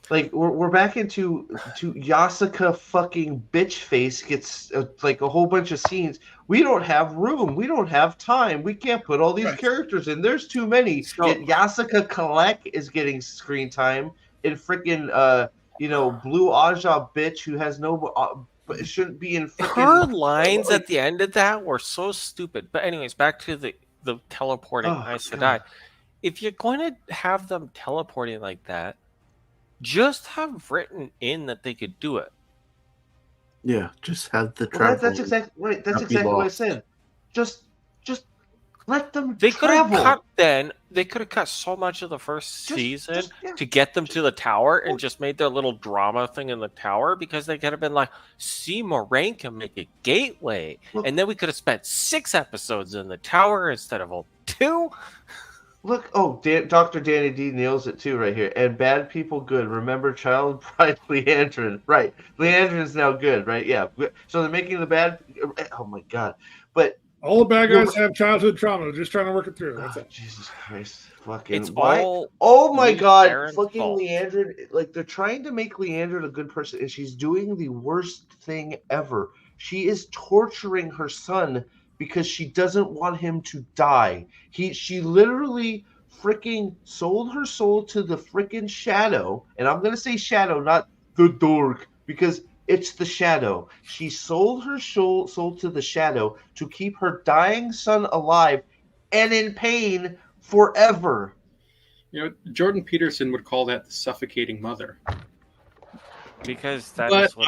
Like we're back into Yasuka fucking bitch face gets like a whole bunch of scenes. We don't have room. We don't have time. We can't put all these characters in. There's too many. Yet Yasuka Kalek is getting screen time, and freaking Blue Aja bitch who has no shouldn't be in freaking. Her lines at the end of that were so stupid. But anyways, back to the teleporting Aes Sedai. If you're going to have them teleporting like that, just have written in that they could do it. Yeah, just have the travel. That's exactly right. That's exactly what I said. Just let them They travel. They could have cut so much of the first season to get them to the tower and just made their little drama thing in the tower, because they could have been like, see, Moraine can make a gateway. And then we could have spent 6 episodes in the tower instead of 2. Look, Dr. Danny D nails it too right here. And bad people good. Remember child bride Leandrin. Right. Leandrin's now good, right? Yeah. So they're making the bad. Oh my God. But all the bad guys have childhood trauma. Just trying to work it through. That's it. Jesus Christ. Fucking. It's all. Oh my God. Fucking Leandrin. Like, they're trying to make Leandrin a good person, and she's doing the worst thing ever. She is torturing her son because she doesn't want him to die. She literally freaking sold her soul to the freaking shadow. And I'm going to say shadow, not the dork, because it's the shadow. She sold her soul to the shadow to keep her dying son alive and in pain forever. Jordan Peterson would call that the suffocating mother. Because that's what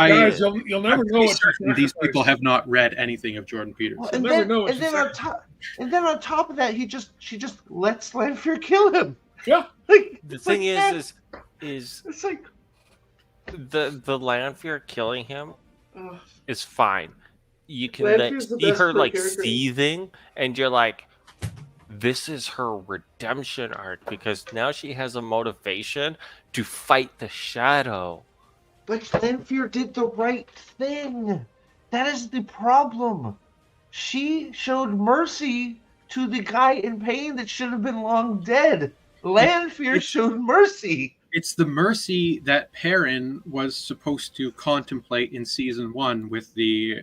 you'll never know what these people have not read anything of Jordan Peterson. Well, and then on top of that, she just lets Lanfear kill him. Yeah. The thing is it's like the Lanfear killing him is fine. You can see her like seething, and you're like, this is her redemption arc, because now she has a motivation to fight the shadow. But Lanfear did the right thing. That is the problem. She showed mercy to the guy in pain that should have been long dead. Lanfear showed mercy. It's the mercy that Perrin was supposed to contemplate in season 1 with the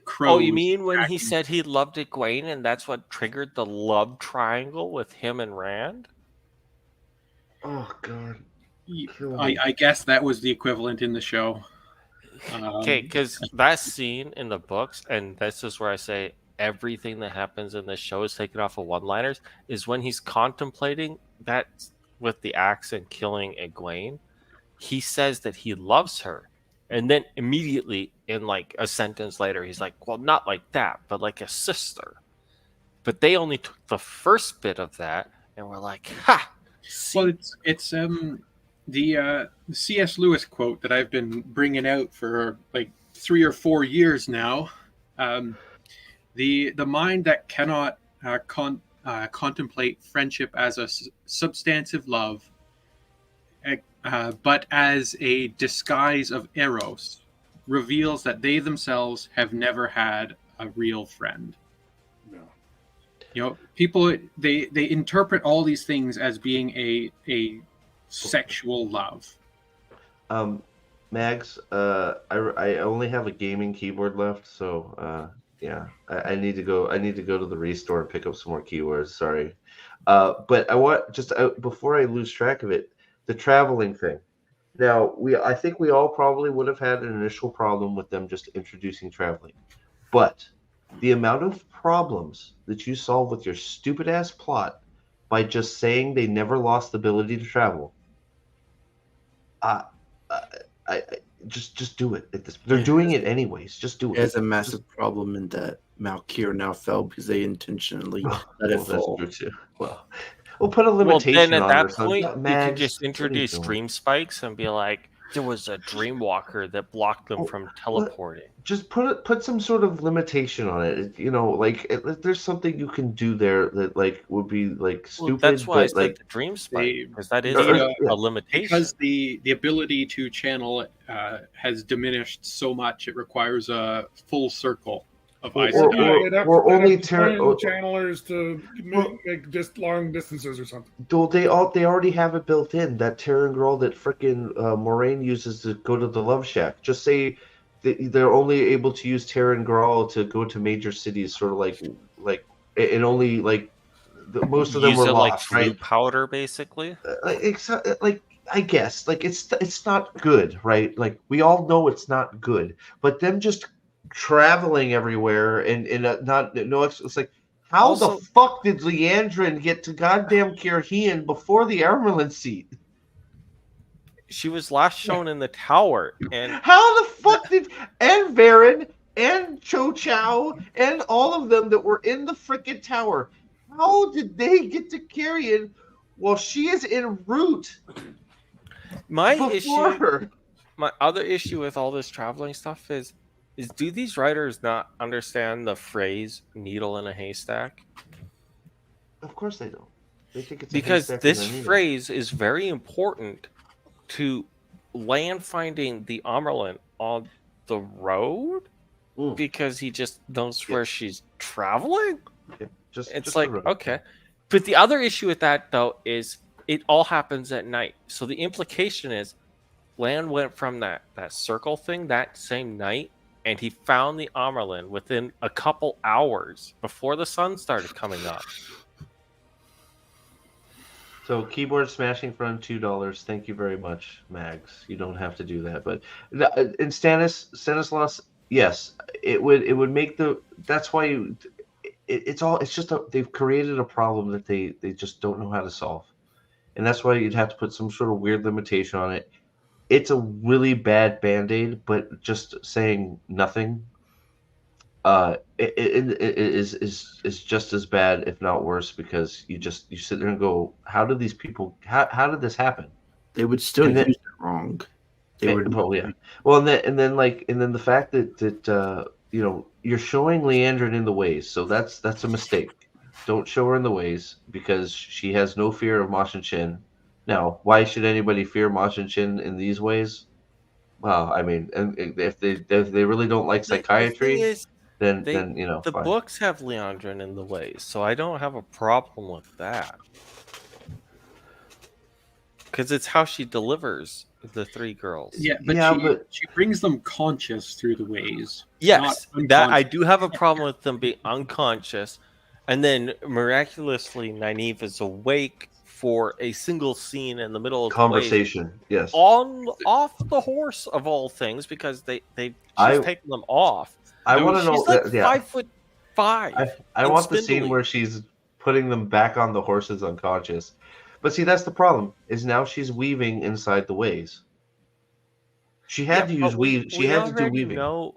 crows. Oh, you mean when he said he loved Egwene and that's what triggered the love triangle with him and Rand? Oh, God. I guess that was the equivalent in the show. Okay, because that scene in the books, and this is where I say everything that happens in this show is taken off of one-liners, is when he's contemplating that with the axe and killing Egwene, he says that he loves her. And then immediately, in like a sentence later, he's like, well, not like that, but like a sister. But they only took the first bit of that, and we're like, ha! See? Well, it's the C.S. Lewis quote that I've been bringing out for like 3 or 4 years now. The mind that cannot contemplate friendship as a substantive love, but as a disguise of eros, reveals that they themselves have never had a real friend. No. You know, people they interpret all these things as being a sexual love. Mags, I only have a gaming keyboard left, so yeah, I need to go. I need to go to the restore and pick up some more keywords. Sorry, but I want just before I lose track of it, the traveling thing. Now I think we all probably would have had an initial problem with them just introducing traveling, but the amount of problems that you solve with your stupid ass plot by just saying they never lost the ability to travel. I just do it. They're doing it anyways. Just do it. There's a massive problem in that Malkir now fell because they intentionally let it fall. That's true too. Well, we'll put a limitation then at on that it. So point, you could just what are you introduce doing? dream spikes and be like, there was a dreamwalker that blocked them from teleporting. Just put some sort of limitation on it. You know, like there's something you can do there that like would be like stupid. That's why I but, said like the dream spike, because that is the, a limitation. Because the ability to channel has diminished so much, it requires a full circle of Or- ice. or- Or only channelers to make just long distances or something. Though they already have it built in, that Terran girl that frickin' Moraine uses to go to the Love Shack. Just say they're only able to use Terran girl to go to major cities, sort of like and only like most of them Use were it like lost, flu right? powder, basically. Like I guess like it's not good, right? Like we all know it's not good, but them just traveling everywhere and it's like how Also- the fuck did Leandrin get to goddamn Kirhian before the Emerald seat? She was last shown in the tower, and How the fuck did and Varen and Cho Chow and all of them that were in the frickin' tower, how did they get to Kirhian while she is en route my before her? my other issue with all this traveling stuff is do these writers not understand the phrase "needle in a haystack"? Of course they don't. They think it's a Because haystack this in a needle. phrase is very important to land finding the Amerlin on the road, because he just knows where she's traveling. It's like, okay. But the other issue with that, though, is it all happens at night. So the implication is Lan went from that circle thing that same night, and he found the Amerlin within a couple hours before the sun started coming up. So keyboard smashing from $2. Thank you very much, Mags. You don't have to do that, but in Stanislaus, yes, it would make the. That's why it's just they've created a problem that they just don't know how to solve, and that's why you'd have to put some sort of weird limitation on it. It's a really bad Band-Aid, but just saying nothing it is just as bad, if not worse, because you sit there and go, how did these people how did this happen? They would still use it wrong. They would. Well, yeah. Well, and then the fact that you're showing Leandrin in the ways, so that's a mistake. Don't show her in the ways because she has no fear of Mach and Chin. Now, why should anybody fear Mach and Chin in these ways? Well, I mean, and if they really don't like psychiatry, then the fine. books have Leandrin in the ways, so I don't have a problem with that. Because it's how she delivers the three girls. Yeah, but she brings them conscious through the ways. Yes, that I do have a problem with them being unconscious, and then miraculously Nynaeve is awake for a single scene in the middle of conversation. The waves, yes, off the horse of all things, because she's taken them off. I want to know. She's like 5'5". I want the scene where she's putting them back on the horses unconscious. But see, that's the problem. Is now she's weaving inside the ways. She had to use weave. She had to do weaving. We know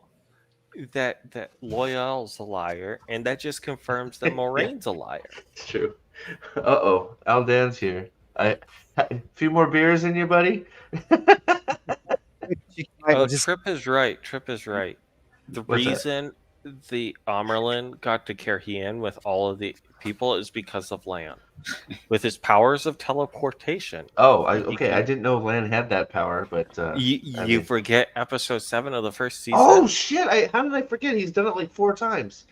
that Loyal's a liar, and that just confirms that Moraine's a liar. It's true. Aldan's here. A few more beers in you, buddy. Trip is right. The reason the Amerlin got to Kerhian with all of the people is because of Lan. With his powers of teleportation. I didn't know Lan had that power, but you forget episode 7 of the first season. Oh shit! How did I forget? He's done it like 4 times.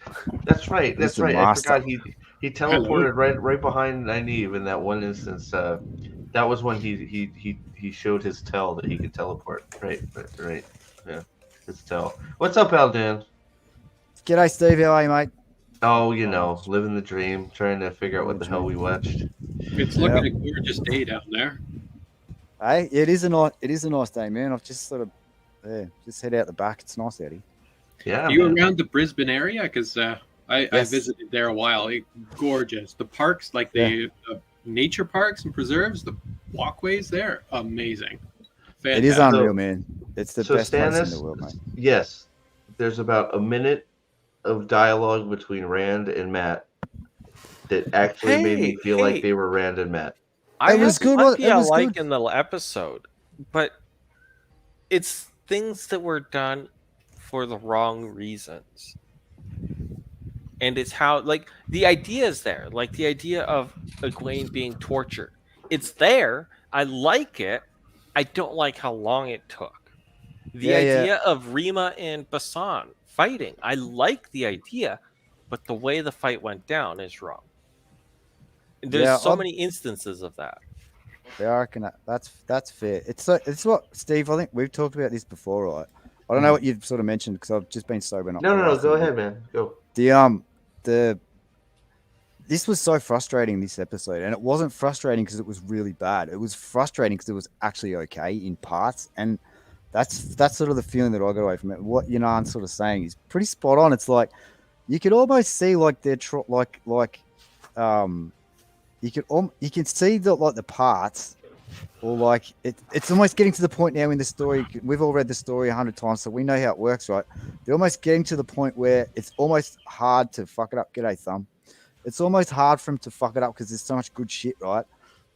That's right. I forgot he teleported right behind Nynaeve in that one instance. That was when he showed his tell that he could teleport. Right. Yeah, his tell. What's up, Aldan? G'day, Steve. How are you, mate? Oh, living the dream, trying to figure out what the hell we watched. It's looking a gorgeous day down there. Hey, it is a nice day, man. I've just sort of just head out the back. It's nice out here. Yeah. Are you around the Brisbane area? Because I visited there a while. Gorgeous. The parks, like the nature parks and preserves, the walkways there, amazing. Fantastic. It is unreal, man. It's the best place in the world, mate. Yes, there's about a minute of dialogue between Rand and Matt that actually made me feel like they were Rand and Matt. It was good. I like in the episode, but it's things that were done for the wrong reasons. And it's how, the idea is there. Like, the idea of Egwene being tortured. It's there. I like it. I don't like how long it took. The idea of Rima and Basan fighting. I like the idea, but the way the fight went down is wrong. There's so many instances of that. Yeah, I reckon that's fair. It's what, Steve, I think we've talked about this before, right? I don't know what you've sort of mentioned because I've just been sober. No, go ahead, man. Go. This was so frustrating, this episode, and it wasn't frustrating because it was really bad. It was frustrating because it was actually okay in parts, and that's sort of the feeling that I got away from it. What Yanan's sort of saying is pretty spot on. It's like you could almost see like they're you can see the parts, or like it's almost getting to the point now in the story. We've all read the story 100 times, so we know how it works, right? They're almost getting to the point where it's almost hard to fuck it up. G'day, Thumb. It's almost hard for them to fuck it up because there's so much good shit, right?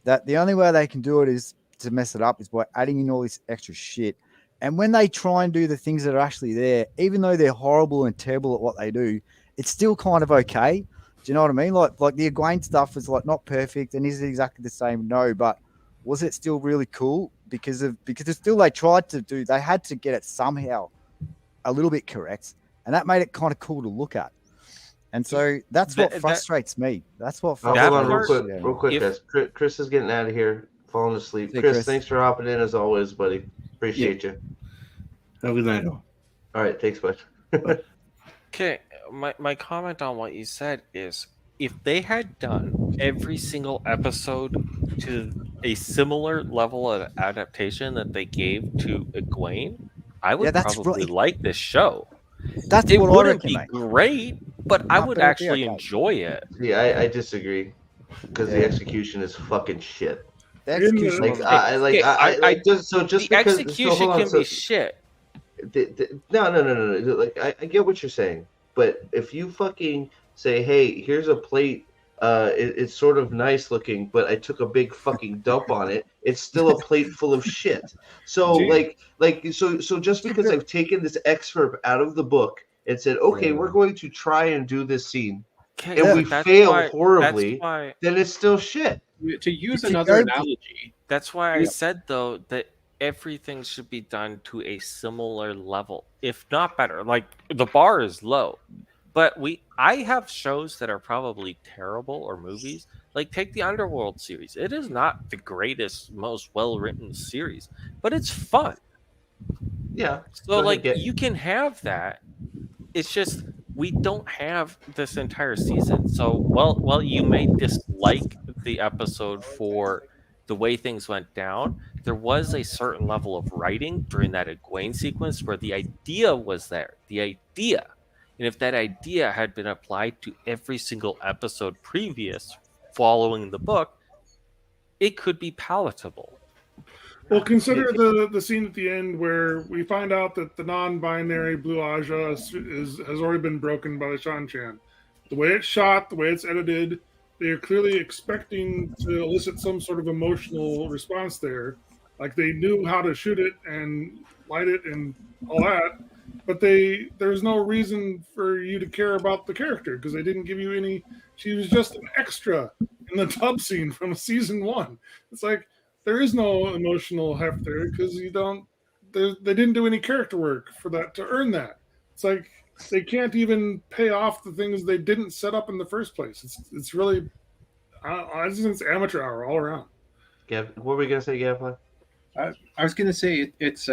That the only way they can do it is to mess it up is by adding in all this extra shit. And when they try and do the things that are actually there, even though they're horrible and terrible at what they do, it's still kind of okay. Do you know what I mean? Like the Egwene stuff was like not perfect, and is it exactly the same? No, but was it still really cool? Because it's still they tried to do. They had to get it somehow a little bit correct, and that made it kind of cool to look at. And so that's what frustrates me. That's what frustrates me. Real quick, guys. Chris is getting out of here, falling asleep. Chris, thanks for hopping in as always, buddy. Appreciate you. Have a good night. All right, thanks, bud. Okay, my comment on what you said is, if they had done every single episode to a similar level of adaptation that they gave to Egwene, I would probably like this show. It wouldn't be great, but I would actually enjoy it. Yeah, I disagree because the execution is fucking shit. The execution, the execution can be shit. No. Like I get what you're saying, but if you fucking say, "Hey, here's a plate. It's sort of nice looking, but I took a big fucking dump on it. It's still a plate full of shit." So so just because I've taken this excerpt out of the book and said, "Okay, we're going to try and do this scene," and we fail horribly, then it's still shit. To use another analogy, that's why I said though that everything should be done to a similar level, if not better. Like the bar is low, but I have shows that are probably terrible or movies. Like take the Underworld series. It is not the greatest, most well-written series, but it's fun. Yeah. So like you can have that. It's just we don't have this entire season. So while you may dislike the episode for the way things went down, there was a certain level of writing during that Egwene sequence where the idea was there. The idea. And if that idea had been applied to every single episode previous following the book, it could be palatable. Well, consider the scene at the end where we find out that the non-binary Blue Aja has already been broken by the Shan-Chan. The way it's shot, the way it's edited, they are clearly expecting to elicit some sort of emotional response there. Like they knew how to shoot it and light it and all that, but there's no reason for you to care about the character because they didn't give you any. She was just an extra in the tub scene from season 1. It's like, there is no emotional heft there because they didn't do any character work for that to earn that. It's like they can't even pay off the things they didn't set up in the first place. It's really, I just think it's amateur hour all around. Gav, what were we gonna say, Gav? I was gonna say it's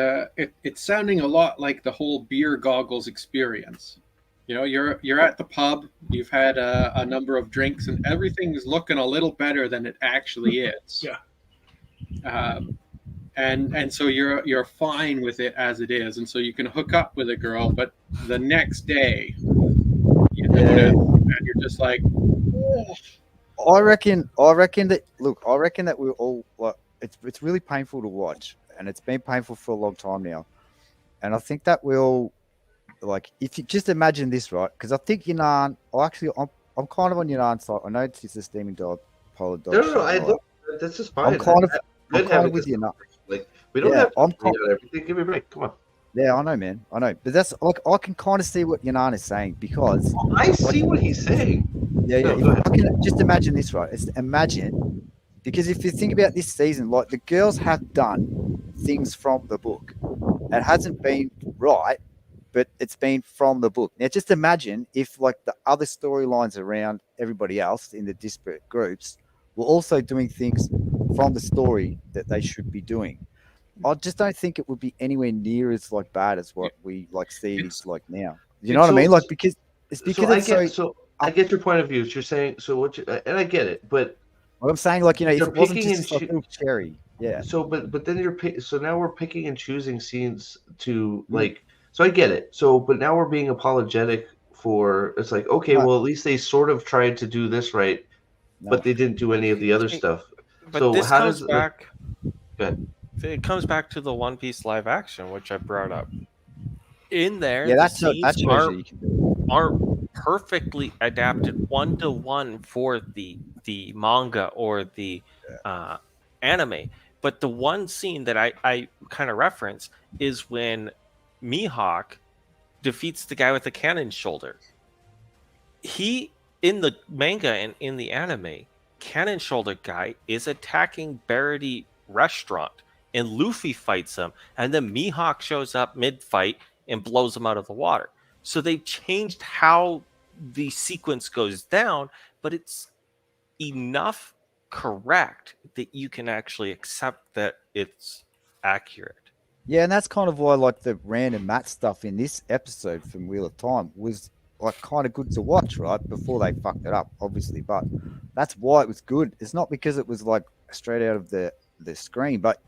sounding a lot like the whole beer goggles experience. You know, you're at the pub, you've had a number of drinks, and everything is looking a little better than it actually is. Yeah. And so you're fine with it as it is, and so you can hook up with a girl, but the next day, you notice, and you're just like, oh. I reckon that we're all like, it's really painful to watch, and it's been painful for a long time now, and I think that we'll like if you just imagine this, right? Because I think Yunan, I'm kind of on Yunan's side. I know it's a steaming dog, polar dog. No, this is fine. I'm kind of with you now. Like we don't have to everything. Give me a break. Come on. Yeah, I know, man. I know, but that's like I can kind of see what Yunan is saying because I see what he's saying. Yeah. I can just imagine this, right? Imagine because if you think about this season, like the girls have done things from the book. It hasn't been right, but it's been from the book. Now, just imagine if like the other storylines around everybody else in the disparate groups were also doing things from the story that they should be doing. I just don't think it would be anywhere near as like bad as what we like see it is like now. You know what I mean? Like because I get your point of view. You're saying and I get it, but what I'm saying, like, you know, if it wasn't just like cherry, yeah. So, but then now we're picking and choosing scenes to like. So I get it. So, but now we're being apologetic for. It's like okay, well, at least they sort of tried to do this right, but they didn't do any of the other stuff. But so this how comes does back? Good. It comes back to the One Piece live action, which I brought up. In there, that's aren't perfectly adapted 1-to-1 for the manga or the anime. But the one scene that I kind of reference is when Mihawk defeats the guy with the cannon shoulder. He, in the manga and in the anime, cannon shoulder guy is attacking Barity restaurant, and Luffy fights him, and then Mihawk shows up mid-fight and blows him out of the water. So they've changed how the sequence goes down, but it's enough correct that you can actually accept that it's accurate. Yeah, and that's kind of why like the random Matt stuff in this episode from Wheel of Time was like kind of good to watch, right? Before they fucked it up, obviously. But that's why it was good. It's not because it was like straight out of the screen, but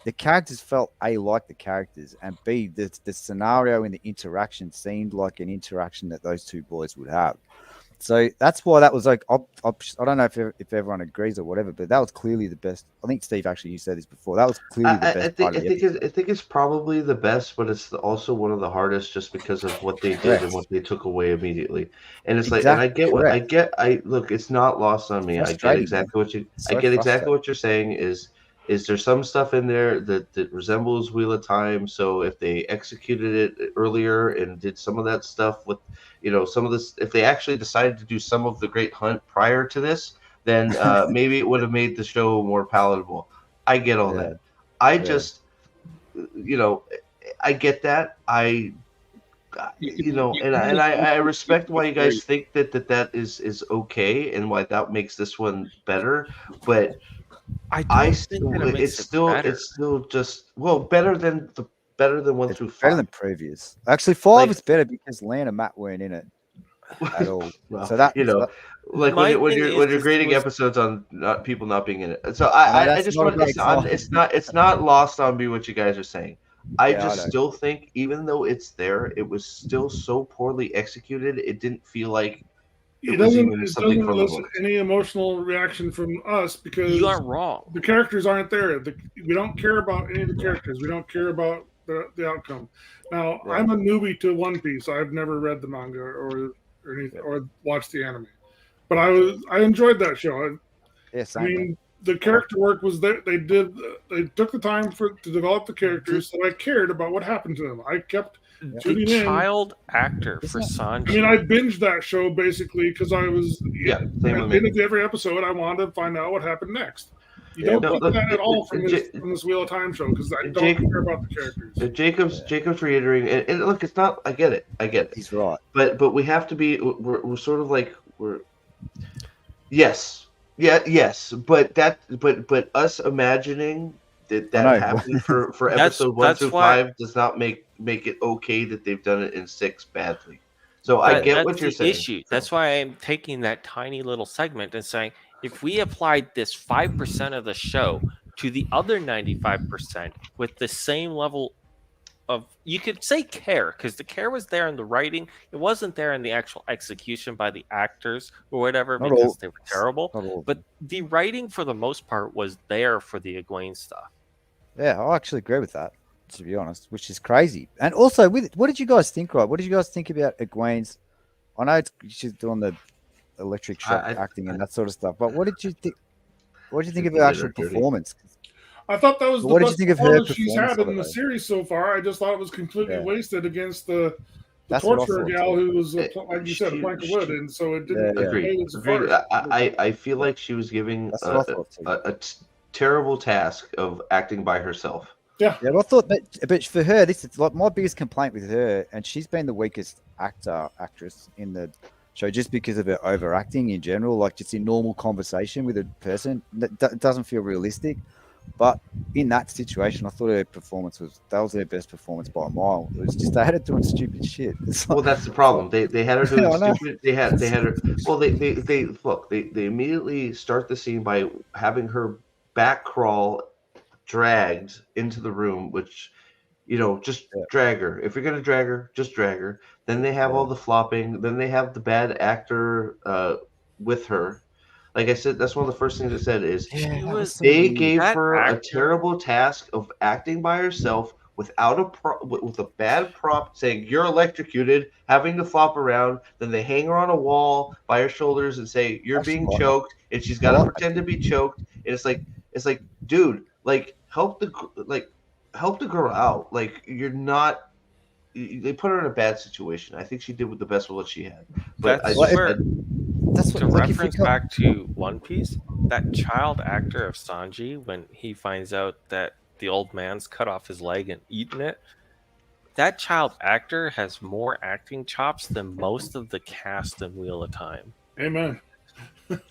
the characters felt A, like the characters, and B, the scenario and the interaction seemed like an interaction that those two boys would have. So that's why that was like, I don't know if everyone agrees or whatever, but that was clearly the best. I think Steve, actually, you said this before. That was clearly the best part of it. I think it's probably the best, but it's also one of the hardest just because of what they did and what they took away immediately. And it's like, and I get look, it's not lost on me. I get exactly what you're saying is there some stuff in there that resembles Wheel of Time. So if they executed it earlier and did some of that stuff with, some of this, if they actually decided to do some of the Great Hunt prior to this, then maybe it would have made the show more palatable. I get all that. I get that. I respect why you guys think that is okay and why that makes this one better, but it's still just better than 1 through 5. Better than previous. Actually, 5 is better because Lan and Matt weren't in it at all. Well, so that when you're grading episodes on people not being in it. So I just want it's not lost on me what you guys are saying. I still think, even though it's there, it was still so poorly executed. It didn't feel like it doesn't elicit any emotional reaction from us because you are wrong. The characters aren't there. We don't care about any of the characters. We don't care about the outcome. Now, I'm a newbie to One Piece. I've never read the manga or anything or watched the anime, but I enjoyed that show. Yes, I mean, the character work was there. They took the time to develop the characters, so I cared about what happened to them. I kept tuning in. Child actor for Sanji. I mean, I binged that show basically because I was at the end of every episode. I wanted to find out what happened next. You don't get that at all from this Wheel of Time show because I don't care about the characters. Jacob's reiterating, and look, it's not. I get it. He's right. But we have to be. We're sort of like yes. But us imagining that happened for episode 1 through 5 does not make it okay that they've done it in 6 badly. So I get what you're saying. Issue. That's why I'm taking that tiny little segment and saying, if we applied this 5% of the show to the other 95% with the same level of, you could say care, because the care was there in the writing. It wasn't there in the actual execution by the actors or whatever because they were terrible. But the writing, for the most part, was there for the Egwene stuff. Yeah, I actually agree with that, to be honest, which is crazy. And also, what did you guys think, right? What did you guys think about Egwene's? I know she's doing the electric shock acting and that sort of stuff, but what did you think? What did you think of her actual performance? I thought that was the best performance she's had in the series so far. I just thought it was completely wasted against the torturer gal who was, like you said, a plank of wood, and so it didn't. Agreed. I feel like she was giving a terrible task of acting by herself. Yeah. I thought, but for her, this is like my biggest complaint with her, and she's been the weakest actress in the show just because of her overacting in general, like just in normal conversation with a person. That doesn't feel realistic. But in that situation, I thought her performance was her best performance by a mile. It was just they had her doing stupid shit. Well, that's the problem. They had her doing stupid. They had her. Well, they immediately start the scene by having her back crawl dragged into the room, which just drag her. If you're gonna drag her, just drag her. Then they have all the flopping. Then they have the bad actor with her. Like I said, that's one of the first things I said is they gave her a terrible task of acting by herself without with a bad prop, saying you're electrocuted, having to flop around. Then they hang her on a wall by her shoulders and say you're being choked, and she's got to pretend to be choked. And it's like, dude, like help the girl out. Like you're not. They put her in a bad situation. I think she did with the best of what she had. But that's to reference back to One Piece, that child actor of Sanji, when he finds out that the old man's cut off his leg and eaten it, that child actor has more acting chops than most of the cast in Wheel of Time. Amen.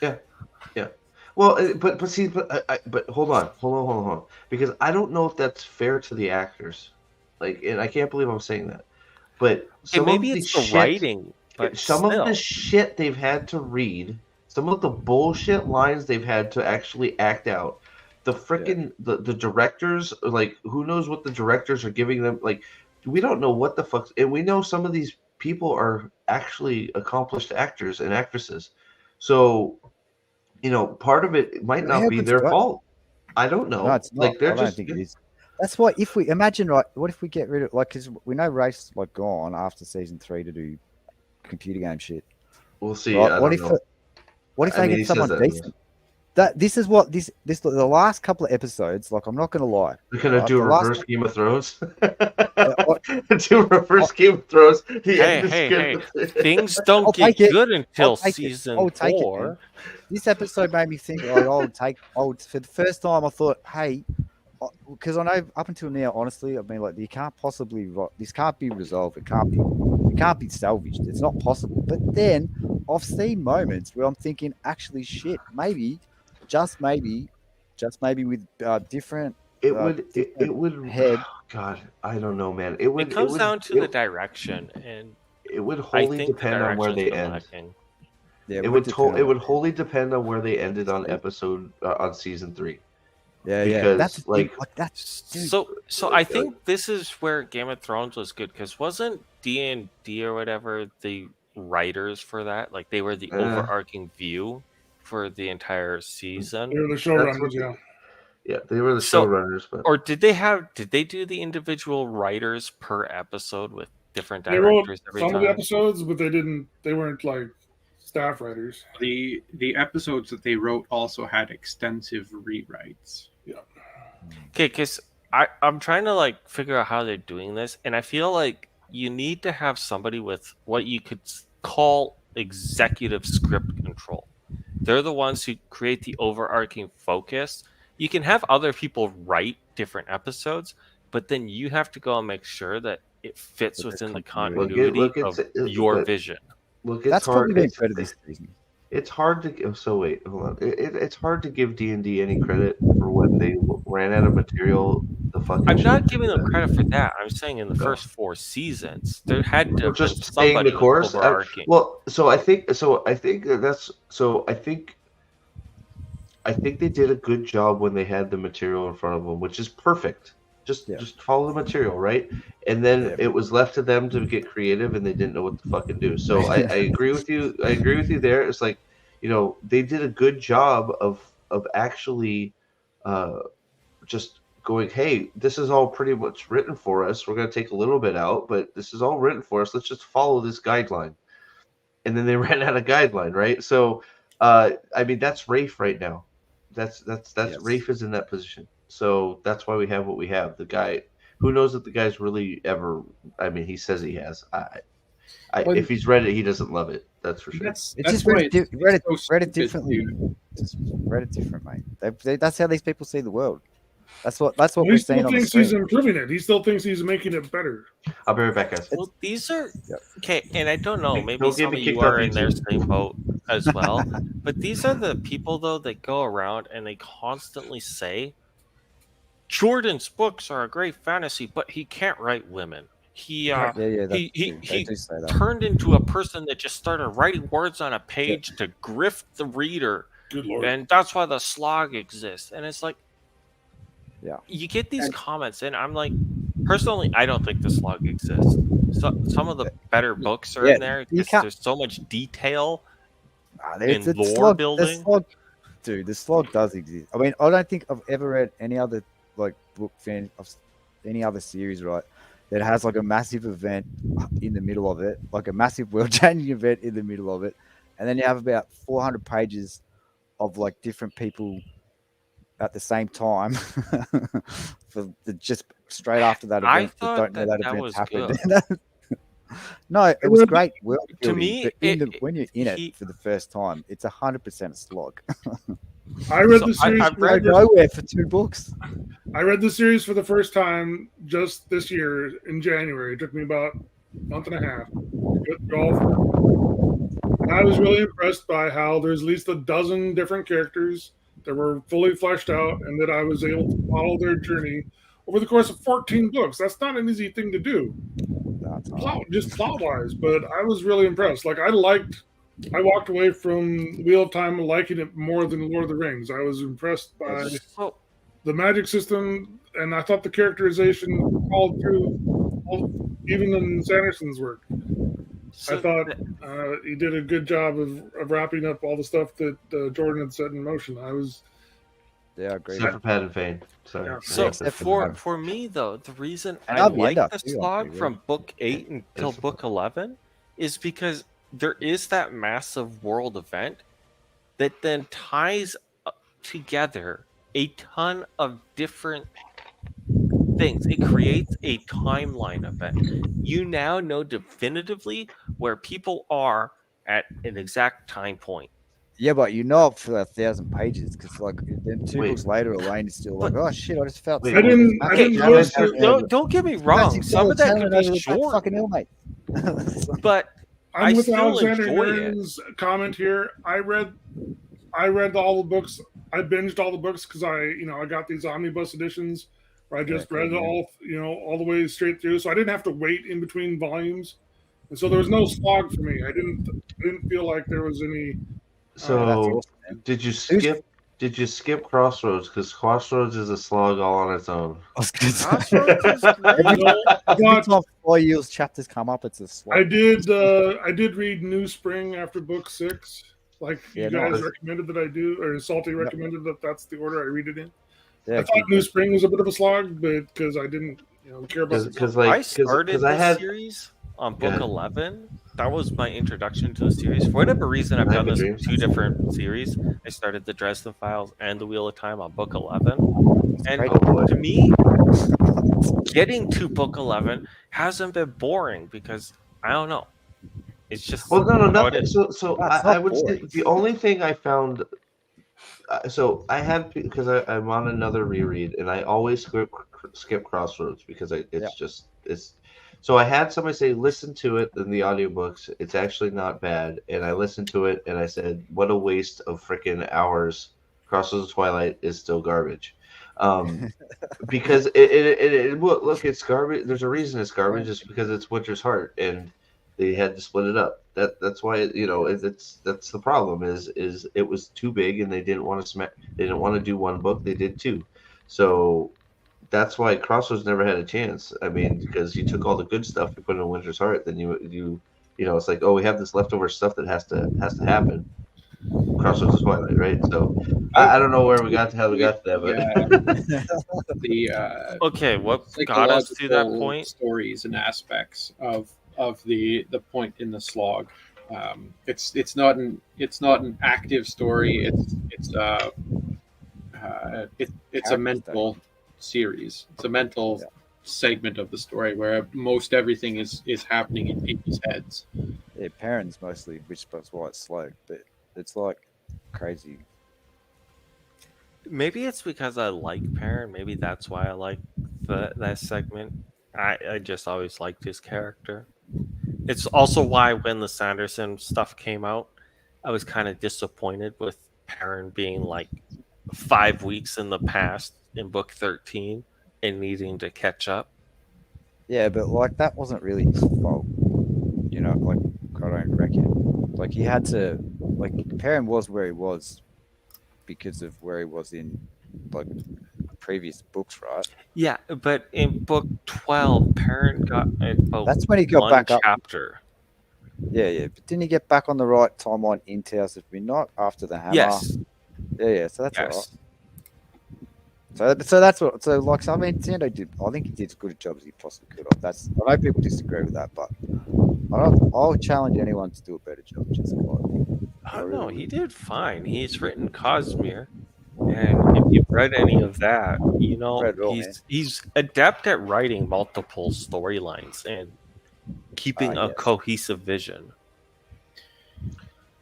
Yeah. Well, but hold on, because I don't know if that's fair to the actors. Like, and I can't believe I'm saying that, but maybe it's the writing. But some of the shit they've had to read, some of the bullshit lines they've had to actually act out, the freaking the directors, like who knows what the directors are giving them, like we don't know what the fuck, and we know some of these people are actually accomplished actors and actresses, so part of it might not be their fault. I don't know. No, it's not. Like they're I don't think it is. That's why if we imagine, right, what if we get rid of, like, because we know Rafe's like gone after season 3 to do computer game shit. We'll see. Right? What if they get someone decent? This is what this the last couple of episodes. Like, I'm not going to lie. They're going to do a reverse Game of Thrones. Do reverse Game of Thrones. Hey! Things don't get good until season 4. This episode made me think. For the first time, I thought, hey, because I know up until now, honestly, I mean, like you can't possibly this can't be resolved. It can't be salvaged. It's not possible. But then I've seen moments where I'm thinking, actually, shit, maybe, just maybe with different. It would head. God, I don't know, man. It comes down to the direction, and it would wholly depend on where they end. Yeah, it would wholly depend on where they ended on on season 3. Yeah, because So I think this is where Game of Thrones was good, because wasn't D&D or whatever the writers for that? Like they were the overarching view for the entire season. They were the showrunners, yeah, they were the showrunners. But or did they do the individual writers per episode with different they wrote directors every some time? of the episodes, but they weren't like staff writers. The episodes that they wrote also had extensive rewrites. Yeah. Okay, because I'm trying to like figure out how they're doing this, and I feel like you need to have somebody with what you could call executive script control. They're the ones who create the overarching focus. You can have other people write different episodes, but then you have to go and make sure that it fits within the continuity of your vision. Look, that's probably been better this season. It's hard to. So wait, hold on. It's hard to give D&D any credit for when they ran out of material. I'm not giving them credit for that. I'm saying in the first 4 seasons, there had to have been somebody the course. overarching. I think they did a good job when they had the material in front of them, which is perfect. Just follow the material, right? And then it was left to them to get creative, and they didn't know what to fucking do. So I agree with you. I agree with you there. It's like, they did a good job of actually just going, hey, this is all pretty much written for us. We're going to take a little bit out, but this is all written for us. Let's just follow this guideline. And then they ran out of guideline, right? So, I mean, that's Rafe right now. That's Rafe is in that position. So that's why we have what we have. The guy, who knows if the guy's really ever, I mean, he says he has. If he's read it, he doesn't love it. That's for sure. It's just read it differently. Just read it different, mate. That's how these people see the world. That's what we're saying on the screen. He still thinks he's improving it. He still thinks he's making it better. I'll be right back, guys. Well, these are okay, and I don't know. Maybe some of you are in their same boat as well. But these are the people, though, that go around and they constantly say, Jordan's books are a great fantasy, but he can't write women. He turned into a person that just started writing words on a page to grift the reader. Good Lord. And that's why the slog exists. And it's like, you get these comments, and I'm like, personally, I don't think the slog exists. So, some of the better books are in there because there's so much detail in lore building. The slog does exist. I mean, I don't think I've ever read any other book fan of any other series, right, that has like a massive event in the middle of it, like a massive world-changing event in the middle of it, and then you have about 400 pages of like different people at the same time just straight after that event that don't know that event happened. No, it was great world building. To me, when you're in it for the first time, it's 100% a slog. I read the series. I read nowhere for 2 books. I read the series for the first time just this year in January. It took me about a month and a half to get through all. And I was really impressed by how there's at least a dozen different characters that were fully fleshed out, and that I was able to follow their journey over the course of 14 books. That's not an easy thing to do, plot-wise, but I was really impressed. Like, I walked away from Wheel of Time liking it more than Lord of the Rings. I was impressed by the magic system, and I thought the characterization called through even in Sanderson's work. I thought he did a good job of wrapping up all the stuff that Jordan had set in motion. I was... Yeah, great. Except for Pat and Fane. Sorry. Yeah. So for me, though, the reason I like the slog from book 8 until book 11 is because there is that massive world event that then ties together a ton of different things. It creates a timeline event. You now know definitively where people are at an exact time point. Yeah, but you're not for 1,000 pages because, like, then two books later, Elaine is still like, "Oh shit, I just felt." I didn't notice it. Don't get me wrong. Some of that could be short. Fucking ill, mate. But I'm with still Alexander enjoy it. Hearn's comment here. I read all the books. I binged all the books because I got these omnibus editions where I just read it all, all the way straight through. So I didn't have to wait in between volumes, and so there was no slog for me. I didn't feel like there was any. So did you skip? Did you skip Crossroads? Because Crossroads is a slog all on its own. Crossroads is great. Every time 4 years chapters come up, it's a slog. I did read New Spring after book 6. Like you guys recommended that I do, or Salty recommended that that's the order I read it in. I thought New Spring was a bit of a slog, but because I didn't care about I started the series on book 11. That was my introduction to the series. For whatever reason, I've done this with 2 different series. I started the Dresden Files and the Wheel of Time on book 11. And to me, getting to book 11 hasn't been boring because, I don't know. It's just... Well, no, nothing. So I would say the only thing I found... So I had... Because I'm on another reread, and I always skip Crossroads because it's So I had somebody say, listen to it in the audiobooks. It's actually not bad. And I listened to it and I said, what a waste of freaking hours. Crossroads of Twilight is still garbage. Because look, it's garbage. There's a reason it's garbage. It's because it's Winter's Heart and they had to split it up. That's why, that's the problem is it was too big and they didn't want to do one book. They did 2. So that's why Crossroads never had a chance. I mean, because you took all the good stuff, you put it in Winter's Heart, then you it's like, oh, we have this leftover stuff that has to happen. Crossroads of Twilight, right? So I don't know where we got to how we got to that, but okay, what got us to that point? Stories and aspects of the point in the slog. It's not an active story. It's a mental series. It's a mental segment of the story where most everything is happening in people's heads. Yeah, parents mostly, which is why it's slow, but it's like crazy. Maybe it's because I like Perrin. Maybe that's why I like that segment. I just always liked his character. It's also why when the Sanderson stuff came out, I was kind of disappointed with Perrin being like 5 weeks in the past in book 13 and needing to catch up. Yeah, but like that wasn't really his fault. Like I don't reckon. Like he had to, like Perrin was where he was because of where he was in like previous books, right? Yeah, but in book 12, Perrin got that's when he got back chapter. Up. Yeah, but didn't he get back on the right timeline in Tales of Midnight after the Hammer? Yes. Yeah. So that's all right. So that's what. So like, I mean, Sando did. I think he did as good a job as he possibly could have. I know people disagree with that, but I'll challenge anyone to do a better job. Just no, he did fine. He's written Cosmere, and if you've read any of that, he's adept at writing multiple storylines and keeping a cohesive vision.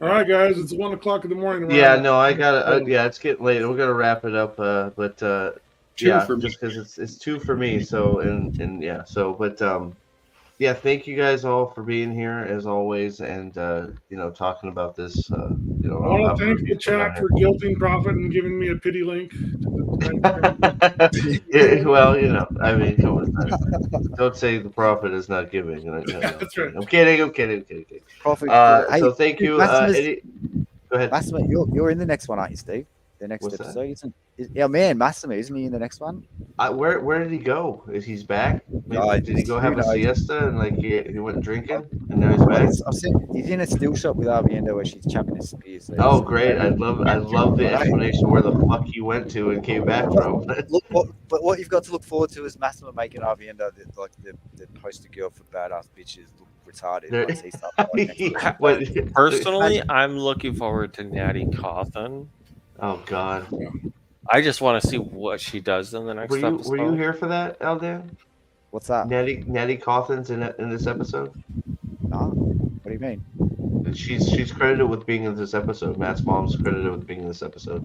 All right, guys, it's 1 o'clock in the morning. Yeah, no, I got to. It's getting late. We're gonna wrap it up. But Two for me. just because it's 2 for me. So yeah, thank you guys all for being here as always, and talking about this. I want to thank the chat for guilting Prophet and giving me a pity link. Yeah, well, I mean, come on, don't say the Prophet is not giving. That's right. I'm kidding. Prophet, so thank you. Eddie, go ahead. Massimo, you're in the next one, aren't you, Steve? The next episode. Massimo, isn't he in the next one? Where did he go? Is he's back? Did he go have a siesta and he went drinking and now he's back? He's in a still shot with Avienda where she's chucking his spears. So oh, great! I love the explanation where the fuck he went to and came back from. But what you've got to look forward to is Massimo making Avienda the poster girl for badass bitches look retarded. Personally, I'm looking forward to Natty Cawthon. Oh God! I just want to see what she does in the next episode. Were you here for that, Aldan? What's that? Natty Cawthon's in this episode. No. What do you mean? And she's credited with being in this episode. Matt's mom's credited with being in this episode.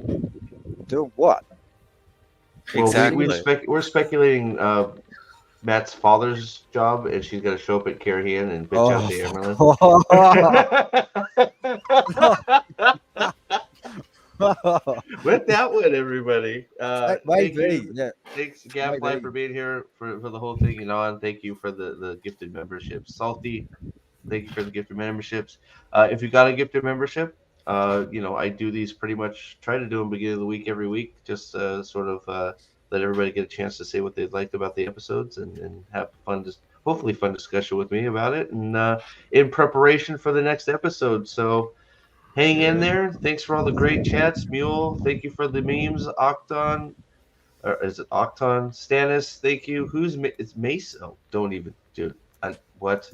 Doing what? Well, Exactly. we're speculating Matt's father's job, and she's got to show up at Carahan and bitch out the Amaranth. With that one, everybody. Thanks, Gadfly, for being here for the whole thing, and on. Thank you for the gifted memberships. Salty, thank you for the gifted memberships. If you got a gifted membership, I do these pretty much, try to do them beginning of the week every week, just sort of let everybody get a chance to say what they liked about the episodes and have hopefully fun discussion with me about it, and in preparation for the next episode. So hang in there. Thanks for all the great chats. Mule, thank you for the memes. Octon, or is it Octon? Stannis, thank you. It's Mace? Oh, don't even, dude. What?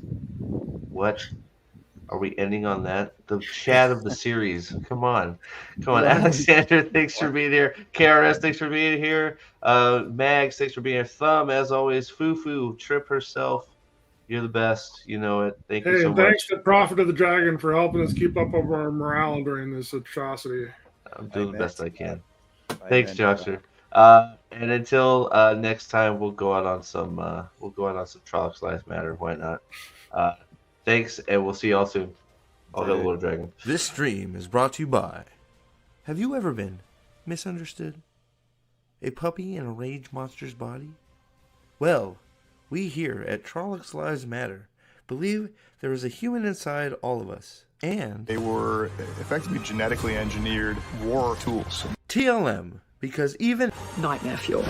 Are we ending on that? The chat of the series. Come on. Alexander, thanks for being here. KRS, thanks for being here. Mags, thanks for being here. Thumb, as always. Fufu, Trip herself. You're the best. You know it. Thank you so much. Thanks to Prophet of the Dragon for helping us keep up our morale during this atrocity. I'm doing the best I can. Thanks, Joshua. And until next time, we'll go out on some Trollocs Lives Matter. Why not? Thanks, and we'll see y'all soon. I'll go Lord Dragon. This stream is brought to you by... Have you ever been misunderstood? A puppy in a rage monster's body? Well, we here at Trollocs Lives Matter believe there is a human inside all of us. And... they were effectively genetically engineered war tools. TLM, because even... Nightmare fuel.